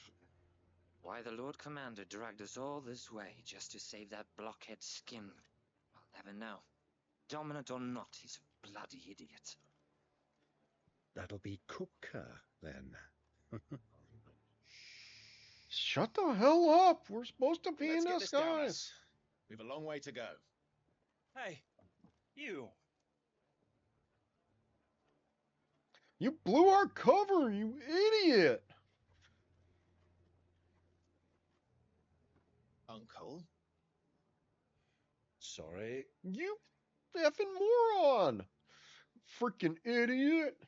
Why the Lord Commander dragged us all this way just to save that blockhead skin, I'll never know. Dominant or not, he's a bloody idiot.
That'll be Cooker, then.
Shut the hell up! We're supposed to be
Let's
in
get this down
disguise.
us. We've a long way to go.
Hey, you!
You blew our cover, you idiot!
Uncle?
Sorry.
You effing moron! Freaking idiot!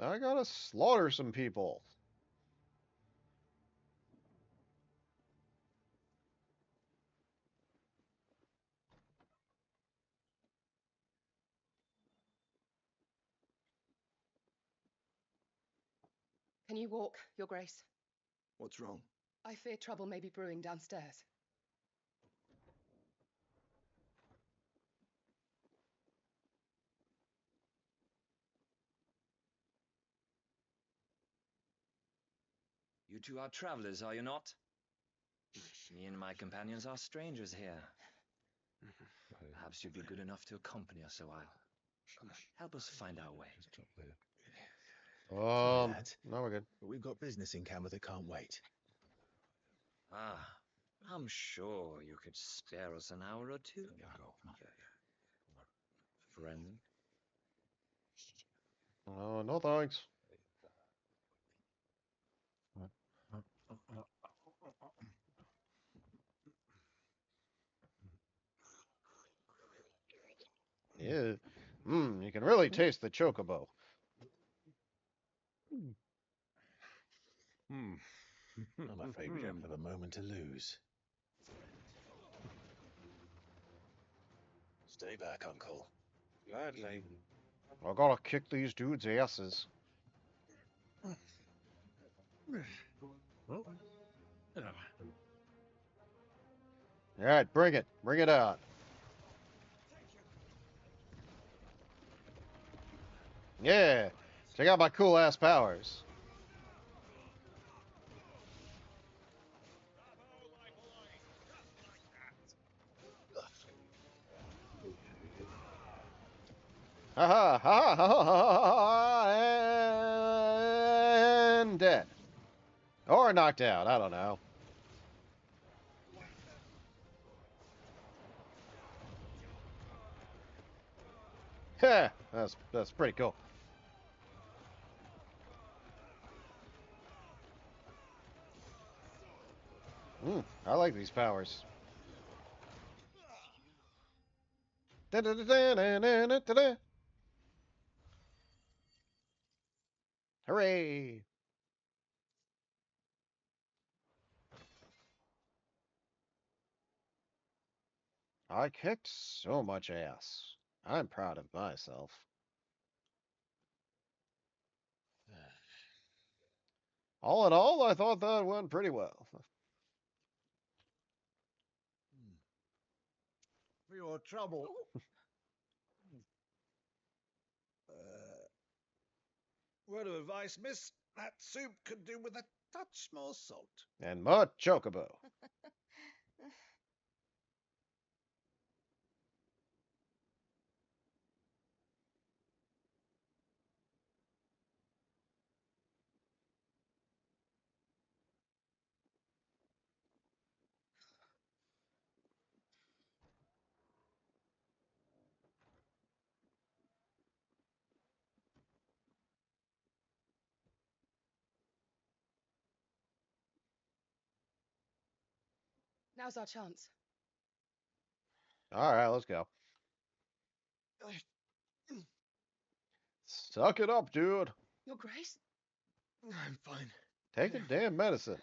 I gotta slaughter some people.
Can you walk, Your Grace?
What's wrong?
I fear trouble may be brewing downstairs.
You two are travelers, are you not? Me and my companions are strangers here. Perhaps you'd be good enough to accompany us a while. Help us find our way.
No, we're good.
But we've got business in camera that can't wait.
Ah, I'm sure you could spare us an hour or two. Friend?
Oh, no thanks. Yeah. You can really taste the chocobo.
I'm afraid we don't have a moment to lose. Stay back, Uncle.
Gladly.
I gotta kick these dudes' asses. Alright, bring it. Bring it out. Yeah. Check out my cool ass powers. Ha ha ha ha ha ha, and dead. Or knocked out, I don't know. Heh, that's pretty cool. I like these powers. Hooray! I kicked so much ass. I'm proud of myself. All in all, I thought that went pretty well.
For your trouble. Word of advice, miss. That soup could do with a touch more salt.
And more chocobo.
Now's our chance.
All right, let's go. Suck it up, dude.
Your Grace?
I'm fine.
Take your damn medicine.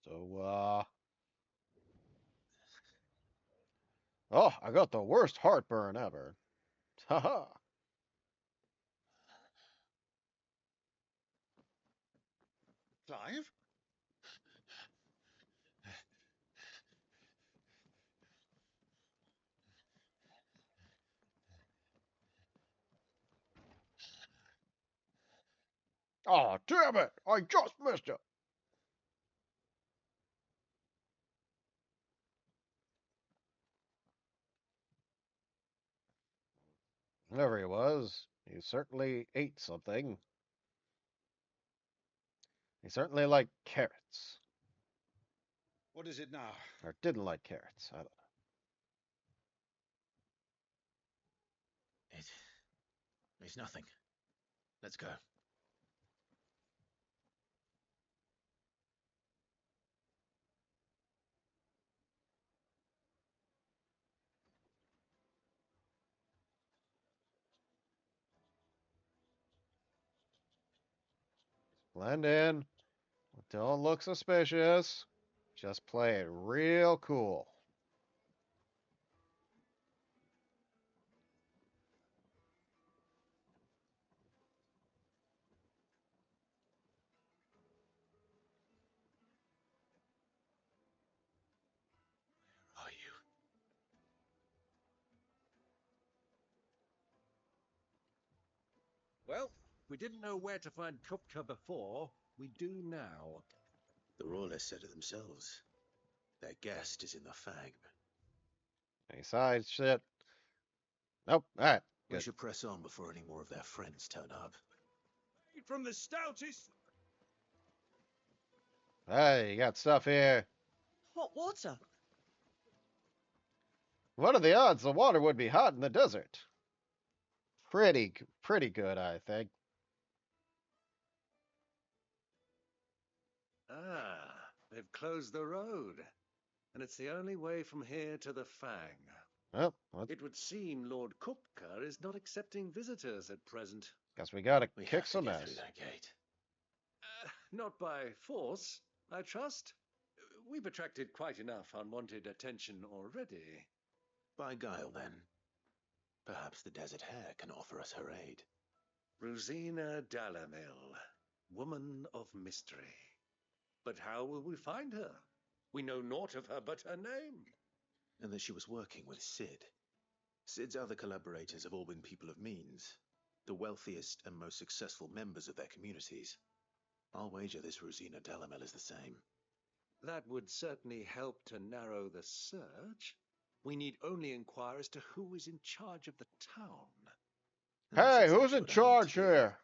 So, oh, I got the worst heartburn ever. Haha.
Clive?
Oh, damn it! I just missed it. Whatever he was, he certainly ate something. He certainly liked carrots.
What is it now?
Or didn't like carrots. I don't know.
It's nothing. Let's go.
Blend in. Don't look suspicious. Just play it real cool.
Are you?
Well, we didn't know where to find Kupka before. We do now.
The Royalists said it themselves. Their guest is in the Fang.
Any side shit? Nope. Alright.
We
Good.
should press on before any more of their friends turn up.
From the stoutest.
Hey, you got stuff here.
Hot water.
What are the odds the water would be hot in the desert? Pretty good, I think.
Ah, they've closed the road. And it's the only way from here to the Fang.
Well,
It would seem Lord Kupka is not accepting visitors at present.
guess we gotta
We
kick
have to
some
get
ass.
through that gate.
Not by force, I trust. We've attracted quite enough unwanted attention already.
By guile, then. Perhaps the Desert Hare can offer us her aid.
Rosina Dalamil, woman of mystery. But how will we find her? We know naught of her but her name.
And that she was working with Sid. Sid's other collaborators have all been people of means, the wealthiest and most successful members of their communities. I'll wager this Rosina Dalamel is the same.
That would certainly help to narrow the search. We need only inquire as to who is in charge of the town.
Hey, who's in charge here?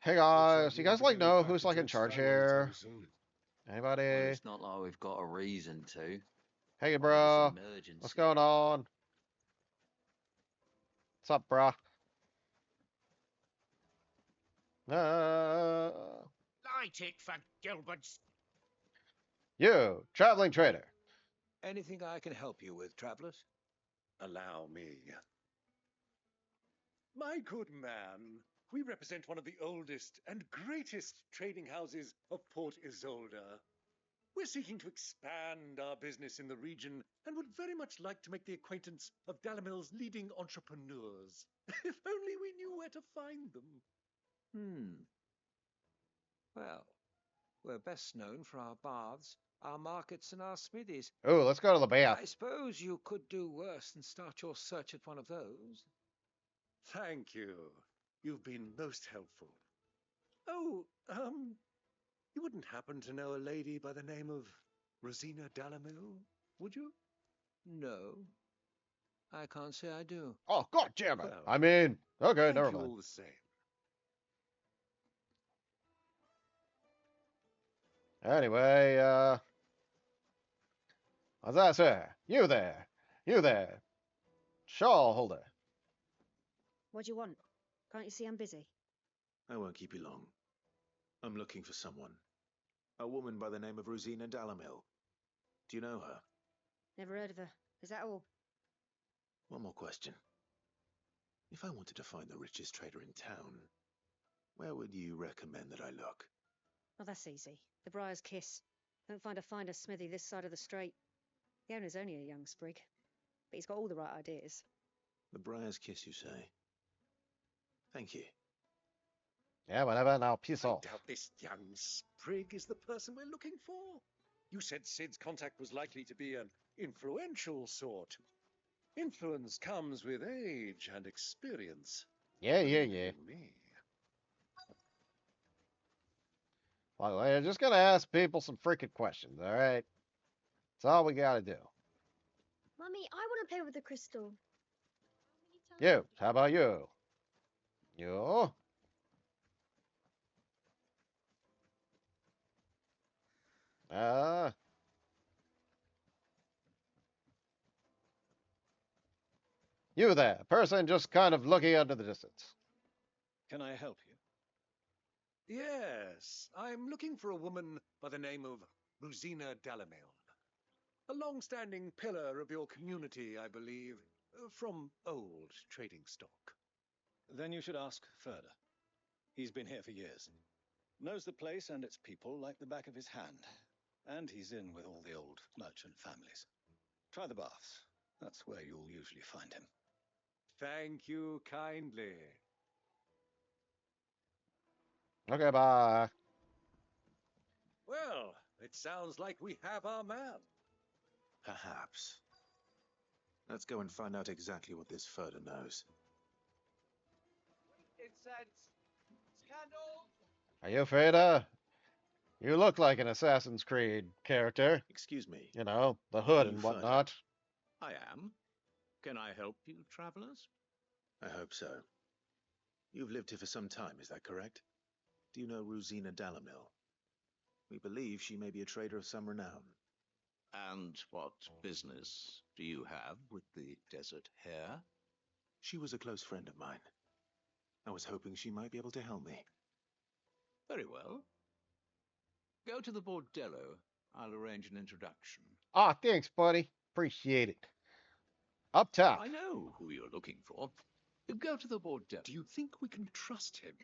Hey guys, you guys like know who's like in charge here? Anybody?
Well, it's not like we've got a reason to.
Hey,
Only
bro.
this emergency.
What's going on? What's up, bro?
Light it for Gilbert's.
You, traveling trader.
Anything I can help you with, travelers? Allow me. My good man, we represent one of the oldest and greatest trading houses of Port Isolde. We're seeking to expand our business in the region and would very much like to make the acquaintance of Dalamil's leading entrepreneurs. If only we knew where to find them.
Well, we're best known for our baths, our markets, and our smithies.
Oh, let's go to the bath.
I suppose you could do worse than start your search at one of those.
Thank you. You've been most helpful. Oh, you wouldn't happen to know a lady by the name of Rosina Dalamil, would you?
No. I can't say I do.
Oh, god damn it.
Well,
I mean, okay,
thank
never
you
mind.
all the same.
Anyway, what's that, sir? You there. You there. Shawl holder.
What do you want? Can't you see I'm busy?
I won't keep you long. I'm looking for someone. A woman by the name of Rosina Dalamil. Do you know her?
Never heard of her. Is that all?
One more question. If I wanted to find the richest trader in town, where would you recommend that I look?
Oh, that's easy. The Briar's Kiss. Don't find a finer smithy this side of the strait. The owner's only a young sprig, but he's got all the right ideas.
The Briar's Kiss, you say? Thank you.
Yeah, whatever. Now peace
I
off.
doubt this young sprig is the person we're looking for. You said Sid's contact was likely to be an influential sort. Influence comes with age and experience.
Yeah.
Believe you me.
Well, we're just gonna ask people some freaking questions, all right? That's all we gotta do.
Mummy, I want to play with the crystal.
You. How about you? You. Uh. You there. Person just kind of looking into the distance.
Can I help you? Yes, I'm looking for a woman by the name of Rosina Dalamil. A long-standing pillar of your community, I believe, from old trading stock.
Then you should ask Furder. He's been here for years. Knows the place and its people like the back of his hand. And he's in with all the old merchant families. Try the baths. That's where you'll usually find him.
Thank you kindly.
Okay, bye.
Well, it sounds like we have our man.
Perhaps. Let's go and find out exactly what this Furder knows.
Incense! Candles!
Are you Freda? You look like an Assassin's Creed character.
Excuse me.
You know, the hood
Are you
and
Furder?
whatnot.
I am. Can I help you, travelers?
I hope so. You've lived here for some time, is that correct? Do you know Rosina Dalamil? We believe she may be a trader of some renown.
And what business do you have with the desert hare?
She was a close friend of mine. I was hoping she might be able to help me.
Very well. Go to the bordello. I'll arrange an introduction.
Ah, thanks, buddy. Appreciate it. Up top.
I know who you're looking for. Go to the bordello.
Do you think we can trust him?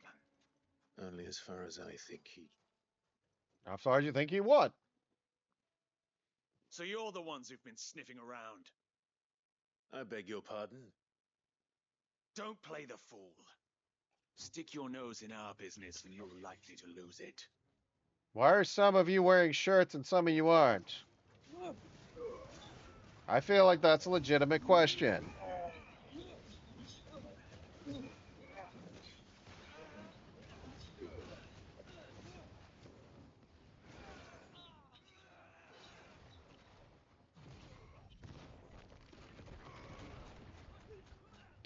Only as far as I think he...
How far do you think he would?
So you're the ones who've been sniffing around.
I beg your pardon?
Don't play the fool. Stick your nose in our business and you're likely to lose it.
Why are some of you wearing shirts and some of you aren't? I feel like that's a legitimate question.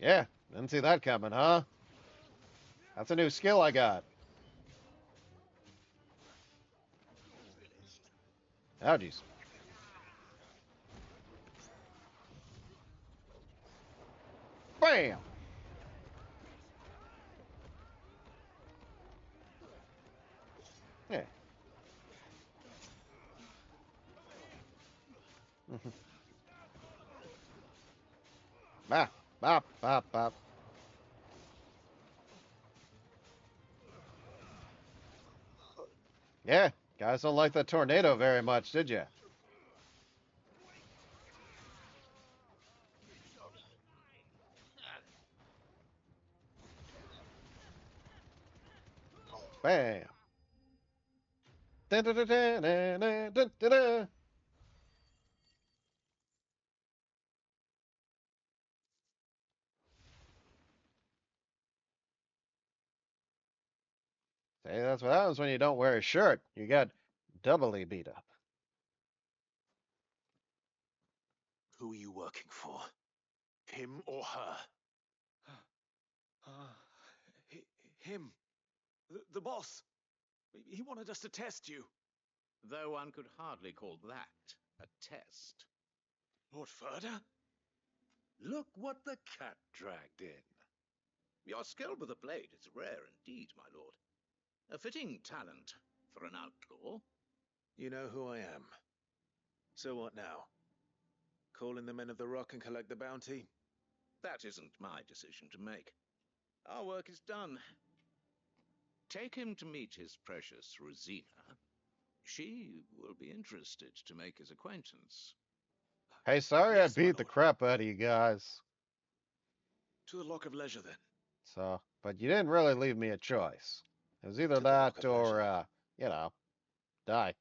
Yeah, didn't see that coming, huh? That's a new skill I got. Oh, jeez. Bam! Yeah. Bop, bop, bop, bop. Yeah, guys don't like that tornado very much, did you? Bam. Dun, dun, dun, dun, dun, dun, dun, dun, dun. See, that's what happens when you don't wear a shirt. You get doubly beat up.
Who are you working for? Him or her?
Him. The boss. He wanted us to test you.
Though one could hardly call that a test.
Lord Furder?
Look what the cat dragged in. Your skill with the blade is rare indeed, my lord. A fitting talent for an outlaw.
You know who I am. So what now? Call in the men of the rock and collect the bounty?
That isn't my decision to make. Our work is done. Take him to meet his precious Rosina. She will be interested to make his acquaintance.
Hey, sorry I
Yes, my
beat the
lord.
crap out of you guys.
To the Lock of Leisure, then.
So, but you didn't really leave me a choice. It was either
To the Lock
that
of
or,
Leisure.
you know, die.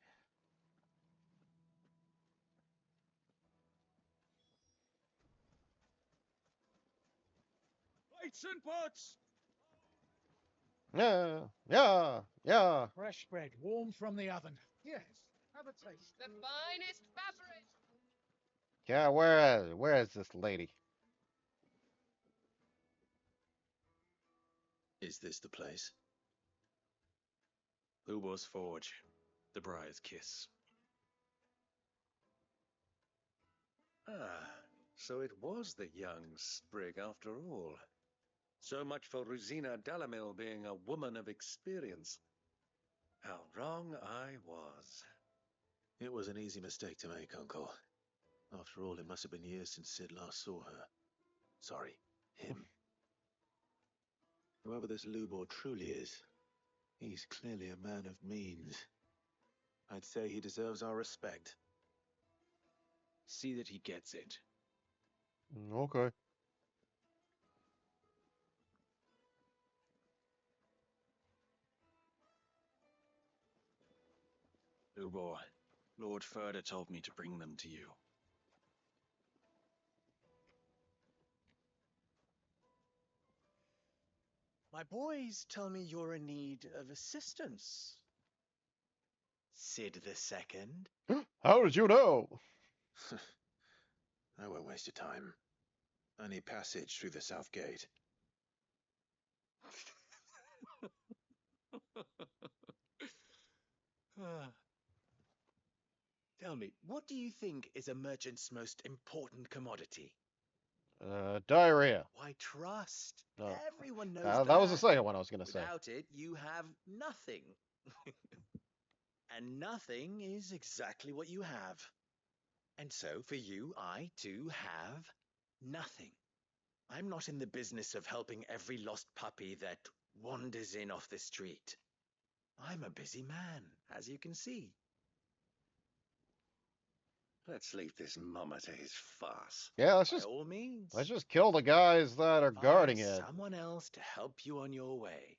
Plates and pots!
Yeah, yeah, yeah.
Fresh bread, warm from the oven. Yes, have a taste.
The finest fabric.
Yeah, where is this lady?
Is this the place?
Hugo's Forge. The Briar's Kiss.
Ah, so it was the young sprig after all. So much for Rosina Dalamil being a woman of experience. How wrong I was.
It was an easy mistake to make, Uncle. After all, it must have been years since Sid last saw her. Sorry, him. Whoever this Lubor truly is, he's clearly a man of means. I'd say he deserves our respect.
See that he gets it.
Okay.
Hugo, Lord Furder told me to bring them to you.
My boys tell me you're in need of assistance. Sid the Second.
How did you know?
I won't waste your time. I need passage through the south gate.
Tell me, what do you think is a merchant's most important commodity?
Diarrhea.
Why, trust.
No.
Everyone knows
That
that.
was the second one I was gonna say.
Without it, you have nothing. And nothing is exactly what you have. And so, for you, I, too, have nothing. I'm not in the business of helping every lost puppy that wanders in off the street. I'm a busy man, as you can see.
Let's leave this mummer to his farce.
Yeah,
By all means.
let's just kill the guys that are guarding
Find
it.
someone else to help you on your way.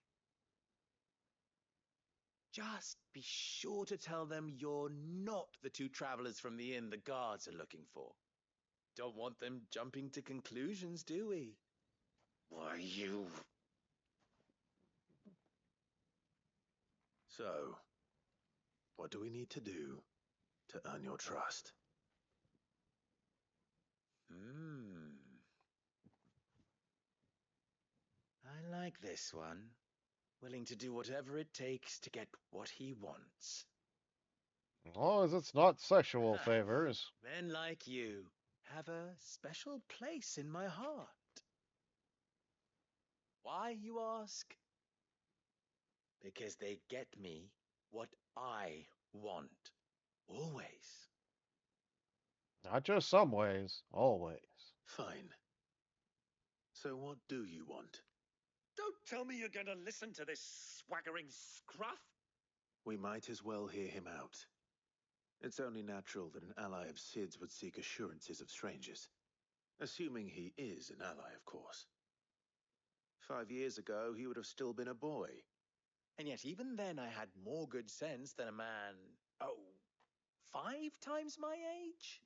Just be sure to tell them you're not the two travelers from the inn the guards are looking for. Don't want them jumping to conclusions, do we?
Why, you...
So, what do we need to do to earn your trust?
I like this one. Willing to do whatever it takes to get what he wants.
As long as it's not sexual favors.
Men like you have a special place in my heart. Why, you ask? Because they get me what I want. Always.
Not just some ways, always.
Fine. So what do you want?
Don't tell me you're going to listen to this swaggering scruff.
We might as well hear him out. It's only natural that an ally of Sid's would seek assurances of strangers. Assuming he is an ally, of course. 5 years ago, he would have still been a boy.
And yet even then I had more good sense than a man, 5 times my age?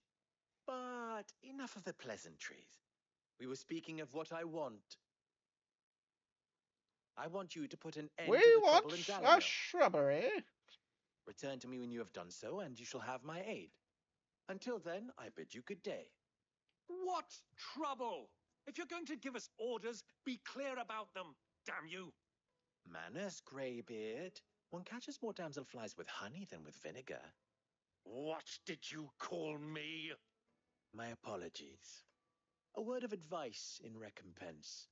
But enough of the pleasantries. We were speaking of what I want. I want you to put an end
We
to the
want
trouble in
a
Dalamil.
shrubbery.
Return to me when you have done so, and you shall have my aid. Until then, I bid you good day.
What trouble? If you're going to give us orders, be clear about them, damn you.
Manners, Greybeard. One catches more damselflies with honey than with vinegar.
What did you call me?
My apologies. A word of advice in recompense.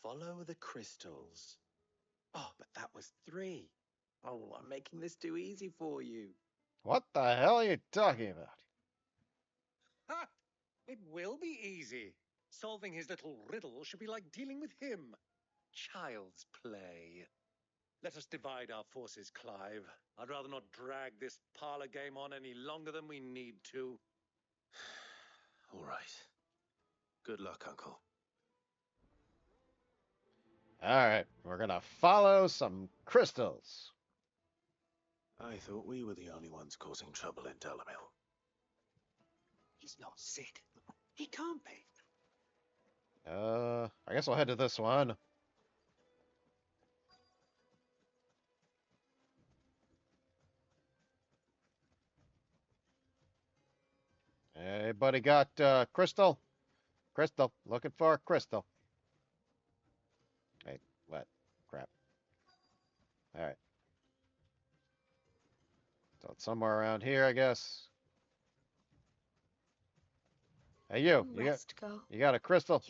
Follow the crystals. Oh, but that was 3. Oh, I'm making this too easy for you.
What the hell are you talking about?
Ha! It will be easy. Solving his little riddle should be like dealing with him. Child's play. Let us divide our forces, Clive. I'd rather not drag this parlor game on any longer than we need to.
All right. Good luck, Uncle.
Alright, we're gonna follow some crystals.
I thought we were the only ones causing trouble in Delamil.
He's not sick. He can't be.
I guess I'll head to this one. Anybody got crystal? Crystal. Looking for a crystal. Hey, what? Crap. Alright. So it's somewhere around here, I guess. Hey, you got a crystal?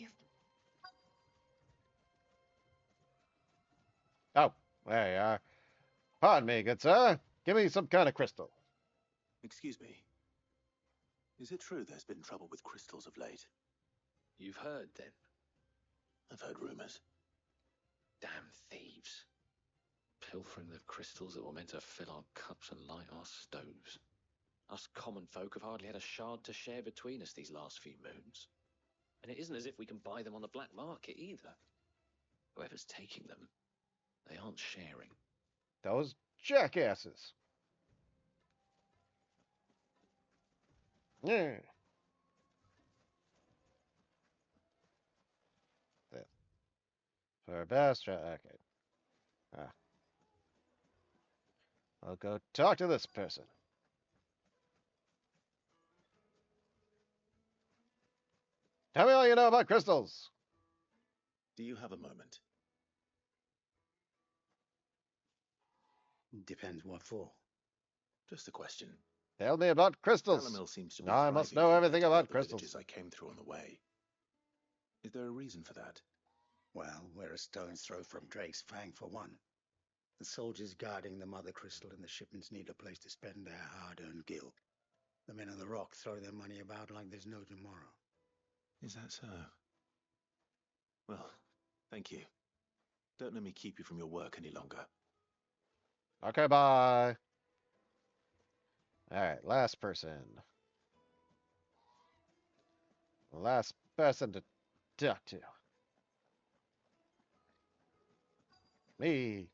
Oh, there you are. Pardon me, good sir. Give me some kind of crystal.
Excuse me. Is it true there's been trouble with crystals of late?
You've heard, then?
I've heard rumors.
Damn thieves. Pilfering the crystals that were meant to fill our cups and light our stoves. Us common folk have hardly had a shard to share between us these last few moons. And it isn't as if we can buy them on the black market either. Whoever's taking them, they aren't sharing.
Those jackasses. Yeah. For best, okay. I'll go talk to this person. Tell me all you know about crystals.
Do you have a moment?
Depends what for.
Just a question.
Tell me about crystals.
Delamil seems to be
Now I must
thriving
know
compared
everything
to the
about
other
crystals.
villages I came through on the way. Is there a reason for that?
Well, we're a stone's throw from Drake's Fang, for one. The soldiers guarding the mother crystal and the shipments need a place to spend their hard-earned gil. The men on the rock throw their money about like there's no tomorrow.
Is that so? Well, thank you. Don't let me keep you from your work any longer.
Okay, bye. Alright, last person. Last person to talk to. Me.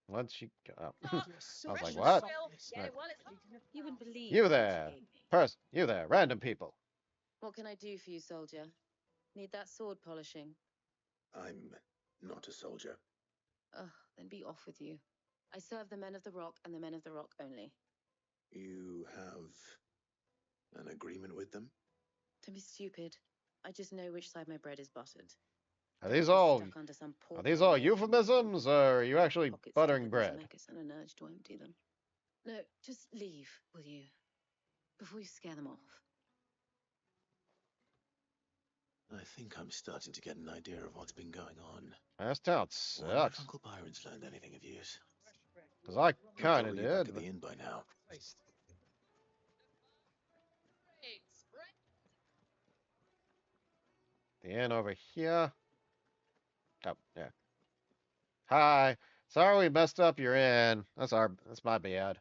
Once you go up. I was like, what? Right.
You wouldn't believe
You
what
there.
gave me.
You there. Random people.
What can I do for you, soldier? Need that sword polishing?
I'm not a soldier.
Ugh, then be off with you. I serve the men of the rock and the men of the rock only.
You have an agreement with them?
Don't be stupid. I just know which side my bread is buttered.
Are
Don't
these
be
all
stuck under some
are
pork
these
pie
all
made from
euphemisms, or are you actually
pockets
buttering
deeper than
bread?
Zemeckis and an urge to empty them. No, just leave, will you? Before you scare them off.
I think I'm starting to get an idea of what's been going on.
This town
Wonder if
sucks.
Uncle Byron's learned anything of use.
Because I
He'll
kind of
probably be back
did.
at the inn by now.
The inn over here. Oh, yeah. Hi. Sorry we messed up your inn. That's my bad.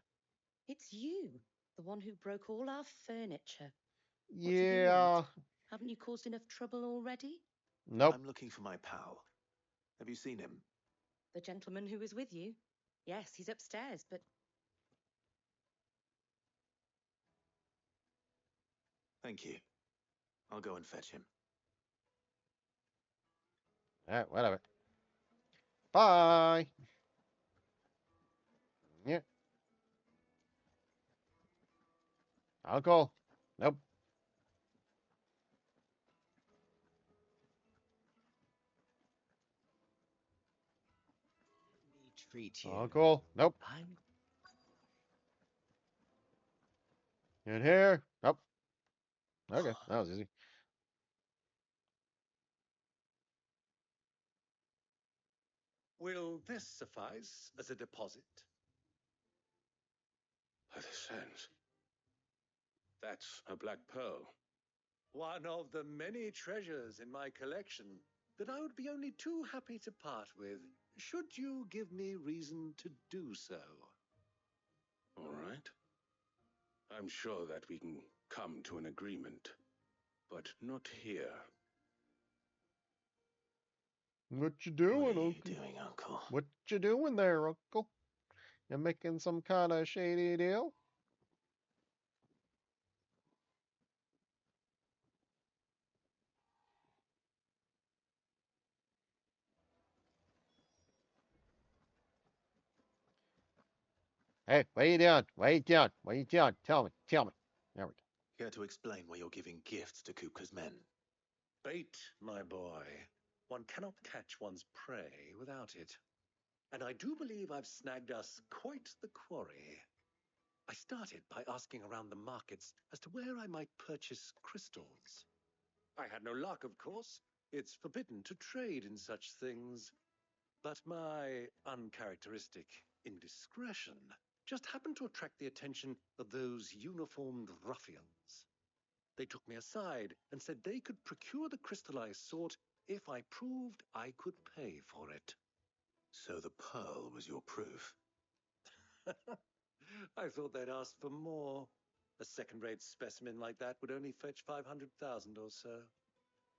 It's you, the one who broke all our furniture. What do you
Yeah.
want? Haven't you caused enough trouble already?
Nope.
I'm looking for my pal. Have you seen him?
The gentleman who was with you? Yes, he's upstairs, but...
Thank you. I'll go and fetch him.
Alright, whatever. Bye. Yeah. Uncle? Nope.
treat you.
Uncle? Nope.
I'm
In here? Nope. Okay, that was easy.
Will this suffice as a deposit?
By the sands. That's a black pearl.
One of the many treasures in my collection that I would be only too happy to part with, should you give me reason to do so.
All right. I'm sure that we can come to an agreement, but not here.
What you doing,
What are you
Uncle?
doing, Uncle?
What you doing there, Uncle? You making some kind of shady deal? Hey, what are you doing? What are you doing? What are you doing? Tell me. Tell me. There we go.
Care to explain why you're giving gifts to Kupka's men?
Bait, my boy. One cannot catch one's prey without it. And I do believe I've snagged us quite the quarry. I started by asking around the markets as to where I might purchase crystals. I had no luck, of course. It's forbidden to trade in such things. But my uncharacteristic indiscretion just happened to attract the attention of those uniformed ruffians. They took me aside and said they could procure the crystal I sought if I proved I could pay for it.
So the pearl was your proof?
I thought they'd ask for more. A second-rate specimen like that would only fetch 500,000 or so.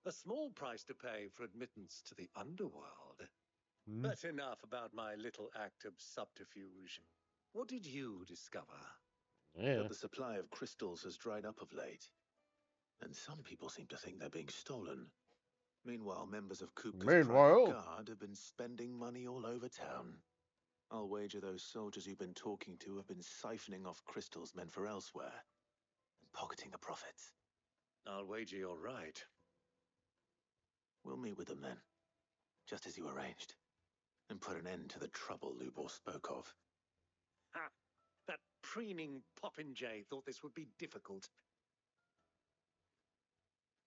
A small price to pay for admittance to the underworld. But enough about my little act of subterfuge. What did you discover?
Yeah.
That the supply of crystals has dried up of late. And some people seem to think they're being stolen. Meanwhile, members of Kupka's private guard have been spending money all over town. I'll wager those soldiers you've been talking to have been siphoning off crystals meant for elsewhere and pocketing the profits.
I'll wager you're right.
We'll meet with them then, just as you arranged, and put an end to the trouble Lubor spoke of.
Ha! That preening popinjay thought this would be difficult.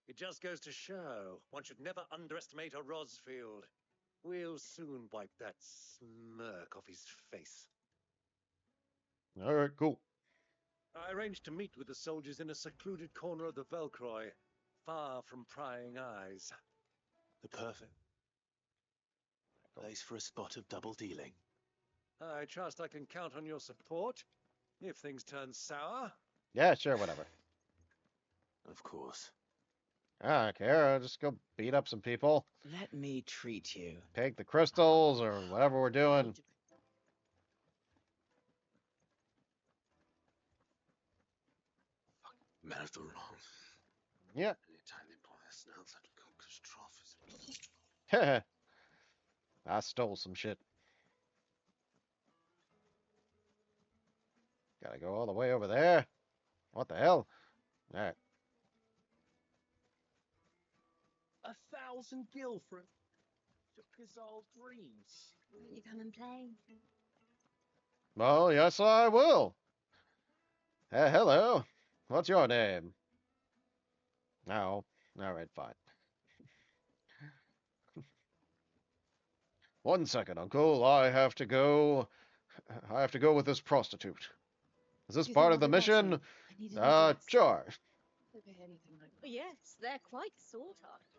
It just goes to show one should never underestimate a Rosfield. We'll soon wipe that smirk off his face.
All right, cool.
I arranged to meet with the soldiers in a secluded corner of the Velcroy, far from prying eyes.
The perfect place for a spot of double dealing.
I trust I can count on your support if things turn sour.
Yeah, sure, whatever.
Of course.
I don't care. I'll just go beat up some people.
Let me treat you.
Take the crystals or whatever we're doing.
Man of the wrong.
Yeah.
Anytime they pull their snouts out of Kupka's trough.
I stole some shit. Gotta go all the way over there. What the hell? All right.
1,000 gil for his old dreams.
Won't you come and play?
Well, yes, I will. Hello. What's your name? No. All right, fine. 1 second, Uncle. I have to go. I have to go with this prostitute. Is this part of the mission? Sure.
Yes, they're quite sought after.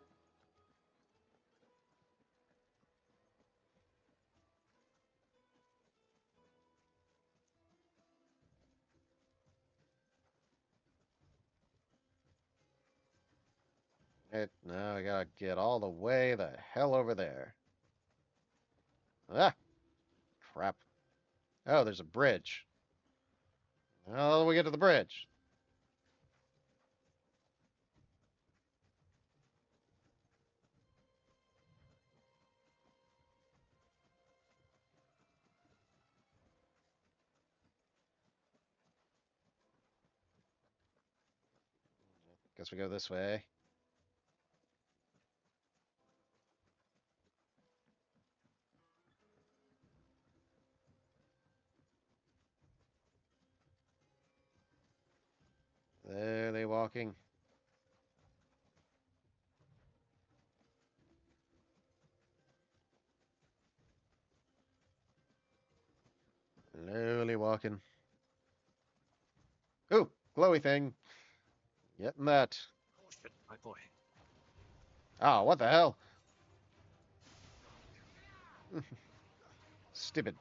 Now I gotta get all the way the hell over there. Ah, crap. Oh, there's a bridge. How do we get to the bridge? Guess we go this way. walking. Slowly walking. Ooh, glowy thing. Getting that.
Caution, my boy.
Oh, what the hell? Stupid.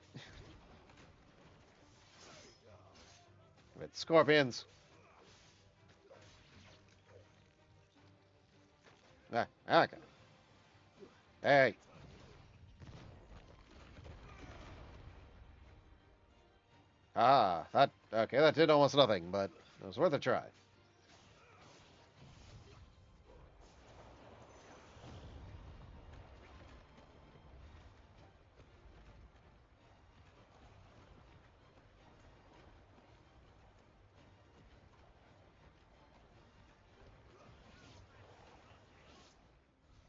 With scorpions. Ah, okay. Hey. Ah, okay, that did almost nothing, but it was worth a try.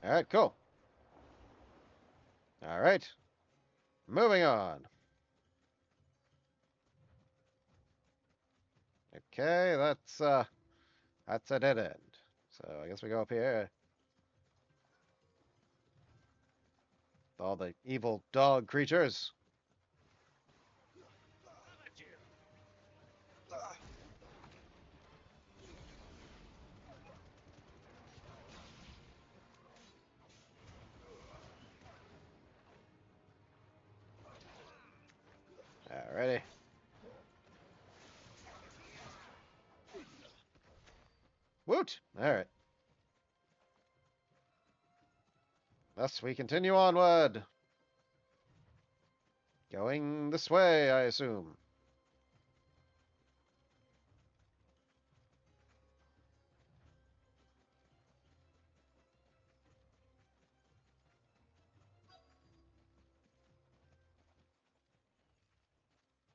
Alright, cool. Alright. Moving on. Okay, that's a dead end. So I guess we go up here. All the evil dog creatures. Alrighty. Woot! Alright. Thus we continue onward. Going this way, I assume.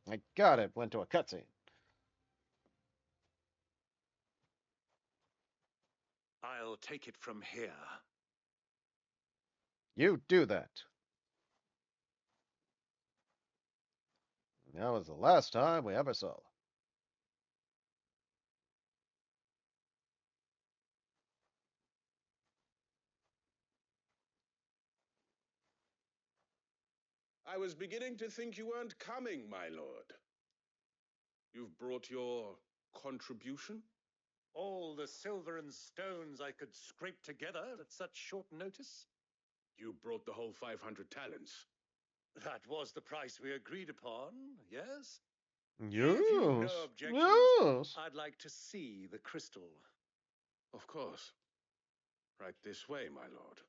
I got it. Went to a cutscene.
I'll take it from here.
You do that. That was the last time we ever saw.
I was beginning to think you weren't coming, my lord. You've brought your contribution?
All the silver and stones I could scrape together at such short notice?
You brought the whole 500 talents.
That was the price we agreed upon, yes?
Yes.
If you've no objections,
Yes.
I'd like to see the crystal.
Of course. Right this way, my lord.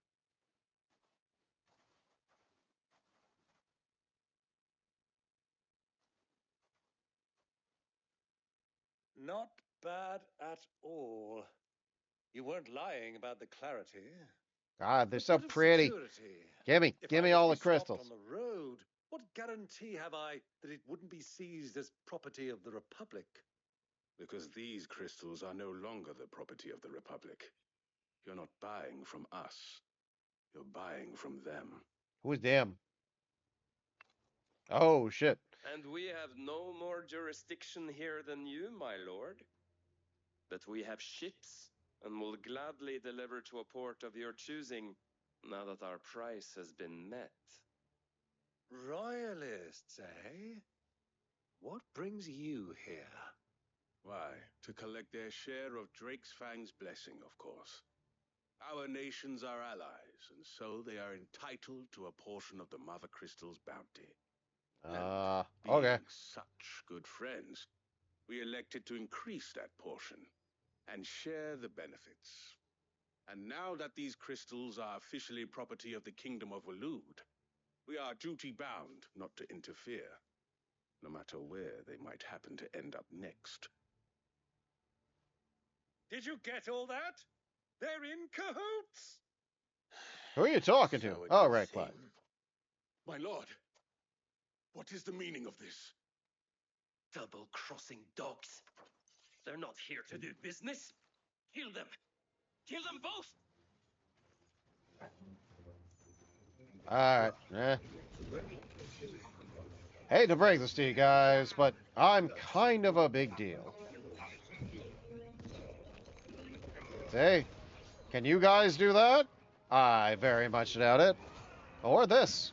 Not bad at all. You weren't lying about the clarity.
God, they're
A
so
bit of
pretty.
security.
Give
If I
me
was
all
to
the
be stopped
crystals.
on the road, what guarantee have I that it wouldn't be seized as property of the Republic?
Because these crystals are no longer the property of the Republic. You're not buying from us. You're buying from them.
Who's them? Oh, shit.
And we have no more jurisdiction here than you, my lord. But we have ships, and will gladly deliver to a port of your choosing, now that our price has been met.
Royalists, eh? What brings you here?
Why, to collect their share of Drake's Fang's blessing, of course. Our nations are allies, and so they are entitled to a portion of the Mother Crystal's bounty.
Okay.
Being such good friends, we elected to increase that portion and share the benefits. And now that these crystals are officially property of the Kingdom of Waloed, we are duty-bound not to interfere, no matter where they might happen to end up next.
Did you get all that? They're in cahoots!
Who are you talking to? Oh, right, Clyde.
My lord, what is the meaning of this?
Double-crossing dogs. They're not here to do business. Kill them. Kill them both.
Alright. Hate to break this to you guys, but I'm kind of a big deal. See? Can you guys do that? I very much doubt it. Or this.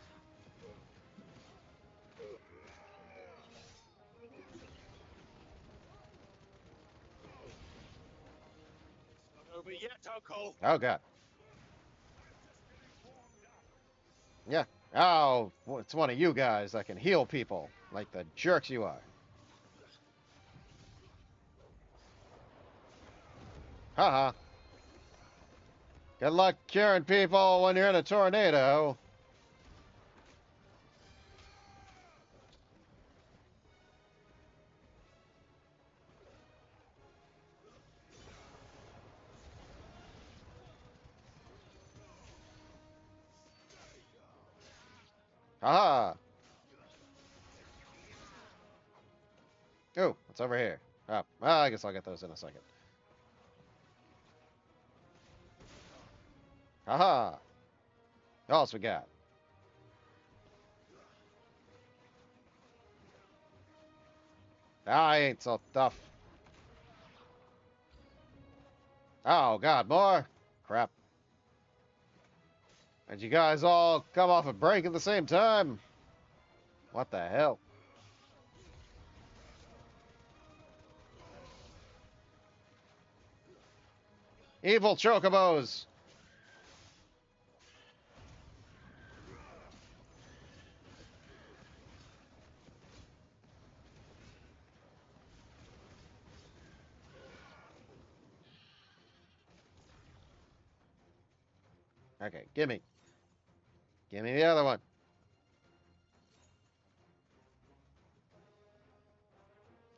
Not over yet, Uncle.
Oh, God. Yeah. Oh, it's one of you guys that can heal people, like the jerks you are. Haha. Good luck curing people when you're in a tornado. Haha. Ooh, what's over here? Oh, well, I guess I'll get those in a second. Haha. What else we got? I ain't so tough. Oh, God, more? Crap. And you guys all come off a break at the same time? What the hell? Evil chocobos! Okay, gimme. Gimme the other one.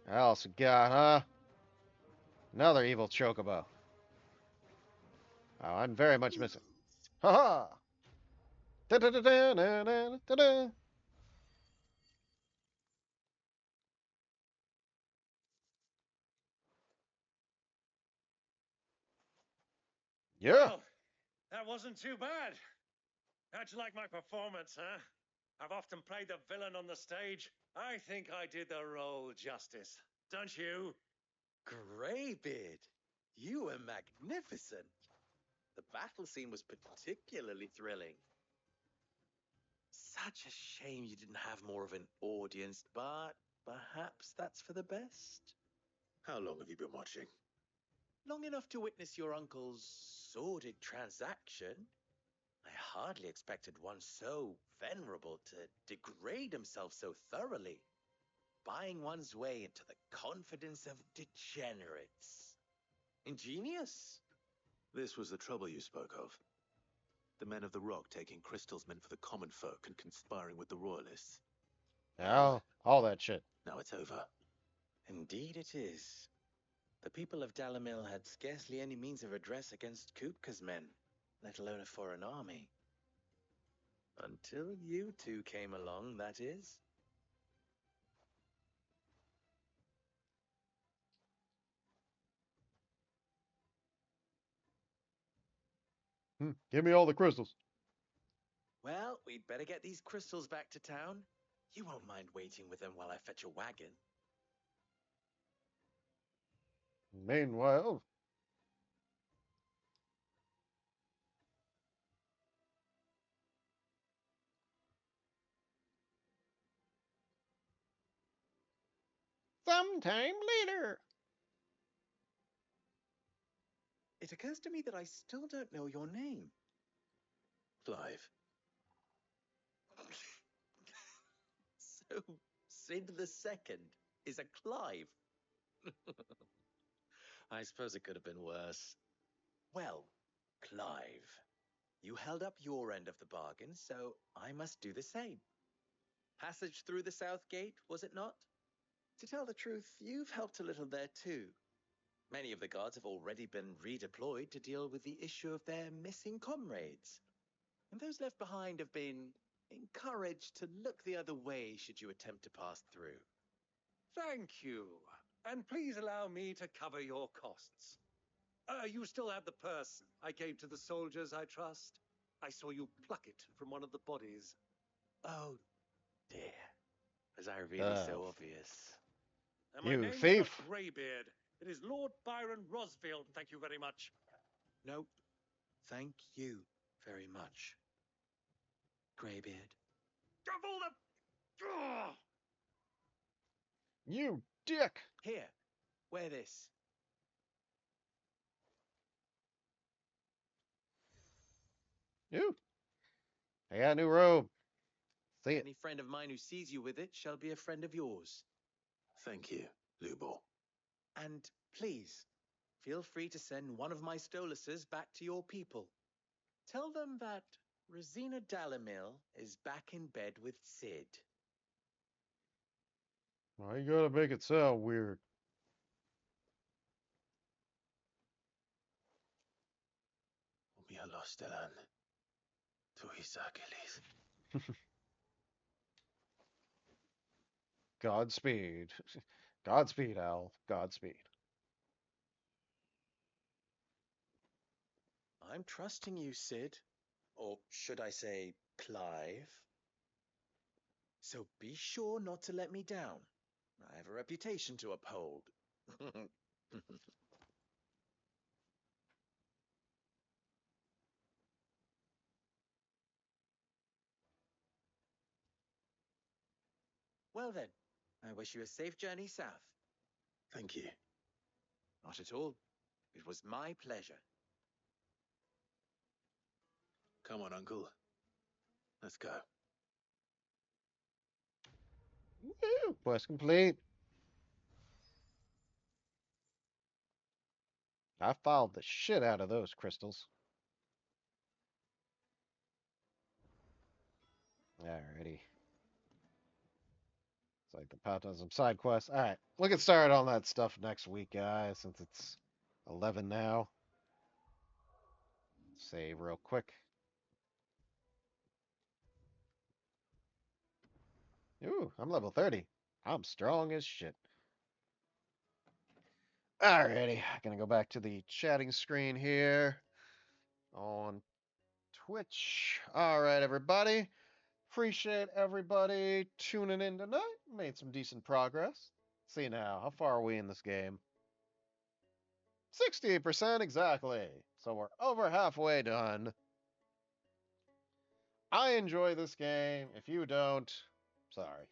What else we got, huh? Another evil chocobo. Oh, I'm very much missing. Haha! Da-da-da-da-da-da-da-da. Yeah.
Well, that wasn't too bad. How'd you like my performance, huh? I've often played the villain on the stage. I think I did the role justice. Don't you?
Greybeard, you were magnificent. The battle scene was particularly thrilling. Such a shame you didn't have more of an audience, but perhaps that's for the best.
How long have you been watching?
Long enough to witness your uncle's sordid transaction. I hardly expected one so venerable to degrade himself so thoroughly, buying one's way into the confidence of degenerates. Ingenious.
This was the trouble you spoke of. The men of the Rock taking crystals meant for the common folk and conspiring with the royalists.
Oh, all that shit.
Now it's over.
Indeed it is. The people of Dalamil had scarcely any means of redress against Kupka's men, let alone a foreign army. Until you two came along, that is.
Give me all the crystals.
Well, we'd better get these crystals back to town. You won't mind waiting with them while I fetch a wagon.
Meanwhile... Sometime later.
It occurs to me that I still don't know your name.
Clive.
So, Sid the Second is a Clive. I suppose it could have been worse. Well, Clive, you held up your end of the bargain, so I must do the same. Passage through the South Gate, was it not? To tell the truth, you've helped a little there too. Many of the guards have already been redeployed to deal with the issue of their missing comrades. And those left behind have been encouraged to look the other way should you attempt to pass through.
Thank you. And please allow me to cover your costs. You still have the purse I gave to the soldiers, I trust? I saw you pluck it from one of the bodies.
Oh, dear. Was I really so obvious?
And my
You
name is
thief.
not Greybeard. It is Lord Byron Rosfield, thank you very much.
Nope. Thank you very much, Greybeard.
Double the...
You dick!
Here, wear this.
Ooh. I got a new robe. See it.
Any friend of mine who sees you with it shall be a friend of yours.
Thank you, Lubo.
And please, feel free to send one of my Stoluses back to your people. Tell them that Rosina Dalamil is back in bed with Sid.
Why you gotta make it sound weird?
Umiyalo Stellan. Tuisa Achilles.
Godspeed. Godspeed, Al. Godspeed.
I'm trusting you, Sid. Or should I say, Clive? So be sure not to let me down. I have a reputation to uphold. Well then, I wish you a safe journey south.
Thank you.
Not at all. It was my pleasure.
Come on, Uncle. Let's go.
Woo! Quest complete. I followed the shit out of those crystals. Alrighty. It's like the pot does some side quests. Alright. We'll get started on that stuff next week, guys, since it's 11 now. Save real quick. Ooh, I'm level 30. I'm strong as shit. Alrighty. Gonna go back to the chatting screen here on Twitch. Alright, everybody. Appreciate everybody tuning in tonight. Made some decent progress. See now, how far are we in this game? 68% exactly. So we're over halfway done. I enjoy this game. If you don't, sorry.